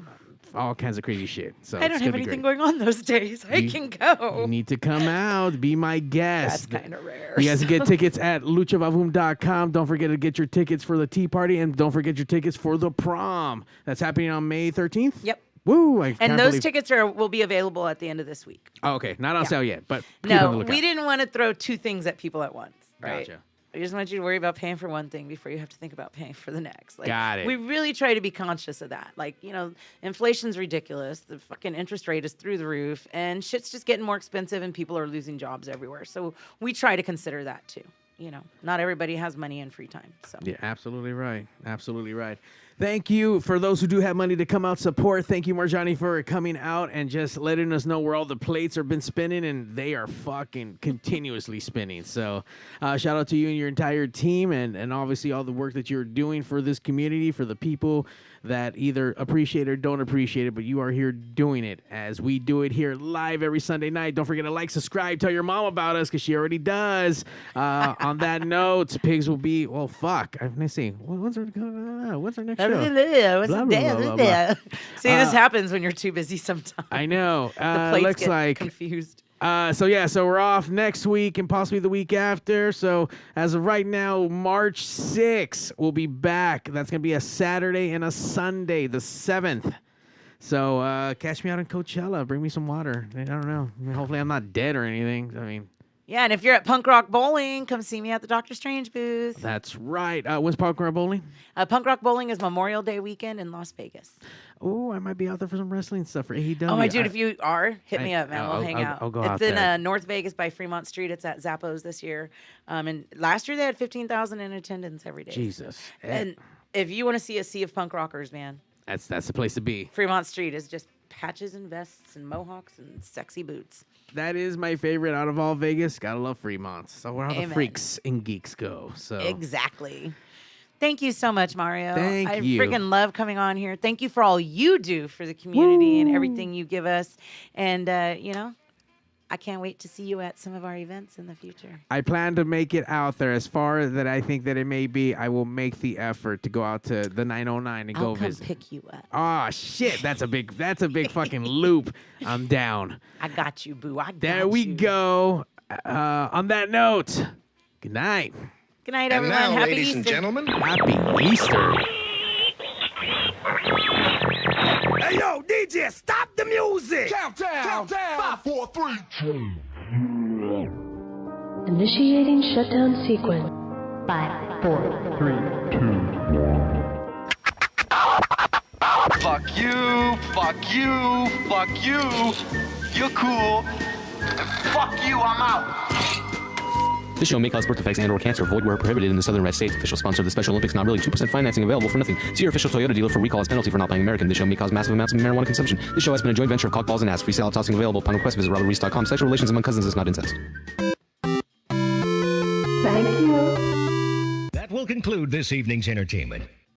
all kinds of crazy shit. So I don't have anything going on those days. I can go. You need to come out. Be my guest. That's kind of rare. You guys can get tickets at luchavavoom.com. Don't forget to get your tickets for the tea party, and don't forget your tickets for the prom. That's happening on May 13th? Yep. Woo! And those tickets will be available at the end of this week. Oh, okay. Not on sale yet, but no, we didn't want to throw 2 things at people at once. Right? Gotcha. I just want you to worry about paying for one thing before you have to think about paying for the next. Like, got it. We really try to be conscious of that. Like, inflation's ridiculous. The fucking interest rate is through the roof, and shit's just getting more expensive, and people are losing jobs everywhere. So we try to consider that too. Not everybody has money and free time. So yeah, absolutely right. Absolutely right. Thank you for those who do have money to come out support. Thank you, Marjani, for coming out and just letting us know where all the plates have been spinning, and they are fucking continuously spinning. So shout out to you and your entire team, and obviously all the work that you're doing for this community, for the people that either appreciate it or don't appreciate it, but you are here doing it as we do it here live every Sunday night. Don't forget to like, subscribe, tell your mom about us because she already does. On that note, Pigs will be, well, fuck. Let me see. What's our next show? Blah, blah, blah. See, this happens when you're too busy sometimes. I know. The plates looks get like confused. So we're off next week and possibly the week after. So as of right now, March 6th, we'll be back. That's going to be a Saturday and a Sunday, the 7th. So catch me out in Coachella. Bring me some water. I don't know. Hopefully I'm not dead or anything. I mean, yeah, and if you're at Punk Rock Bowling, come see me at the Dr. Strange booth. That's right. When's Punk Rock Bowling? Punk Rock Bowling is Memorial Day weekend in Las Vegas. Oh, I might be out there for some wrestling stuff for AEW. Oh, my dude, if you are, hit me up, man. We'll hang out. I'll go out there. It's in North North Vegas by Fremont Street. It's at Zappos this year. And last year they had 15,000 in attendance every day. Jesus. And if you want to see a sea of punk rockers, man. That's the place to be. Fremont Street is just patches and vests and mohawks and sexy boots. That is my favorite out of all Vegas. Gotta love Fremont. So where all the freaks and geeks go. So exactly. Thank you so much, Mario. Thank you. I freaking love coming on here. Thank you for all you do for the community and everything you give us. And, I can't wait to see you at some of our events in the future. I plan to make it out there. As far that I think that it may be, I will make the effort to go out to the 909 and go visit. I'll come pick you up. Oh shit, that's a big fucking loop. I'm down. I got you, boo. There we go. On that note, good night. Good night, everyone. And now, Happy ladies Easter. and gentlemen, Happy Easter. Hey, yo, DJ, stop the music! Countdown! 5, 4, 3, 2. Initiating shutdown sequence. 5, 4, 3, 2. fuck you, fuck you, fuck you. You're cool. Fuck you, I'm out. This show may cause birth defects and/or cancer. Void where prohibited in the Southern United States. Official sponsor of the Special Olympics. Not really. 2% financing available for nothing. See your official Toyota dealer for recall as penalty for not buying American. This show may cause massive amounts of marijuana consumption. This show has been a joint venture of cockballs and ass. Free sale tossing available upon request. Visit robertreese.com. Sexual relations among cousins is not incest. Thank you. That will conclude this evening's entertainment.